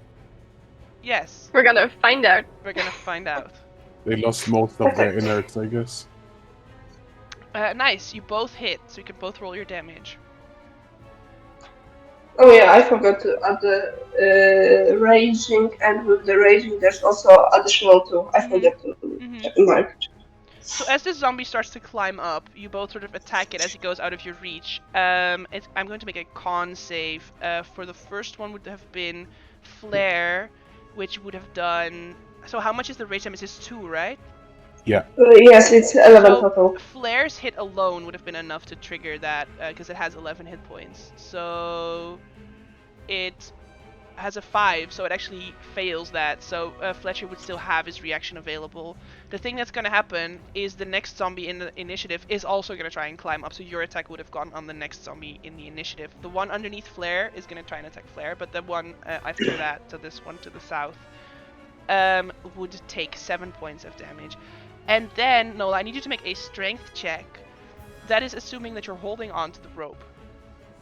Yes. We're gonna find out. We're gonna find out. They lost most of their innards, I guess. Nice, you both hit, so you can both roll your damage. Oh yeah, I forgot to add the raging, and with the raging there's also additional 2. I forgot to mark. So as this zombie starts to climb up, you both sort of attack it as it goes out of your reach. I'm going to make a con save. For the first one would have been Flare, which would have done... So how much is the rage damage? It's 2, right? Yeah. Yes, it's 11 total. Flare's hit alone would have been enough to trigger that, because it has 11 hit points. So it has a 5, so it actually fails that. So Fletcher would still have his reaction available. The thing that's going to happen is the next zombie in the initiative is also going to try and climb up, so your attack would have gone on the next zombie in the initiative. The one underneath Flare is going to try and attack Flare, but the one after that, so this one to the south, would take 7 points of damage. And then, Nola, I need you to make a strength check. That is assuming that you're holding on to the rope.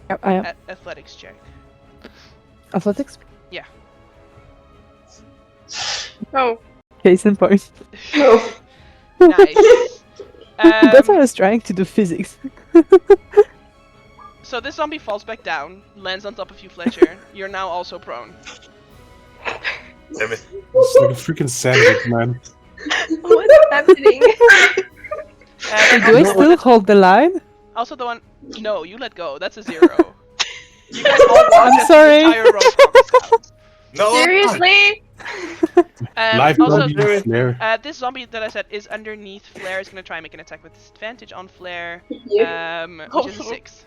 Yep, I am. Athletics check. Athletics? Yeah. Oh. Case in point. Nice. That's why I was trying to do physics. So this zombie falls back down, lands on top of you, Fletcher. You're now also prone. Damn it. It's like a freaking sandwich, man. What's happening? Do I still hold the line? Also the one... No, you let go. That's a 0. You guys all walk I'm as sorry. the entire row comes out. No! Seriously? Live Also, zombie Flare. this zombie that I said is underneath Flare is going to try and make an attack with disadvantage on Flare, which is a 6.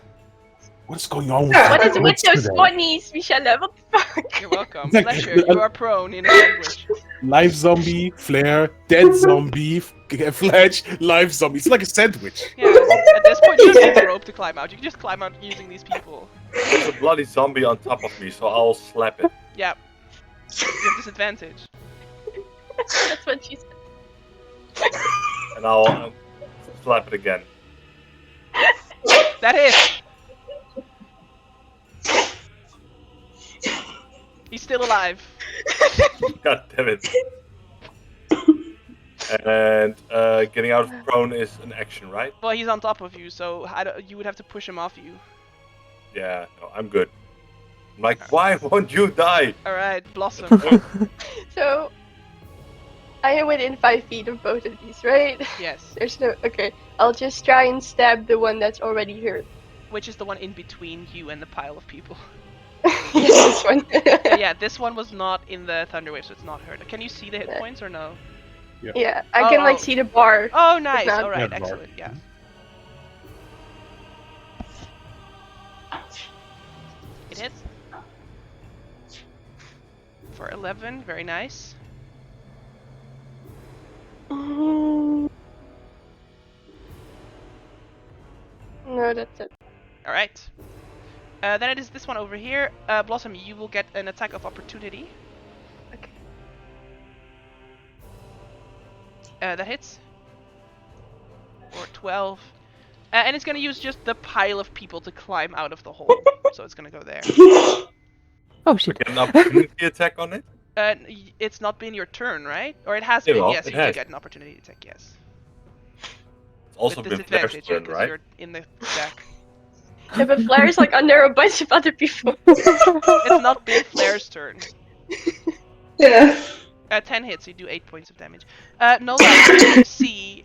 What is going on with What is that with those today? bunnies, Michelle? What the fuck? You're welcome. Like, Fletcher, you are prone in a sandwich. Live zombie, Flare, dead zombie, Fletch, live zombie. It's like a sandwich. Yeah, at this point you don't need the rope to climb out. You can just climb out using these people. There's a bloody zombie on top of me, so I'll slap it. Yeah. You have disadvantage. That's what she said. And I'll slap it again. That is. He's still alive. God damn it. And getting out of prone is an action, right? Well, he's on top of you, so you would have to push him off you. Yeah, no, I'm good. I'm like, why won't you die? Alright, Blossom. So, I am within 5 feet of both of these, right? Yes. There's no... Okay, I'll just try and stab the one that's already hurt. Which is the one in between you and the pile of people. Yes, this one. Yeah, this one was not in the Thunderwave, so it's not hurt. Can you see the hit points or no? Yeah, I can like Oh. see the bar. Oh, nice. not- All right, Yeah, the bar. excellent. Yeah. It hits. For 11, very nice. No, that's it. All right. Then it is this one over here. Blossom, you will get an attack of opportunity. Okay. That hits. For 12. And it's gonna use just the pile of people to climb out of the hole. So it's gonna go there. Oh We shit. get an opportunity attack on it. It's not been your turn, right? Or it has Yeah, been, well, yes, it you do has. get an opportunity attack, yes. It's also With been Flair's disadvantage, turn, because right? you're in the stack. Yeah, but Flair's like under a bunch of other people. It's not been Flair's turn. Yeah. 10 hits, you do 8 points of damage. Nola, you see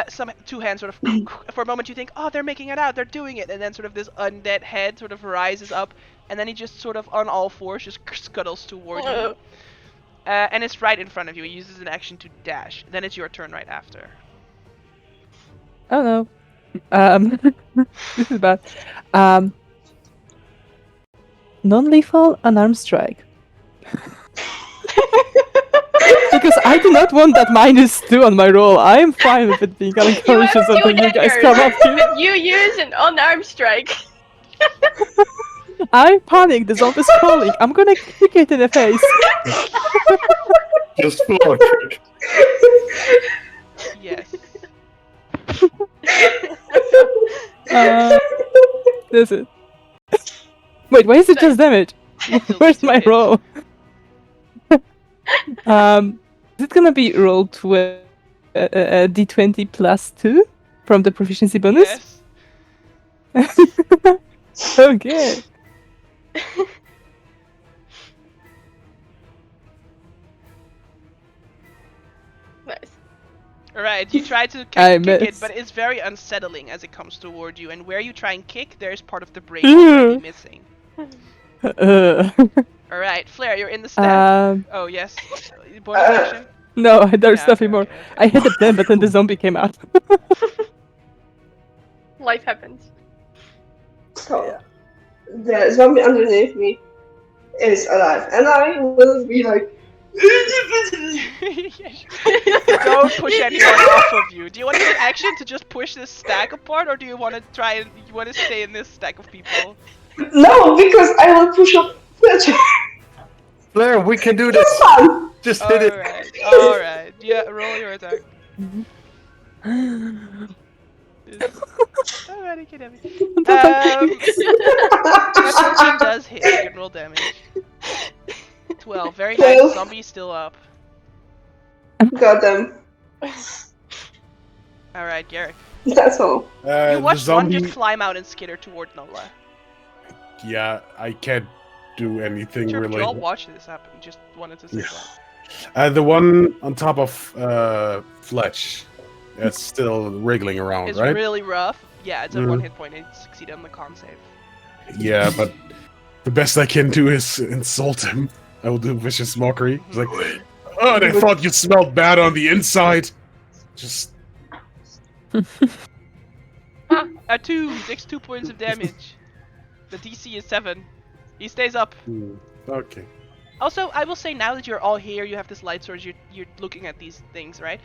some two hands sort of, for a moment you think, oh, they're making it out, they're doing it, and then sort of this undead head sort of rises up, and then he just sort of on all fours just scuttles toward you. And it's right in front of you. He uses an action to dash. Then it's your turn right after. Oh no. This is bad. Non-lethal unarmed strike. Because I do not want that -2 on my roll. I am fine with it being unconscious You until you guys daggers, come up here. but you use an unarmed strike. I panic. The zombie's crawling. I'm gonna kick it in the face. Just floor kick. Yes. This is. Wait, why is it just damage? Still Where's do my hit. roll? Is it gonna be rolled with a d20 plus 2 from the proficiency bonus? Yes. Okay. Nice. Alright, you try to I kick it, miss. but it's very unsettling as it comes toward you, and where you try and kick, there's part of the brain already missing. Alright, Flair, you're in the stack. Oh, yes. Bonus action? No, there's Yeah, nothing okay, more. okay, okay. I hit the pen, but then the zombie came out. Life happens. So, the zombie underneath me is alive, and I will be like. Don't push anyone off of you. Do you want to take action to just push this stack apart, or do you want to try and you want to stay in this stack of people? No, because I will push up Fletcher. Flair, we can do this. It's fun. Just hit it. Alright. Yeah, roll your attack. Alrighty, get heavy. That 14 does hit. You can roll damage. 12. Very nice. 12. Zombie's still up. Got them. Alright, Garrick. That's all. You The watched one zombie. just climb out and skitter toward Nola. Yeah, I can't do anything Sure, but you really. all watched this happen. Just wanted to say that. The one on top of Fletch, that's still wriggling around, It's right? really rough. Yeah, it's a Mhm. 1 hit point and it succeeded on the con save. Yeah, but the best I can do is insult him. I will do vicious mockery. It's like, oh, they thought you smelled bad on the inside. Just A 2 takes 2 points of damage. The DC is 7. He stays up. okay. Also, I will say now that you're all here, you have this light source, you're looking at these things, right?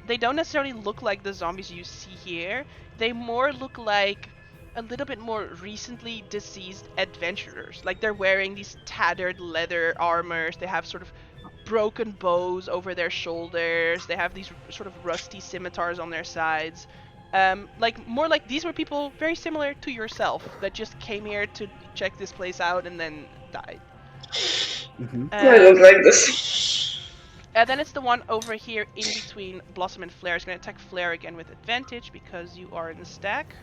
They don't necessarily look like the zombies you see here. They more look like a little bit more recently deceased adventurers. Like they're wearing these tattered leather armors. They have sort of broken bows over their shoulders. They have these sort of rusty scimitars on their sides. Like more like these were people very similar to yourself that just came here to check this place out and then died. I don't like this. Then it's the one over here in between Blossom and Flare. It's going to attack Flare again with advantage because you are in the stack.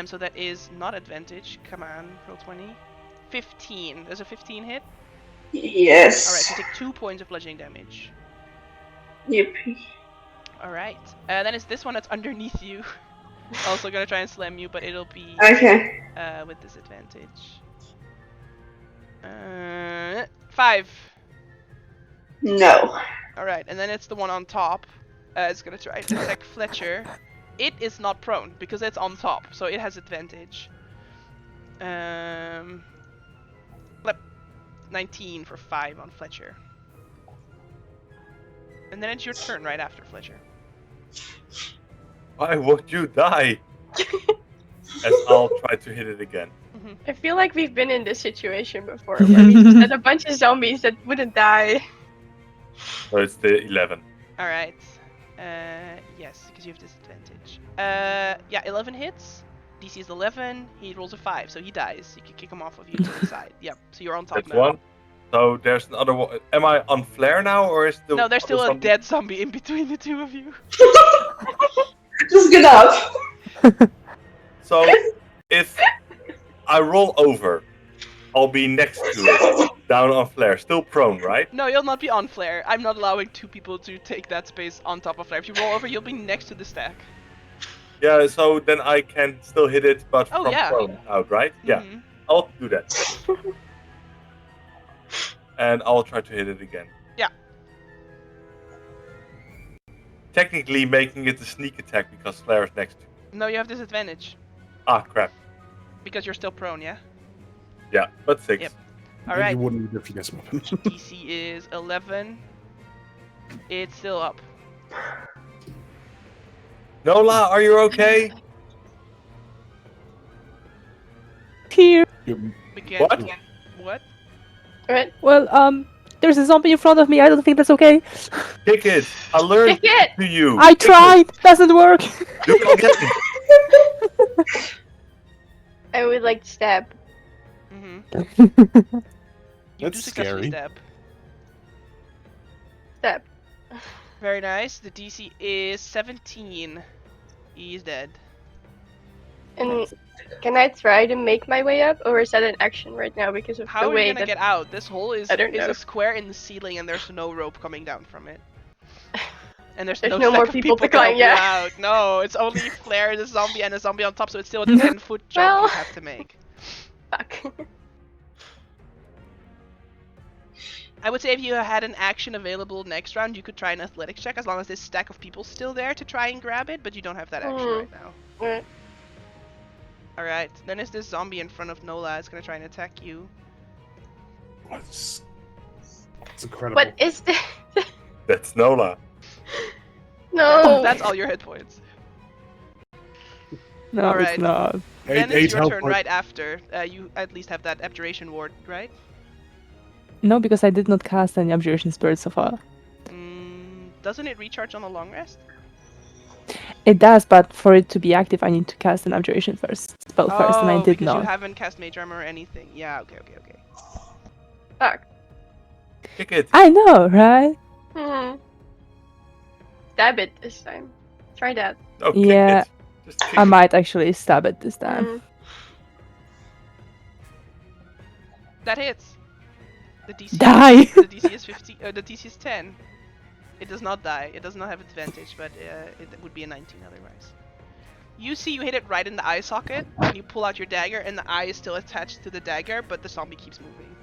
So that is not advantage. Come on, roll 20. 15. There's a 15 hit. Yes. Alright, so you take 2 points of bludgeoning damage. Yep. Alright. Then it's this one that's underneath you. Also gonna try and slam you, but it'll be Okay. with disadvantage. 5. No. Alright, and then it's the one on top. It's gonna try to attack Fletcher. It is not prone because it's on top, so it has advantage. 19 for 5 on Fletcher. And then it's your turn right after Fletcher. Why would you die? As I'll try to hit it again. I feel like we've been in this situation before, where we just had a bunch of zombies that wouldn't die. So it's the 11. Alright. Yes, because you have disadvantage. 11 hits. DC is 11. He rolls a 5, so he dies. You can kick him off of you to the side. Yep, so you're on top That's now. one. So there's another one. Am I on flare now, or is the No, there's still other a zombie- dead zombie in between the two of you. Just get out. So if I roll over, I'll be next to it, down on flare, still prone, right? No, you'll not be on flare. I'm not allowing 2 people to take that space on top of flare. If you roll over, you'll be next to the stack. Yeah. So then I can still hit it, but Oh, from yeah. prone out, right? Yeah. Mhm. I'll do that. And I'll try to hit it again. Yeah. Technically making it a sneak attack because flare is next to me. No, you have disadvantage. Ah, crap. Because you're still prone, yeah? Yeah, but 6. Yep. And Alright. you wouldn't if you guess weapon. DC is 11. It's still up. Nola, are you okay? Here. We can. What? What? Right? Well, there's a zombie in front of me. I don't think that's okay. Kick it. I learned Kick it! to you. I Kick it. tried. Doesn't work. Do it again. I would like to stab. Mm-hmm. You That's do successfully scary. stab. Stab. Very nice. The DC is 17. He's dead. And can I try to make my way up, or is that an action right now because of How the are you way gonna that... get out? This hole is I don't know. a square in the ceiling and there's no rope coming down from it. And there's There's no no more stack of people to to help climb, you yeah. out. No, it's only Flare, the zombie, and a zombie on top, so it's still a 10-foot jump Well. you have to make. Fuck. I would say if you had an action available next round, you could try an athletics check as long as this stack of people's still there to try and grab it, but you don't have that action right now. Alright. Alright, then is this zombie in front of Nola. It's gonna try and attack you. It's incredible. What is this? That's Nola. No! That's all your hit points. No, Alright. it's not. Then Eight it's your health turn points. right after. You at least have that Abjuration Ward, right? No, because I did not cast any Abjuration Spirit so far. Doesn't it recharge on a long rest? It does, but for it to be active, I need to cast an Abjuration first, spell first, and I did because not. you haven't cast Mage Armor or anything. Yeah, okay. Fuck. Kick it. I know, right? Stab it this time. Try that. No, kick Yeah. it. Just kick I it. might actually stab it this time. Mm. That hits. The DC. Die! The DC is 50. The DC is 10. It does not die. It does not have advantage, but it would be a 19 otherwise. You see, you hit it right in the eye socket, and you pull out your dagger, and the eye is still attached to the dagger, but the zombie keeps moving.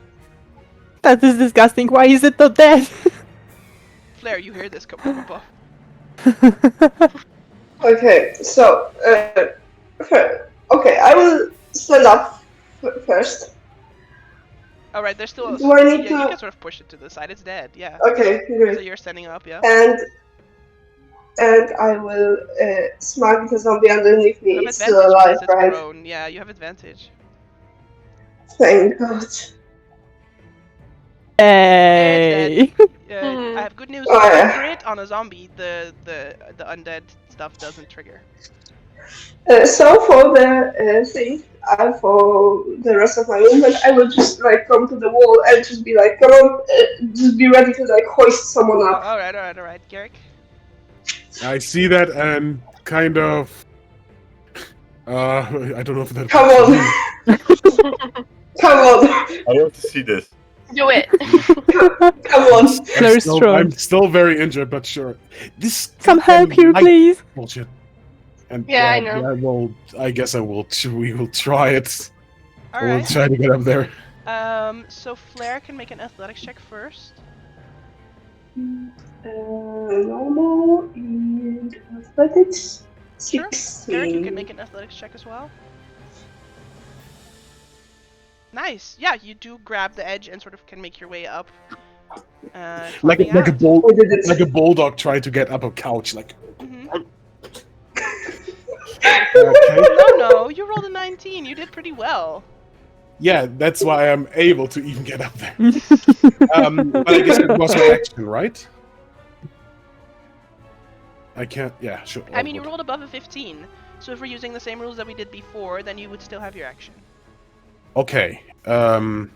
That is disgusting. Why is it not dead? Flare, you hear this come from above. Okay, so, okay, I will stand up first. Alright, there's still a... Do I need yeah, to- you can sort of push it to the side. It's dead, yeah. Okay, So great. you're standing up, yeah? And I will smack the zombie underneath me. You have It's advantage still alive, because it's right? prone. Yeah, you have advantage. Thank God. Hey! I have good news. Oh, If you yeah. crit on a zombie, the undead stuff doesn't trigger. So for the thing, for the rest of my movement, I will just like come to the wall and just be like, come on, just be ready to like hoist someone up. Alright, Garrick. I see that and kind of. I don't know if that. Come on, come on, I want to see this. Do it. come on. Very I'm strong. still very injured, but sure. This Some help here, light please! bullshit. And Yeah, I know. I guess I will. We will try it. All We'll right. try to get up there. So Flair can make an athletics check first. Normal and athletics. Sure. 16. Garrick, you can make an athletics check as well. Nice. Yeah, you do grab the edge and sort of can make your way up. Like a climbing out. like a bulldog trying to get up a couch. Like. Mhm. Okay. No, you rolled a 19. You did pretty well. Yeah, that's why I'm able to even get up there. But I guess it was my action, right? I can't. Yeah, sure. I mean, you rolled above a 15. So if we're using the same rules that we did before, then you would still have your action. Okay. And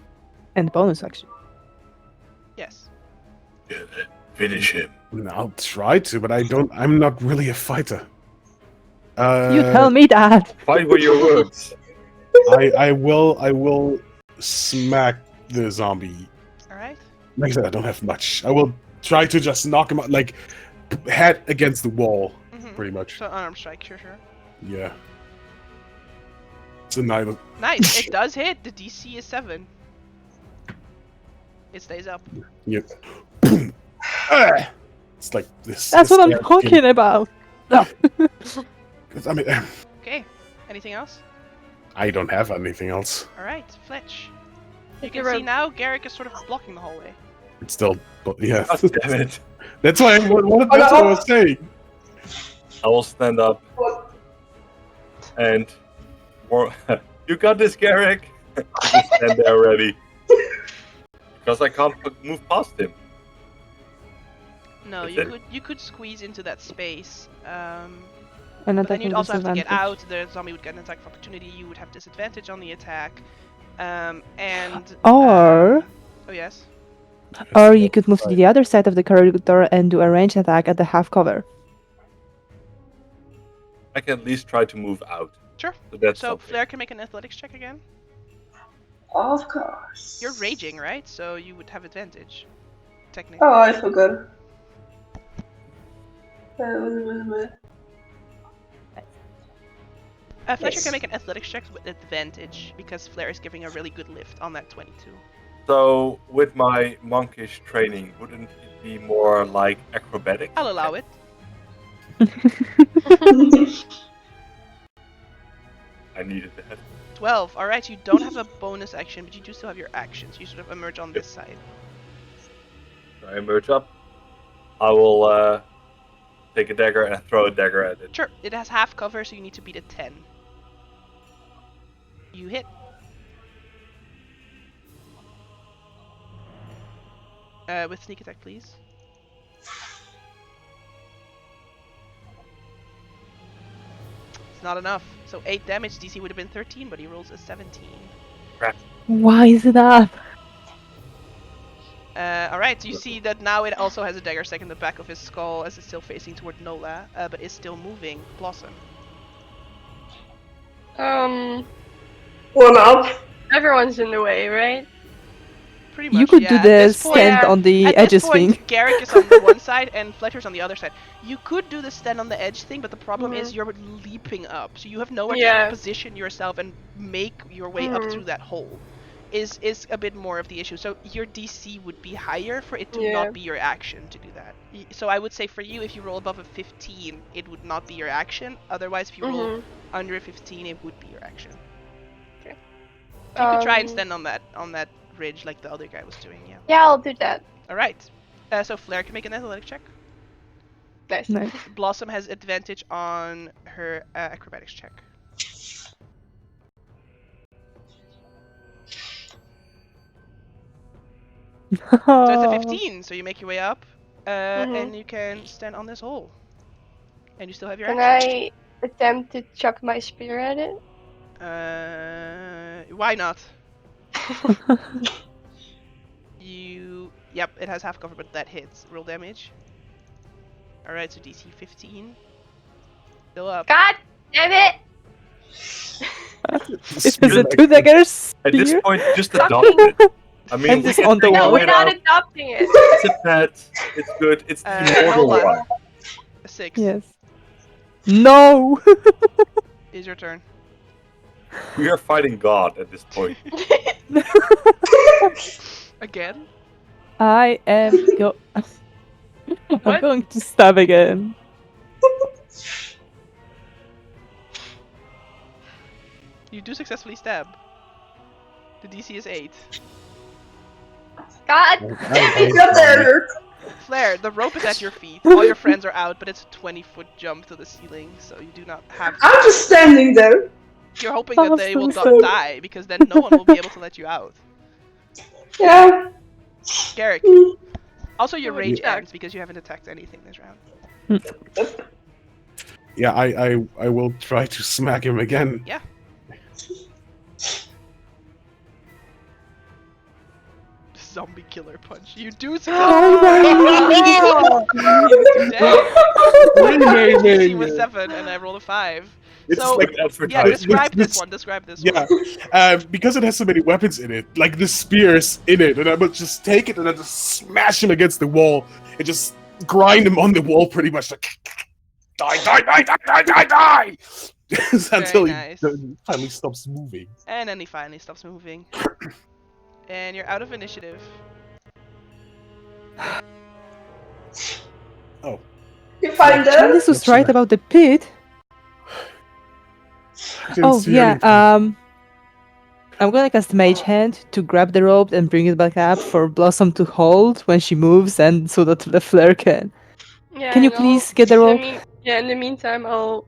bonus action. Yes. Finish him. I'll try to, but I'm not really a fighter. You tell me that. Fight with your words. I will smack the zombie. All right. Like I said, I don't have much. I will try to just knock him out, like head against the wall, pretty much. So unarmed strike, sure. Yeah. It's a night. Nice. It does hit. The DC is 7. It stays up. Yep. It's like this. That's what I'm talking about. No. I mean, Okay. Anything else? I don't have anything else. All right, Fletch. You Hit the can see rope. now Garrick is sort of blocking the hallway. It's still, yeah. God damn it. That's why. That's what I was saying. I will stand up and you got this, Garrick. Just stand there already. Because I can't move past him. No, That's it. you could squeeze into that space. And But then attacking you'd also have to get disadvantage. out. The zombie would get an attack of opportunity. You would have disadvantage on the attack. And Or oh yes. you could move to the other side of the corridor and do a ranged attack at the half cover. I can at least try to move out. Sure. So that's So something. Flair can make an athletics check again. Of course. You're raging, right? So you would have advantage, technically. Oh, I forgot. Wait. Fletcher Yes. can make an athletics check with advantage because Flair is giving a really good lift on that 22. So, with my monkish training, wouldn't it be more like acrobatics? I'll allow it. I needed that. 12. All right, you don't have a bonus action, but you do still have your actions. You sort of emerge on this side. I emerge up. I will take a dagger and throw a dagger at it. Sure, it has half cover, so you need to beat a 10. You hit. With sneak attack, please. It's not enough. So 8 damage. DC would have been 13, but he rolls a 17. Why is it up? Alright, so you see that now it also has a dagger stuck in the back of his skull as it's still facing toward Nola, but is still moving. Blossom. One up. Everyone's in the way, right? Pretty much, You could yeah. do At the this point- stand on the At edges this point, thing. Garrick is on the one side and Fletcher's on the other side. You could do the stand on the edge thing, but the problem is you're leaping up, so you have nowhere Yeah. to position yourself and make your way up through that hole. Is a bit more of the issue. So your DC would be higher for it to Yeah. not be your action to do that. So I would say for you, if you roll above a 15, it would not be your action. Otherwise, if you roll under a 15, it would be your action. Okay. You could try and stand on that ridge like the other guy was doing. Yeah. Yeah, I'll do that. All right. So Flair can make an athletic check. Nice. Nice. Blossom has advantage on her acrobatics check. So it's a 15, so you make your way up, and you can stand on this hole. And you still have your Can action. I attempt to chuck my spear at it? Why not? Yep, it has half cover, but that hits. Roll damage. Alright, so DC 15. Still up. God damn it! Is it 2 daggers? At this Spear? point, just adopt it. I mean, And we it's can on the take No, wall. we're it not out. adopting it. It's a pet. It's good. It's the immortal hold on. one. A 6. Yes. No! Is your turn. We are fighting God at this point. Again? I am I'm What? going to stab again. You do successfully stab. The DC is 8. God I hate Got money. there. Flare, the rope is at your feet. All your friends are out, but it's a 20-foot jump to the ceiling, so you do not have to. I'm just standing there. You're hoping that they will Awesome. die, because then no one will be able to let you out. Yeah. Garrick. Mm. Also, your You would rage check. ends because you haven't attacked anything this round. Yeah, I will try to smack him again. Yeah. Zombie killer punch. You do Oh successfully. DC was Renaming. 7 and I rolled a 5. It's So, like yeah, advertising. describe this one. Describe this Yeah, one. because it has so many weapons in it, like the spears in it, and I would just take it and I just smash him against the wall and just grind him on the wall pretty much like die until nice. he finally stops moving. And then he finally stops moving. And you're out of initiative. Oh, You find them? Candice was right about the pit. I didn't Oh see yeah, anything. I'm gonna cast Mage Hand to grab the rope and bring it back up for Blossom to hold when she moves, and so that the flare can. Yeah, Can you and I'll- please get the rope? in the meantime, I'll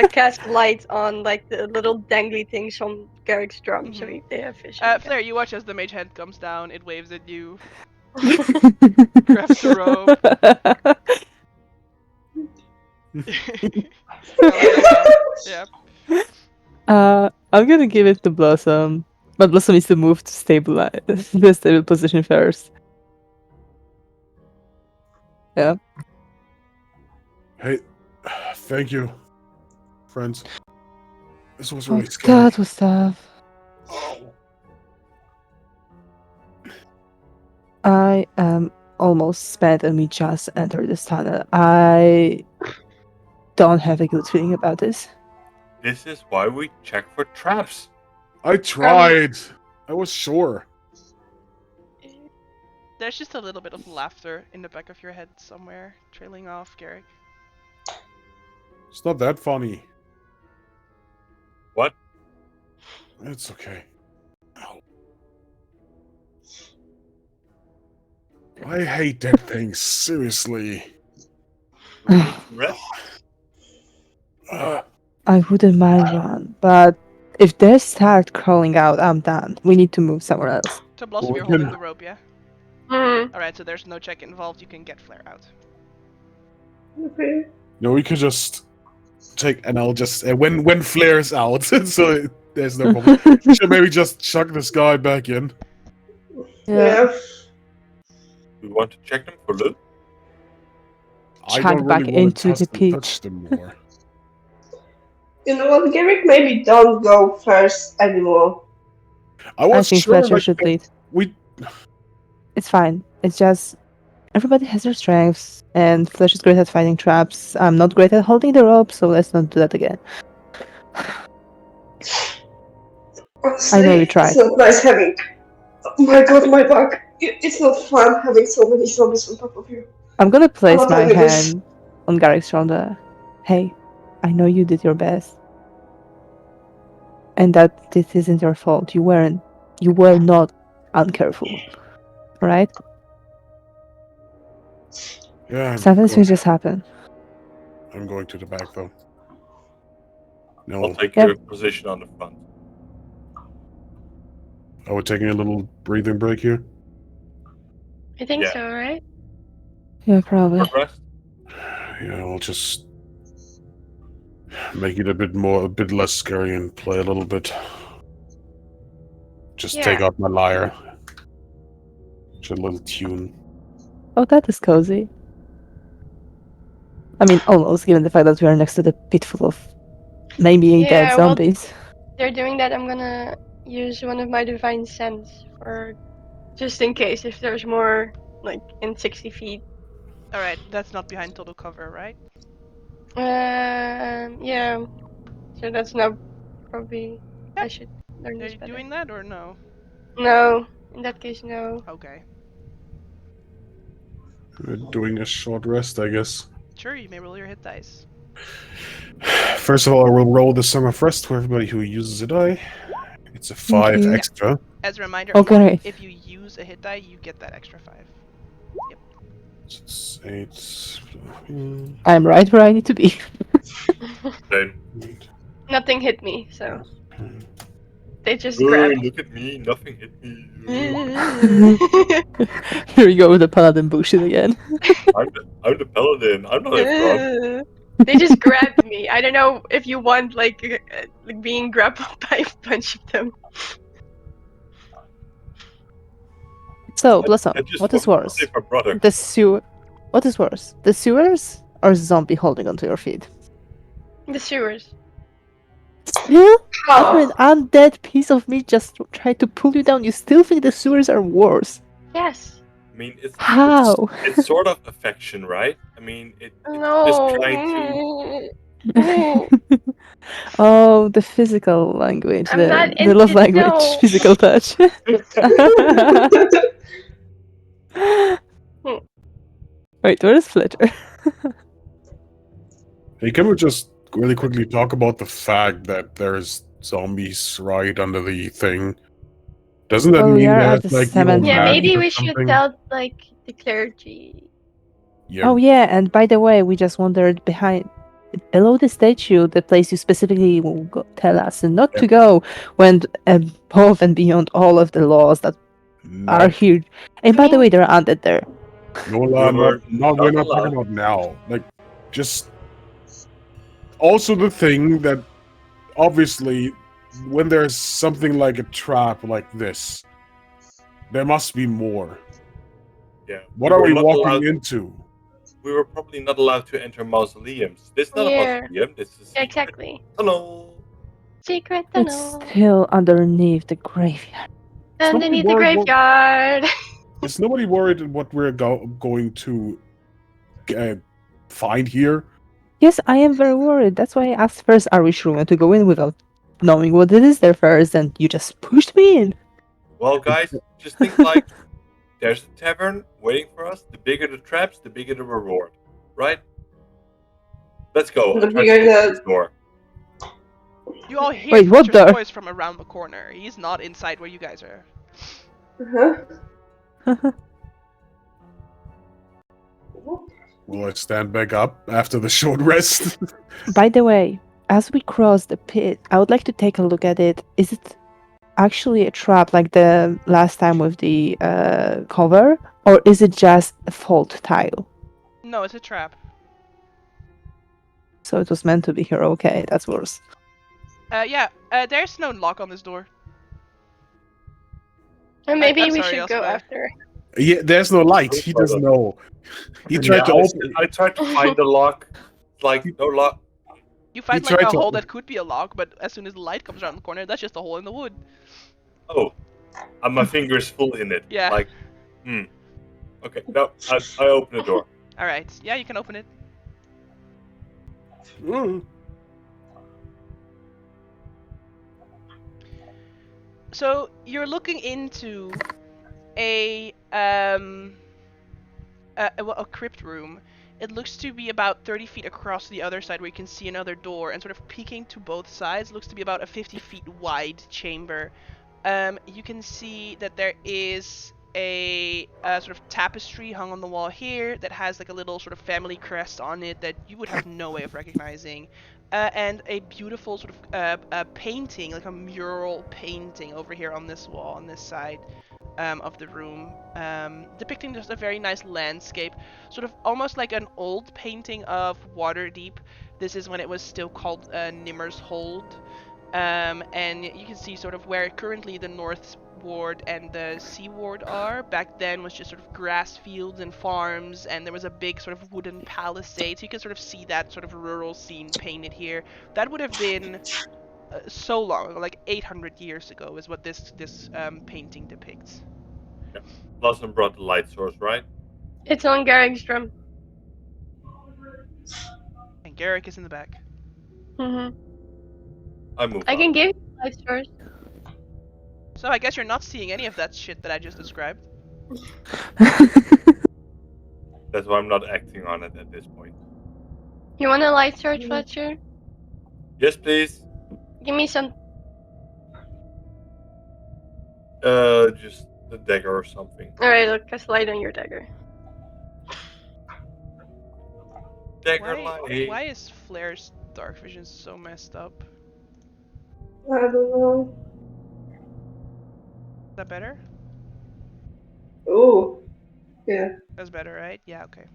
cast light on like the little dangly things on Garrick's drum, so they have vision. Flare, you watch as the mage hand comes down. It waves at you. Grabs the rope. Yeah. I'm gonna give it to Blossom, but Blossom needs to move to stabilize the stable position first. Yeah. Hey, thank you, friends. This was really Oh, scary. that was tough. Oh. I am almost spent and we just entered this tunnel. I don't have a good feeling about this. This is why we check for traps. I tried. I was sure. There's just a little bit of laughter in the back of your head somewhere, trailing off, Garrick. It's not that funny. What? It's okay. Ow. I hate that thing, seriously. We need to rest. I wouldn't mind one, but if they start crawling out, I'm done. We need to move somewhere else. So Blossom, Well, you're we can- holding the rope, yeah? Mhm. Alright, so there's no check involved. You can get Flare out. Okay. No, we could just take, and I'll just when flares out, so there's no problem. We should maybe just chuck this guy back in. Yeah. We want to check them for loot. I Chuck don't back really want into to the pit. touch them more. You know what, Garrick? Maybe don't go first anymore. I I was think sure, Fletcher like, should lead. we. It's fine. It's just everybody has their strengths, and Flesh is great at finding traps. I'm not great at holding the rope, so let's not do that again. Honestly, I know we tried. it's not nice having. Oh my god, my back. It's not fun having so many zombies on top of you. I'm gonna place not my doing this. hand on Garrick's shoulder. Hey, I know you did your best. And that this isn't your fault. You were not uncareful. Right? Yeah, Sometimes things just happen. I'm going to the back though. I'll No, take Yep. your position on the front. we're taking a little breathing break here. I think Yeah. so, right? Yeah, probably. Short rest. Yeah, we'll just make it a bit less scary and play a little bit. Just take Yeah. out my lyre. Just a little tune. Oh, that is cozy. I mean, almost, given the fact that we are next to the pit full of maybe Yeah, dead well- zombies. They're doing that. I'm gonna use one of my divine sense for just in case if there's more like in 60 feet. Alright, that's not behind total cover, right? Yeah. So that's now probably I Yep. should learn Are this you better. doing that or no? No, in that case, no. Okay. We're doing a short rest, I guess. Sure, you may roll your hit dice. First of all, I will roll the Song of Rest for everybody who uses a die. It's a Thank 5 you. extra. As a reminder, Okay. if you use a hit die, you get that extra 5. It's 8. I'm right where I need to be. Same. Nothing hit me, so they just Oh, grabbed. look at me. Nothing hit me. Here we go with the paladin bullshit again. I'm the paladin. I'm not a frog. They just grabbed me. I don't know if you want like being grappled by a bunch of them. So, Blossom, I just what is want to worse? save my brother. The sewer. What is worse? The sewers or zombie holding onto your feet? The sewers. Still? After an How? undead piece of meat just tried to pull you down, you still think the sewers are worse? Yes. I mean, it's How? it's sort of affection, right? I mean, it's just No. trying to. Oh, the physical language, I'm not the love into language, no. physical touch. Wait, where is Fletcher? Hey, can we just really quickly talk about the fact that there's zombies right under the thing? Doesn't that Well, we mean are it at has the like evil Yeah, cemetery. magic maybe or we should something? tell like the clergy. Yeah. Oh yeah, and by the way, we just wandered below the statue, the place you specifically will tell us and not to go, went above and beyond all of the laws that are No, here. And I by the way, mean, there are undead there. no, We were we're not not talking allowed. about now. Like, just also the thing that obviously, when there's something like a trap like this, there must be more. Yeah, What are were we not walking allowed. into? We were probably not allowed to enter mausoleums. This is not a yeah, mausoleum. This is a secret exactly. tunnel. Secret It's tunnel still underneath the graveyard. Is nobody underneath the worried? graveyard. Is nobody worried what we're going to uh, find here? Yes, I am very worried. That's why I asked first, are we sure we want to go in without knowing what it is there first, and you just pushed me in. Well, guys, just think like there's a tavern waiting for us. The bigger the traps, the bigger the reward, right? Let's go. The I'll try to bigger open the this door. You all hear Wait, what Fletcher's door? voice from around the corner. He's not inside where you guys are. huh? Will I stand back up after the short rest? By the way, as we cross the pit, I would like to take a look at it. Is it actually a trap like the last time with the cover, or is it just a fault tile? No, it's a trap. So it was meant to be here. Okay, that's worse. Yeah, there's no lock on this door. And maybe I'm we sorry, should go Elsewhere. after. Yeah, there's no light. He doesn't know. He tried to open. I tried to find the lock. It's like no lock. You find You like tried a to- hole that could be a lock, but as soon as the light comes around the corner, that's just a hole in the wood. Oh, and my finger's full in it. Yeah. Like, Okay, no, I open the door. All right. Yeah, you can open it. Mm. So you're looking into a a crypt room. It looks to be about 30 feet across the other side, where you can see another door, and sort of peeking to both sides looks to be about a 50 feet wide chamber. You can see that there is a sort of tapestry hung on the wall here that has like a little sort of family crest on it that you would have no way of recognizing. And a beautiful sort of painting, like a mural painting over here on this wall, on this side of the room, depicting just a very nice landscape, sort of almost like an old painting of Waterdeep. This is when it was still called Nimmer's Hold. And you can see sort of where currently the North Ward and the Sea Ward are. Back then was just sort of grass fields and farms, and there was a big sort of wooden palisade. So you can sort of see that sort of rural scene painted here. That would have been so long ago, like 800 years ago, is what this painting depicts. Yeah. Blossom brought the light source, right? It's on Garrick's drum. Thank and Garrick is in the back. Mm-hmm. I move I up. can give you light source. So I guess you're not seeing any of that shit that I just described. That's why I'm not acting on it at this point. You want a light source, Fletcher? Yes, please. Give me some. Just the dagger or something. Alright, I'll cast light on your dagger. Dagger Why light. is Flair's dark vision so messed up? I don't know. Is that better? Oh, yeah. That's better, right? Yeah, okay.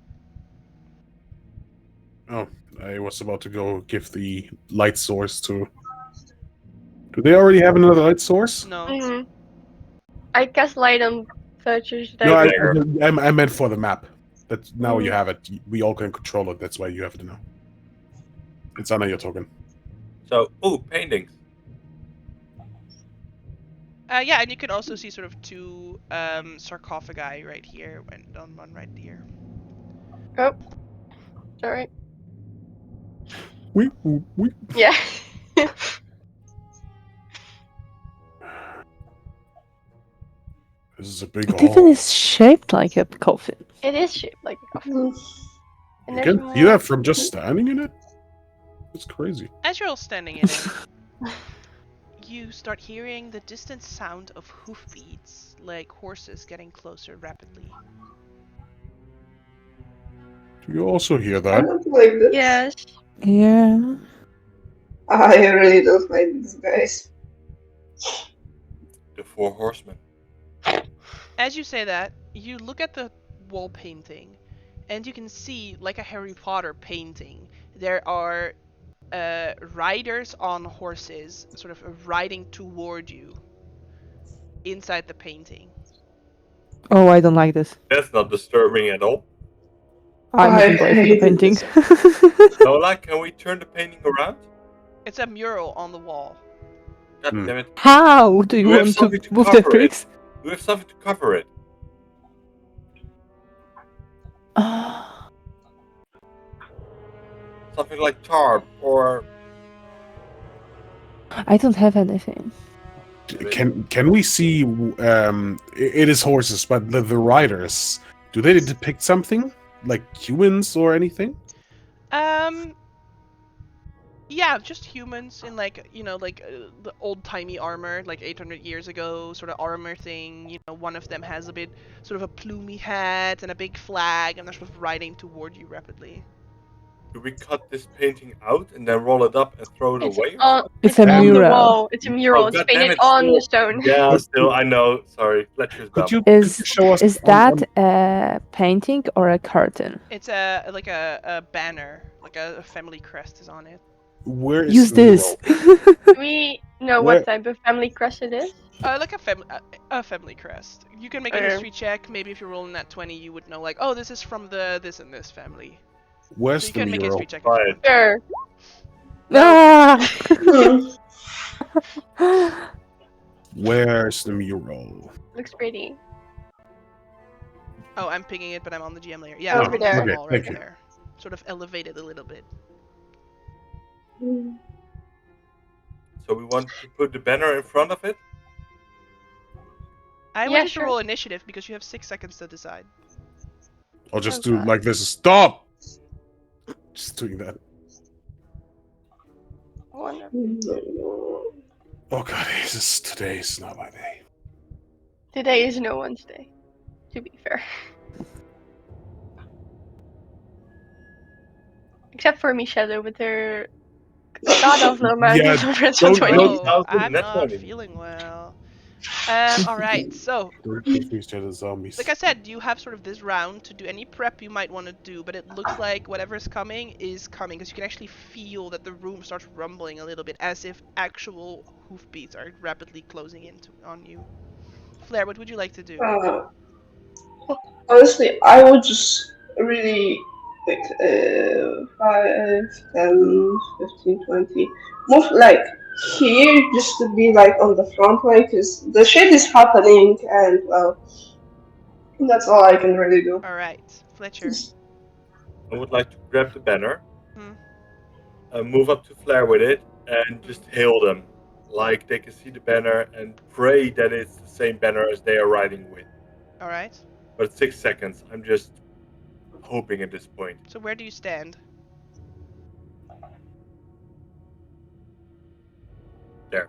Oh, I was about to go give the light source to. Do they already have another light source? No. Mm-hmm. I cast light on Fletcher's No, dagger. I meant for the map. That now you Mhm. have it. We all can control it. That's why you have it now. It's on your token. So, paintings. Yeah, and you can also see sort of two sarcophagi right here and on one right here. Oh. Alright. We. Yeah. This is a big It even hall. is shaped like a coffin. It is shaped like a coffin. Mm. And You there's can see more. that from just standing in it. It's crazy. As you're all standing in it, you start hearing the distant sound of hoofbeats, like horses getting closer rapidly. Do you also hear I that? don't like this. Yes. Yeah. I really don't like these guys. The Four Horsemen. As you say that, you look at the wall painting, and you can see, like a Harry Potter painting, there are riders on horses sort of riding toward you inside the painting. Oh, I don't like this. That's not disturbing at all. I'm I moving away from the hate painting. Lola, can we turn the painting around? It's a mural on the wall. God Hmm. damn it. How do you We have want to something to move the cover it. bricks? We have something to cover it. Something like tarp or I don't have anything. Can we see? It is horses, but the riders. Do they depict something like humans or anything? Yeah, just humans in like, the old-timey armor, like 800 years ago, sort of armor thing. One of them has a bit, sort of a plumy hat and a big flag, and they're sort of riding toward you rapidly. do we cut this painting out and then roll it up and throw it It's away? Or on. something? It's It's a on the mural. wall. It's a mural. Oh, It's God damn painted it, on the still. stone. Yeah, still, I know. Sorry, Fletcher's dumb. Could you Is show us? is on- that on- a painting or a curtain? It's a banner, like a family crest is on it. where is Use the this. mural? Do we know Where- what type of family crest it is? Like a family crest. You can make a Okay. history check. Maybe if you're rolling that 20, you would know, like, oh, this is from the this and this family. So Where's you the can make a mural? history check. Try it. Sure. Ah! Hmm. Where's the mural? Looks pretty. Oh, I'm pinging it, but I'm on the GM layer. Yeah, Oh, it's over on there. the Okay, wall right thank you. there. Sort of elevated a little bit. So we want to put the banner in front of it? I Yeah, want you sure. to roll initiative because you have 6 seconds to decide. I'll just Oh, do God. like this. Stop! Just doing that. Wonderful. Oh god, today is not my day. Today is no one's day. To be fair. Except for Michelle with her god awful amount Yeah, of numbers don't- on 20. don't- Oh, Don't- I'm that's not funny. feeling well. Alright, so, Don't confuse each other zombies. like I said, you have sort of this round to do any prep you might want to do, but it looks like whatever's coming is coming, because you can actually feel that the room starts rumbling a little bit, as if actual hoofbeats are rapidly closing in on you. Flair, what would you like to do? Honestly, I would just really like 5, 10, 15, 20 move like here just to be like on the front line because the shit is happening and well, that's all I can really do. Alright, Fletcher. Just- I would like to grab the banner Hmm. move up to Flare with it and just hail them. Like they can see the banner and pray that it's the same banner as they are riding with. All right. But it's 6 seconds. I'm just hoping at this point. So where do you stand? There.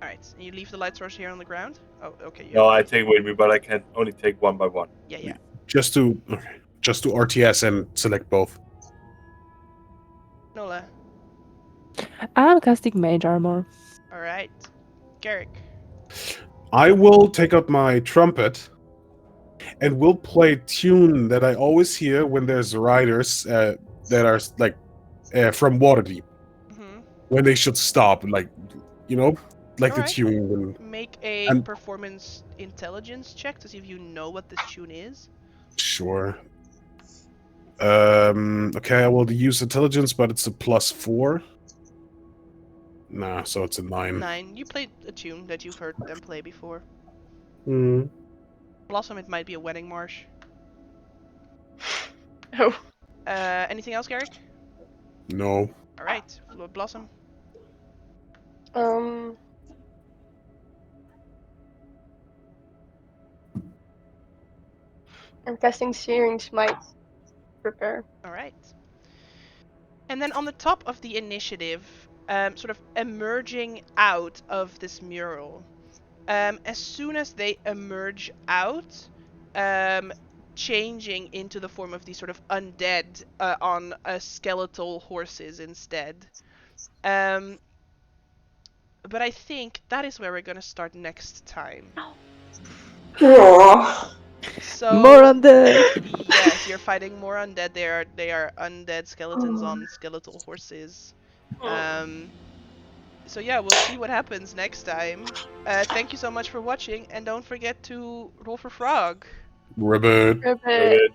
All right. And you leave the light source here on the ground. Oh, okay. No, I take with me, but I can only take one by one. Yeah. Just to RTS and select both. Nola. I'm casting Mage Armor. All right. Garrick. I will take out my trumpet and will play a tune that I always hear when there's riders that are like from Waterdeep Mm-hmm. when they should stop, like the Alright. tune. Make a And- performance intelligence check to see if you know what this tune is. Sure. Okay, I will use intelligence, but it's a +4. Nah, so it's a 9. 9. You played a tune that you've heard them play before. Hmm. Blossom, it might be a wedding march. Oh. Anything else, Garrick? No. Alright. Blossom. I'm casting Searing Smite. Prepare. Alright. And then on the top of the initiative, sort of emerging out of this mural, as soon as they emerge out, changing into the form of these sort of undead on skeletal horses instead. But I think that is where we're gonna start next time. Aww. So More undead. yes, you're fighting more undead. They are undead skeletons on skeletal horses. So yeah, we'll see what happens next time. Thank you so much for watching, and don't forget to roll for frog. Ribbit. Ribbit. Ribbit.